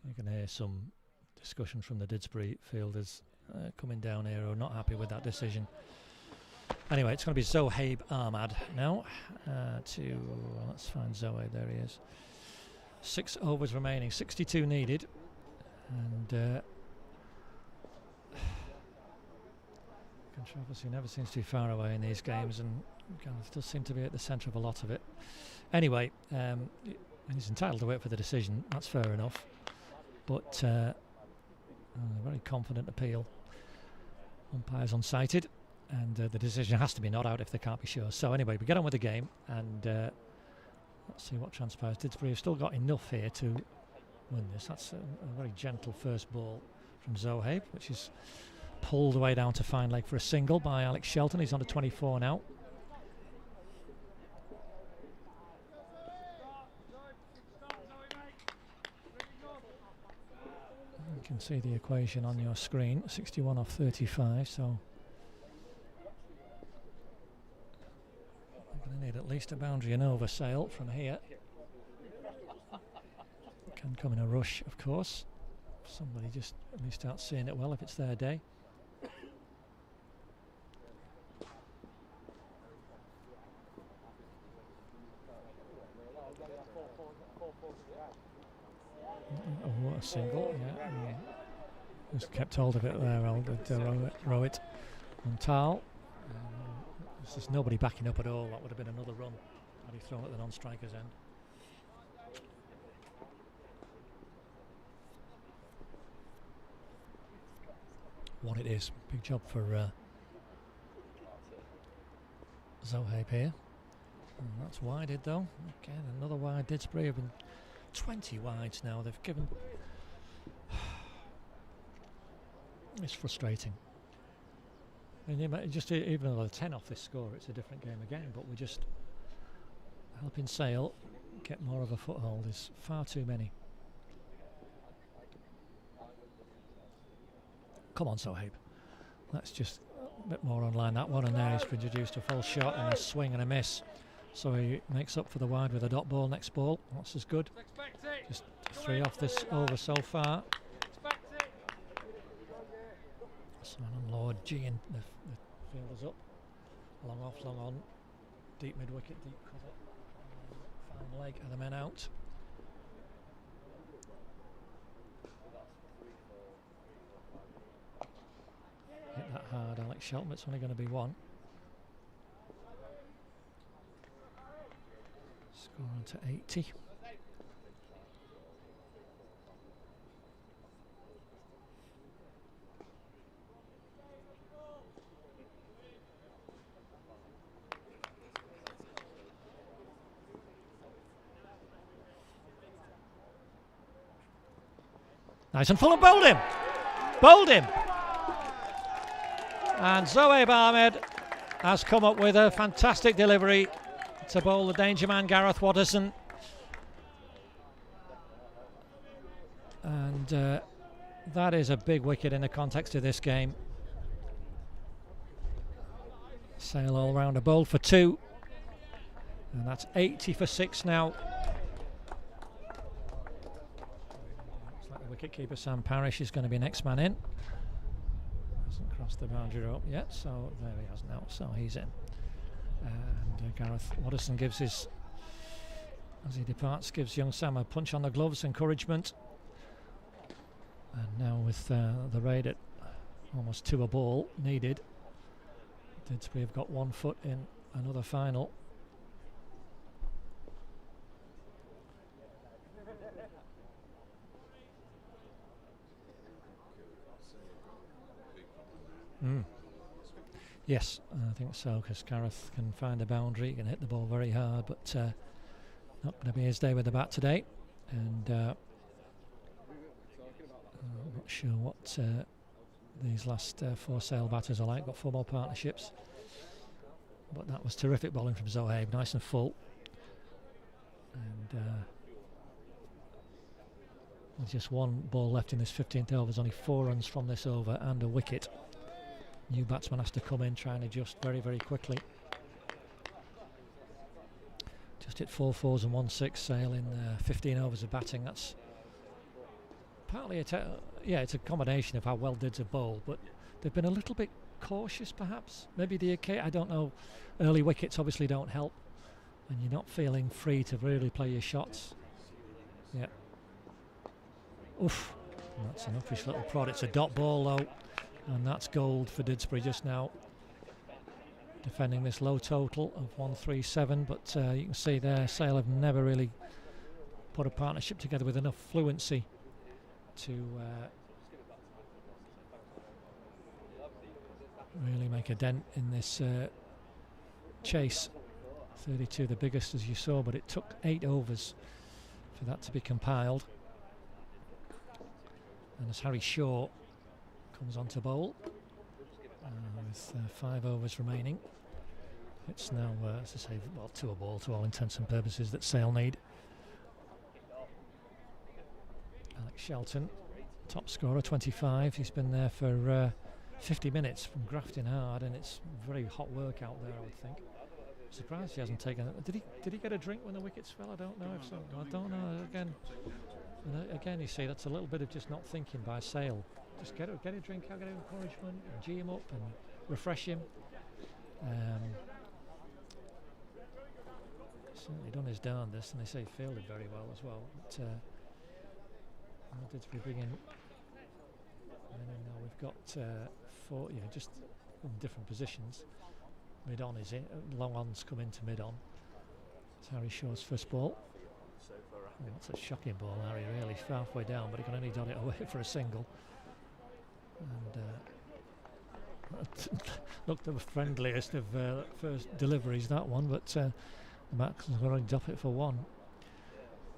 You can hear some discussion from the Didsbury fielders coming down here who are not happy with that decision. Anyway, it's going to be Zohaib Ahmad now. Let's find Zohaib. There he is. 6 overs remaining, 62 needed, and controversy never seems to be far away in these games, and Gareth does seem to be at the centre of a lot of it. Anyway, he's entitled to wait for the decision. That's fair enough, but a very confident appeal. Umpire's unsighted. And the decision has to be not out if they can't be sure. So anyway, we get on with the game, and let's see what transpires. Didsbury have still got enough here to win this. That's a very gentle first ball from Zohaib, which is pulled away down to fine leg for a single by Alex Shelton. He's on to 24 now. You can see the equation on your screen, 61 off 35, so we're going to need at least a boundary and over Sale from here. Can come in a rush, of course. Somebody just at least starts seeing it well if it's their day. Oh, what a single, yeah. Just kept hold of it there, Rowett and Tal. There's just nobody backing up at all. That would have been another run had he thrown at the non-striker's end. What it is. Big job for Zohaib here. And that's wided though. Again, another wide. Didsbury have been 20 wides now. They've given. It's frustrating. And just even though 10 off this score, it's a different game again. But we're just helping Sale get more of a foothold. There's far too many. Come on, Zohaib. Let's just a bit more online that one, and there he's produced a full shot and a swing and a miss. So he makes up for the wide with a dot ball next ball. That's as good. Just 3 off this over so far. Simon Lord G and the fielder's up. Long off, long on. Deep mid wicket, deep cover. Fine leg of the men out. Hit that hard, Alex Shelton. It's only going to be one. Score on to 80. Nice and full and bowled him. Bowled him. And Zohaib Ahmed has come up with a fantastic delivery to bowl the danger man Gareth Watterson. And that is a big wicket in the context of this game. Sale all-rounder bowled for 2. And that's 80 for 6 now. Wicketkeeper Sam Parrish is going to be next man in. Hasn't crossed the boundary rope yet, so there he has now, so he's in. And Gareth Watterson gives his, as he departs, gives young Sam a punch on the gloves, encouragement. And now with the raid at almost 2 a ball needed, Didsbury have got 1 foot in another final. Yes, I think so, because Gareth can find a boundary, he can hit the ball very hard, but not going to be his day with the bat today. And I'm not sure what these last 4 Sale batters are like. Got 4 more partnerships, but that was terrific bowling from Zohaib, nice and full. And there's just 1 ball left in this 15th over. There's only 4 runs from this over and a wicket. New batsman has to come in, try and adjust very, very quickly. Just hit 4 fours and 1 6 Sale in 15 overs of batting. That's partly it's a combination of how well Dids have bowled, but they've been a little bit cautious, perhaps. Maybe I don't know. Early wickets obviously don't help, and you're not feeling free to really play your shots. Yeah. Oof. That's an uppish little prod. It's a dot ball though. And that's gold for Didsbury just now, defending this low total of 137. But you can see there, Sale have never really put a partnership together with enough fluency to really make a dent in this chase. 32 the biggest, as you saw, but it took 8 overs for that to be compiled. And as Harry Shaw comes on to bowl with 5 overs remaining, it's now, as I say, well, 2 a ball to all intents and purposes that Sale need. Alex Shelton, top scorer, 25. He's been there for 50 minutes from grafting hard, and it's very hot work out there, I would think. Surprised he hasn't taken it. Did he get a drink when the wickets fell? I don't know. If so, I don't know. Again, you see, that's a little bit of just not thinking by Sale. Just get a drink out, get encouragement, and gee him up and refresh him. Certainly done his darndest, and they say fielded very well as well. But Didsbury bringing, and then now we've got 4, just in different positions. Mid on is in, long on's come into mid on. It's Harry Shaw's first ball. Oh, that's a shocking ball, Harry, really. Halfway down, but he can only dot it away for a single. And looked the friendliest of first deliveries, that one, but Max has got to drop it for 1.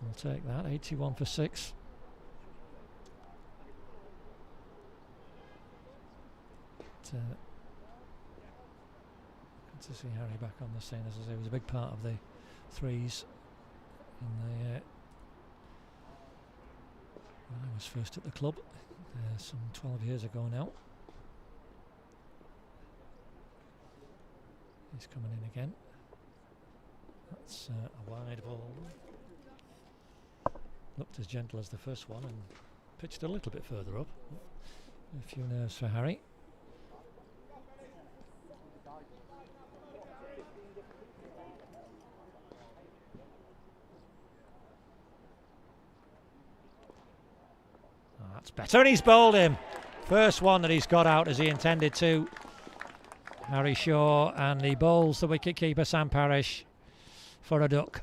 We'll take that. 81 for 6. Good to see Harry back on the scene. As I say, he was a big part of the threes in the when I was first at the club some 12 years ago now. He's coming in again. That's a wide ball. Looked as gentle as the first one and pitched a little bit further up. A few nerves for Harry. That's better, and he's bowled him. First one that he's got out as he intended to. Harry Shaw, and he bowls the wicket-keeper Sam Parrish for a duck.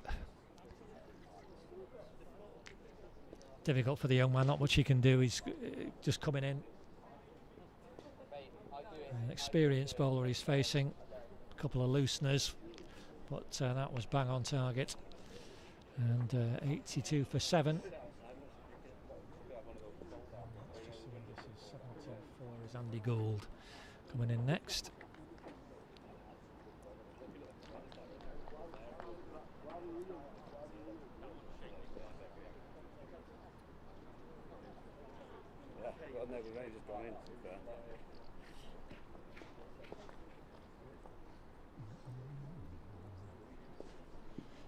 Difficult for the young man, not much he can do. He's just coming in. An experienced bowler he's facing. A couple of looseners, but that was bang on target. And 82 for 7. Is Andy Gould coming in next.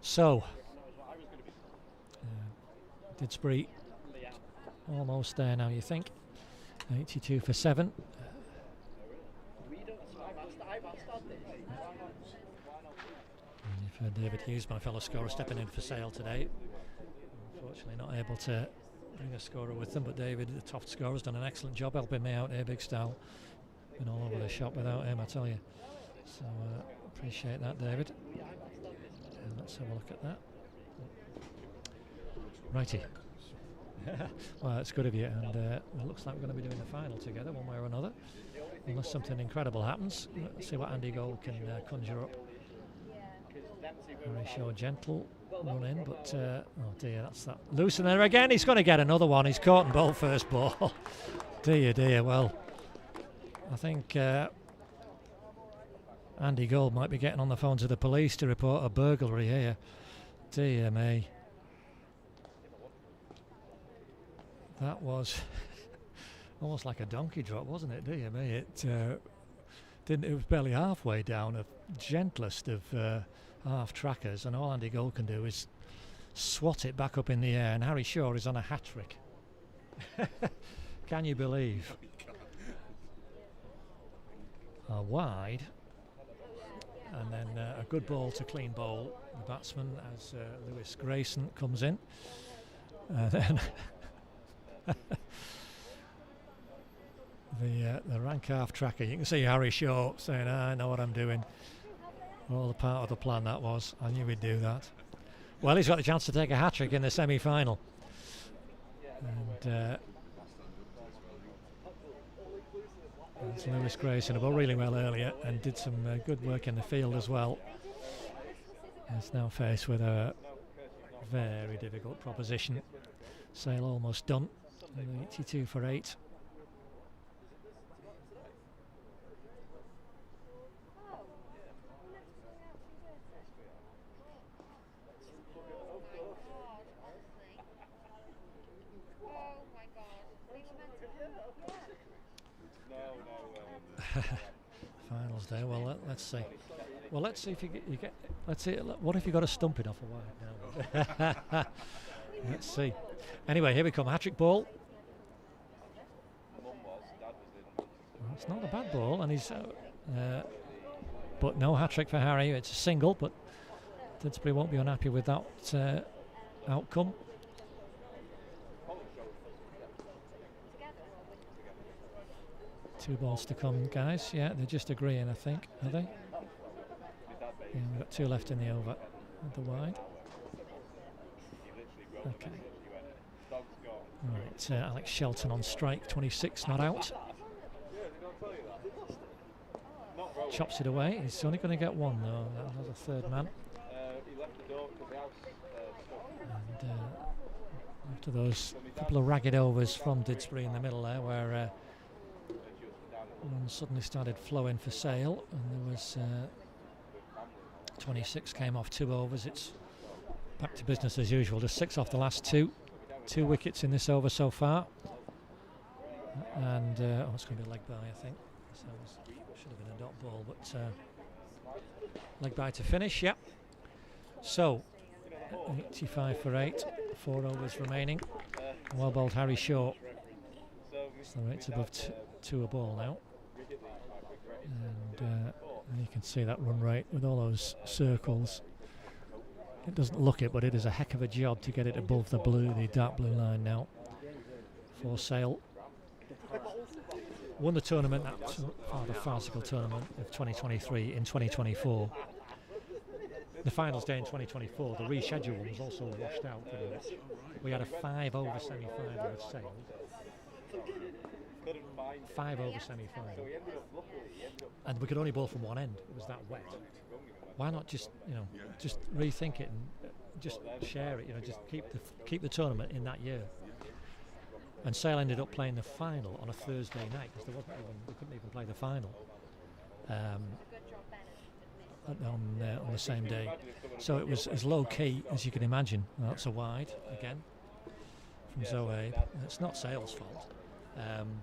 So, Didsbury almost there now, you think. 82 for 7. You've heard David Hughes, my fellow scorer, stepping in for Sale today. Unfortunately not able to bring a scorer with them, but David, the Toft scorer, has done an excellent job helping me out here, big style. Been all over the shop without him, I tell you. So appreciate that, David. Let's have a look at that. Righty. Well, it's good of you, and it looks like we're going to be doing the final together one way or another, unless something incredible happens. Let's see what Andy Gold can conjure up. Very sure, gentle run in, but oh dear, that's that. Loose, and there again, he's going to get another one. He's caught and bowled first ball. Dear. Well, I think Andy Gold might be getting on the phone to the police to report a burglary here. Dear me. That was almost like a donkey drop, wasn't it? Dear me. It didn't. It was barely halfway down, a gentlest of half trackers, and all Andy Gold can do is swat it back up in the air, and Harry Shaw is on a hat-trick. Can you believe? A wide, and then a good ball to clean bowl the batsman as Lewis Grayson comes in. Then the rank half tracker, you can see Harry Shaw saying, I know what I'm doing. All the part of the plan that was. I knew he'd do that. Well, he's got the chance to take a hat-trick in the semi-final. And it's Lewis Grayson, who bowled really well earlier and did some good work in the field as well. He's now faced with a very difficult proposition. Sale almost done. 82 for 8. Finals day. Well, let's see. Well, let's see if you get. Let's see. What if you got to stump it off a wide now? Let's see. Anyway, here we come. Hat-trick ball. Well, it's not a bad ball, and he's. But no hat-trick for Harry. It's a single, but Didsbury won't be unhappy with that outcome. Two balls to come, guys. Yeah, they're just agreeing, I think. Are they? Yeah, we've got 2 left in the over at the wide. Okay. Right, Alex Shelton on strike, 26, not out. Chops it away. He's only going to get one, though. That's a third man. And after those couple of ragged overs from Didsbury in the middle there, where one suddenly started flowing for Sale, and there was 26 came off 2 overs. It's back to business as usual. Just 6 off the last 2. 2 wickets in this over so far. And it's going to be a leg bye, I think. So should have been a dot ball, but leg bye to finish. Yep. So 85 for 8. 4 overs remaining. Well bowled Harry Shaw. So it's above 2 a ball now. And you can see that run rate with all those circles. It doesn't look it, but it is a heck of a job to get it above the dark blue line now. for Sale. Won the tournament, that rather farcical tournament of 2023 in 2024. The finals day in 2024, the reschedule was also washed out pretty much. We had a 5-over semi-final with Sale. 5-over semi-final. And we could only bowl from one end. It was that wet. Why not just, just rethink it and just share it, just keep the tournament in that year. And Sale ended up playing the final on a Thursday night because we couldn't even play the final on the same day. So it was as low key as you can imagine. Well, that's a wide again from Zohaib. It's not Sale's fault. And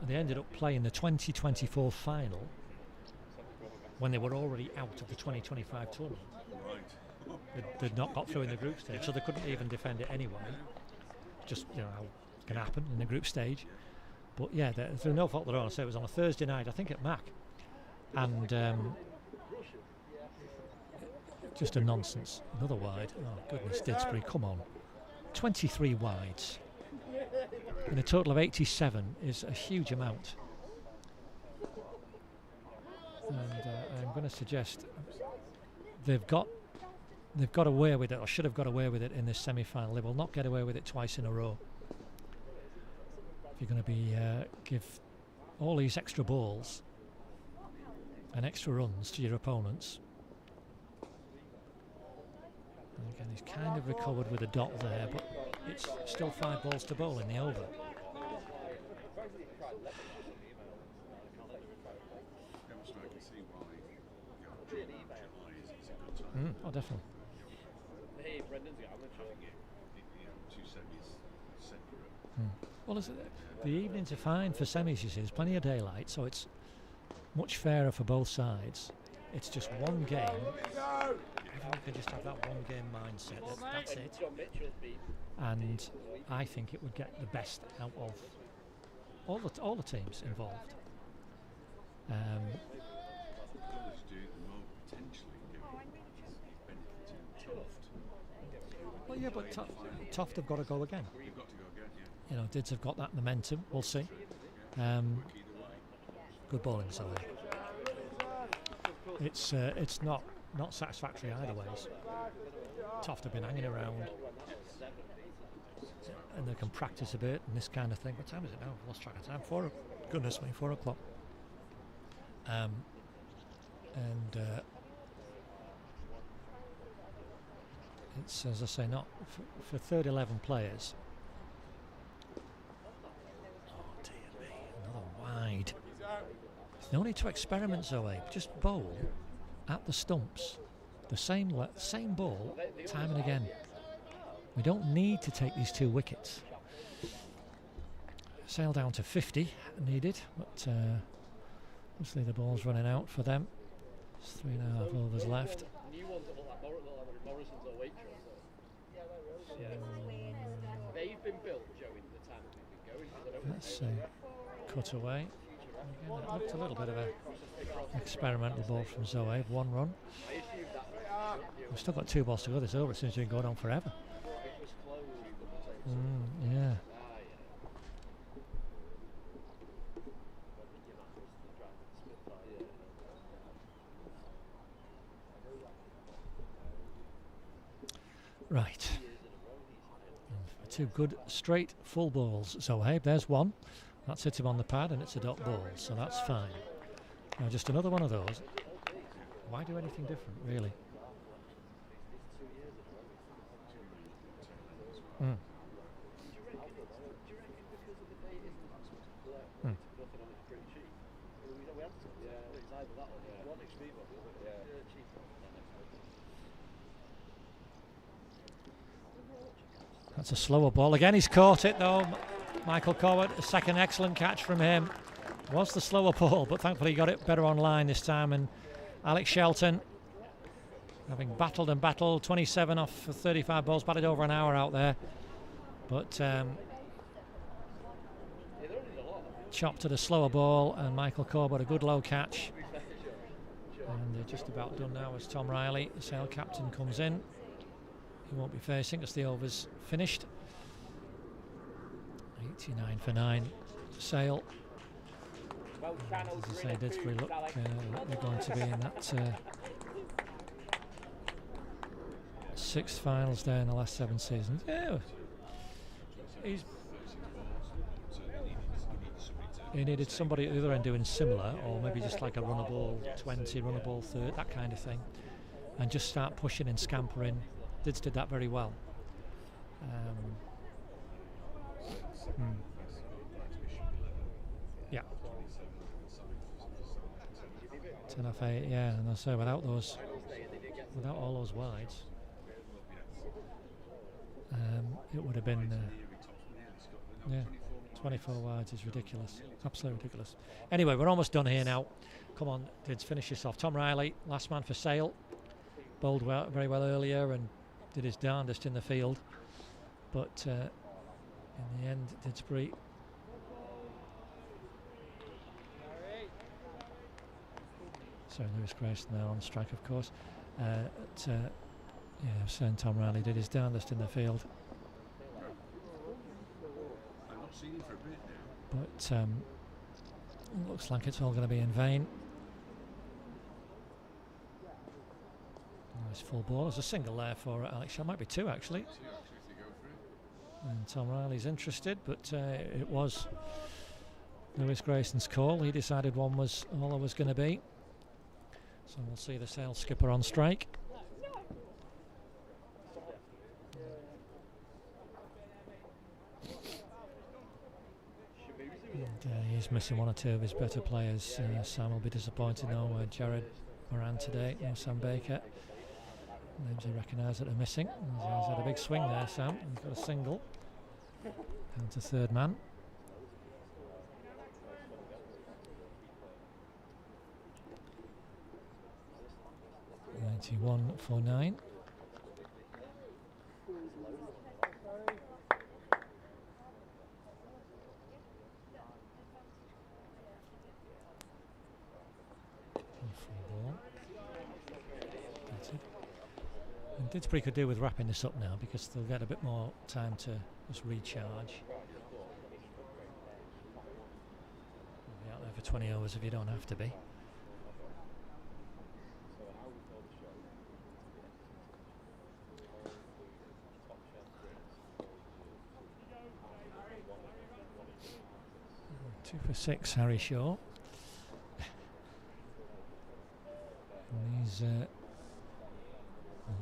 they ended up playing the 2024 final when they were already out of the 2025 tournament. They'd not got through in the group stage, so they couldn't even defend it anyway. Just how it can happen in the group stage. But yeah, through no fault of their own. So it was on a Thursday night, I think at Mac, and just a nonsense. Another wide. Oh goodness, Didsbury, come on. 23 wides in a total of 87 is a huge amount. And I'm going to suggest they've got away with it, or should have got away with it in this semi-final. They will not get away with it twice in a row. If you're going to be give all these extra balls and extra runs to your opponents. And again, he's kind of recovered with a dot there, but it's still 5 balls to bowl in the over. Oh, definitely. Well, the evenings are fine for semis, you see. There's plenty of daylight, so it's much fairer for both sides. It's just one game. Everyone can just have that one game mindset. That's it. And I think it would get the best out of all the teams involved. Well, yeah, but Toft have got to go again. Dids have got that momentum. We'll see. Good bowling, sorry. It's not satisfactory either ways. Toft have been hanging around, and they can practice a bit and this kind of thing. What time is it now? I've lost track of time. 4 o'clock. It's, as I say, not for third 11 players. Oh dear me, another wide. No need to experiment, Zoe. Just bowl at the stumps. The same ball, time and again. We don't need to take these 2 wickets. Sail down to 50 needed, but obviously the ball's running out for them. There's 3.5 overs left. Let's see. Cut away. Again, that looked a little bit of an experimental ball from Zoe. 1 run. We've still got 2 balls to go this over. It seems to be going on forever. Yeah. Right. 2 good straight full balls. Zohaib, there's 1. That's hit him on the pad and it's a dot ball, so that's fine. Now just another one of those. Why do anything different, really? That's a slower ball. Again, he's caught it though. Michael Coward, a second excellent catch from him. Was the slower ball, but thankfully he got it better on line this time. And Alex Shelton, having battled and battled, 27 off 35 balls, batted over an hour out there. But chopped at a slower ball, and Michael Coward, a good low catch. And they're just about done now as Tom Riley, the Sale captain, comes in. He won't be facing as the over's finished. 89 for 9. Sale. Well channeled. As I say, Didsbury look like they're going to be in that 6 finals there in the last 7 seasons. Yeah, he needed somebody at the other end doing similar, or maybe just like a run a ball 20, run a ball 30, that kind of thing, and just start pushing and scampering. Dids did that very well. 10 off 8, yeah, and I say without all those wides, it would have been 24 wides is ridiculous, absolutely ridiculous. Anyway, we're almost done here now. Come on, Dids, finish this off. Tom Riley, last man for Sale, bowled very well earlier and did his darndest in the field, but in the end, Didsbury. Sorry, Lewis Grayson there on strike, of course. Saying Tom Riley did his darndest in the field. I've not seen him for a bit now. But looks like it's all going to be in vain. Nice full ball. There's a single there for Alex Shaw. Might be 2 actually. 2 actually if they go for it. And Tom Riley's interested, but it was Lewis Grayson's call. He decided 1 was all it was going to be. So we'll see the Sale skipper on strike. And he's missing 1 or 2 of his better players. Sam will be disappointed though. Jared Moran today, no Sam Baker. Names he recognised that are missing. He's had a big swing there, Sam. He's got a single. Down to 3rd man. .91 for 9. And Didsbury could do with wrapping this up now because they'll get a bit more time to just recharge. You'll be out there for 20 overs if you don't have to be. Two for 6, Harry Shaw. And he's it'll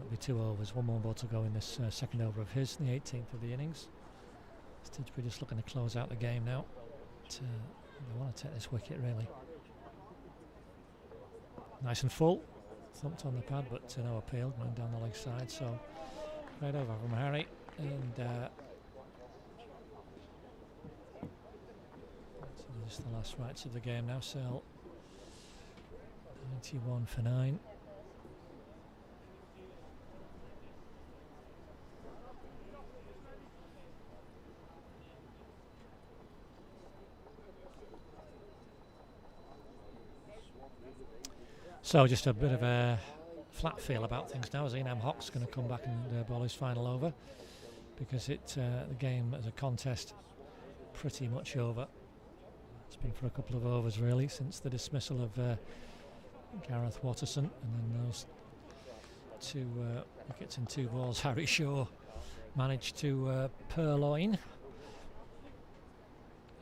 be 2 overs, 1 more ball to go in this second over of his, the 18th of the innings. Didsbury just looking to close out the game now. But, they want to take this wicket really. Nice and full, thumped on the pad, but no appeal, going down the leg side. So right over from Harry, and just the last rights of the game now. So 91 for 9. So just a bit of a flat feel about things now as Enam Hock's going to come back and bowl his final over, because the game as a contest pretty much over. It's been for a couple of overs really since the dismissal of Gareth Watterson, and then those 2 wickets and 2 balls Harry Shaw managed to purloin.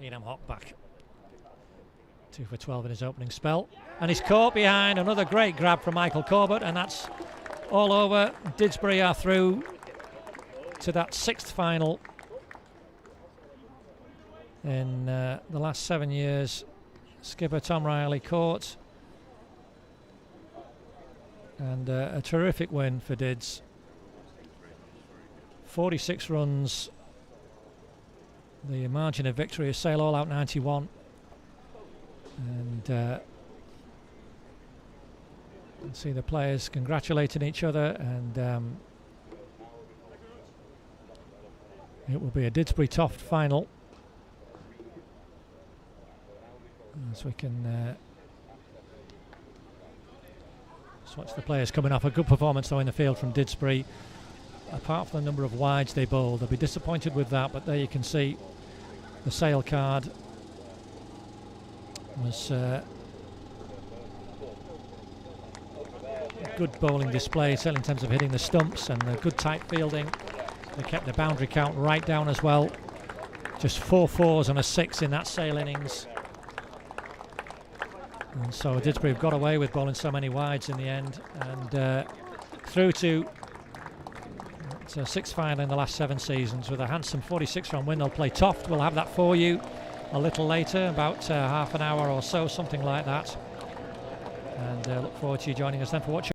Enam Hock back 2 for 12 in his opening spell, and he's caught behind. Another great grab from Michael Corbett, and that's all over. Didsbury are through to that 6th final in the last 7 years. Skipper Tom Riley caught, and a terrific win for Dids. 46 runs. The margin of victory is Sale all out 91. And you can see the players congratulating each other, and it will be a Didsbury Toft final, as we can just watch the players coming off a good performance though in the field from Didsbury. Apart from the number of wides they bowled, they'll be disappointed with that, but there you can see the Sale card was good bowling display, certainly in terms of hitting the stumps, and good tight fielding. They kept the boundary count right down as well. Just 4 fours and a 6 in that Sale innings. And so Didsbury have got away with bowling so many wides in the end, and through to a 6 final in the last 7 seasons with a handsome 46-run win. They'll play Toft. We'll have that for you a little later, about half an hour or so, something like that. And look forward to you joining us then for watching.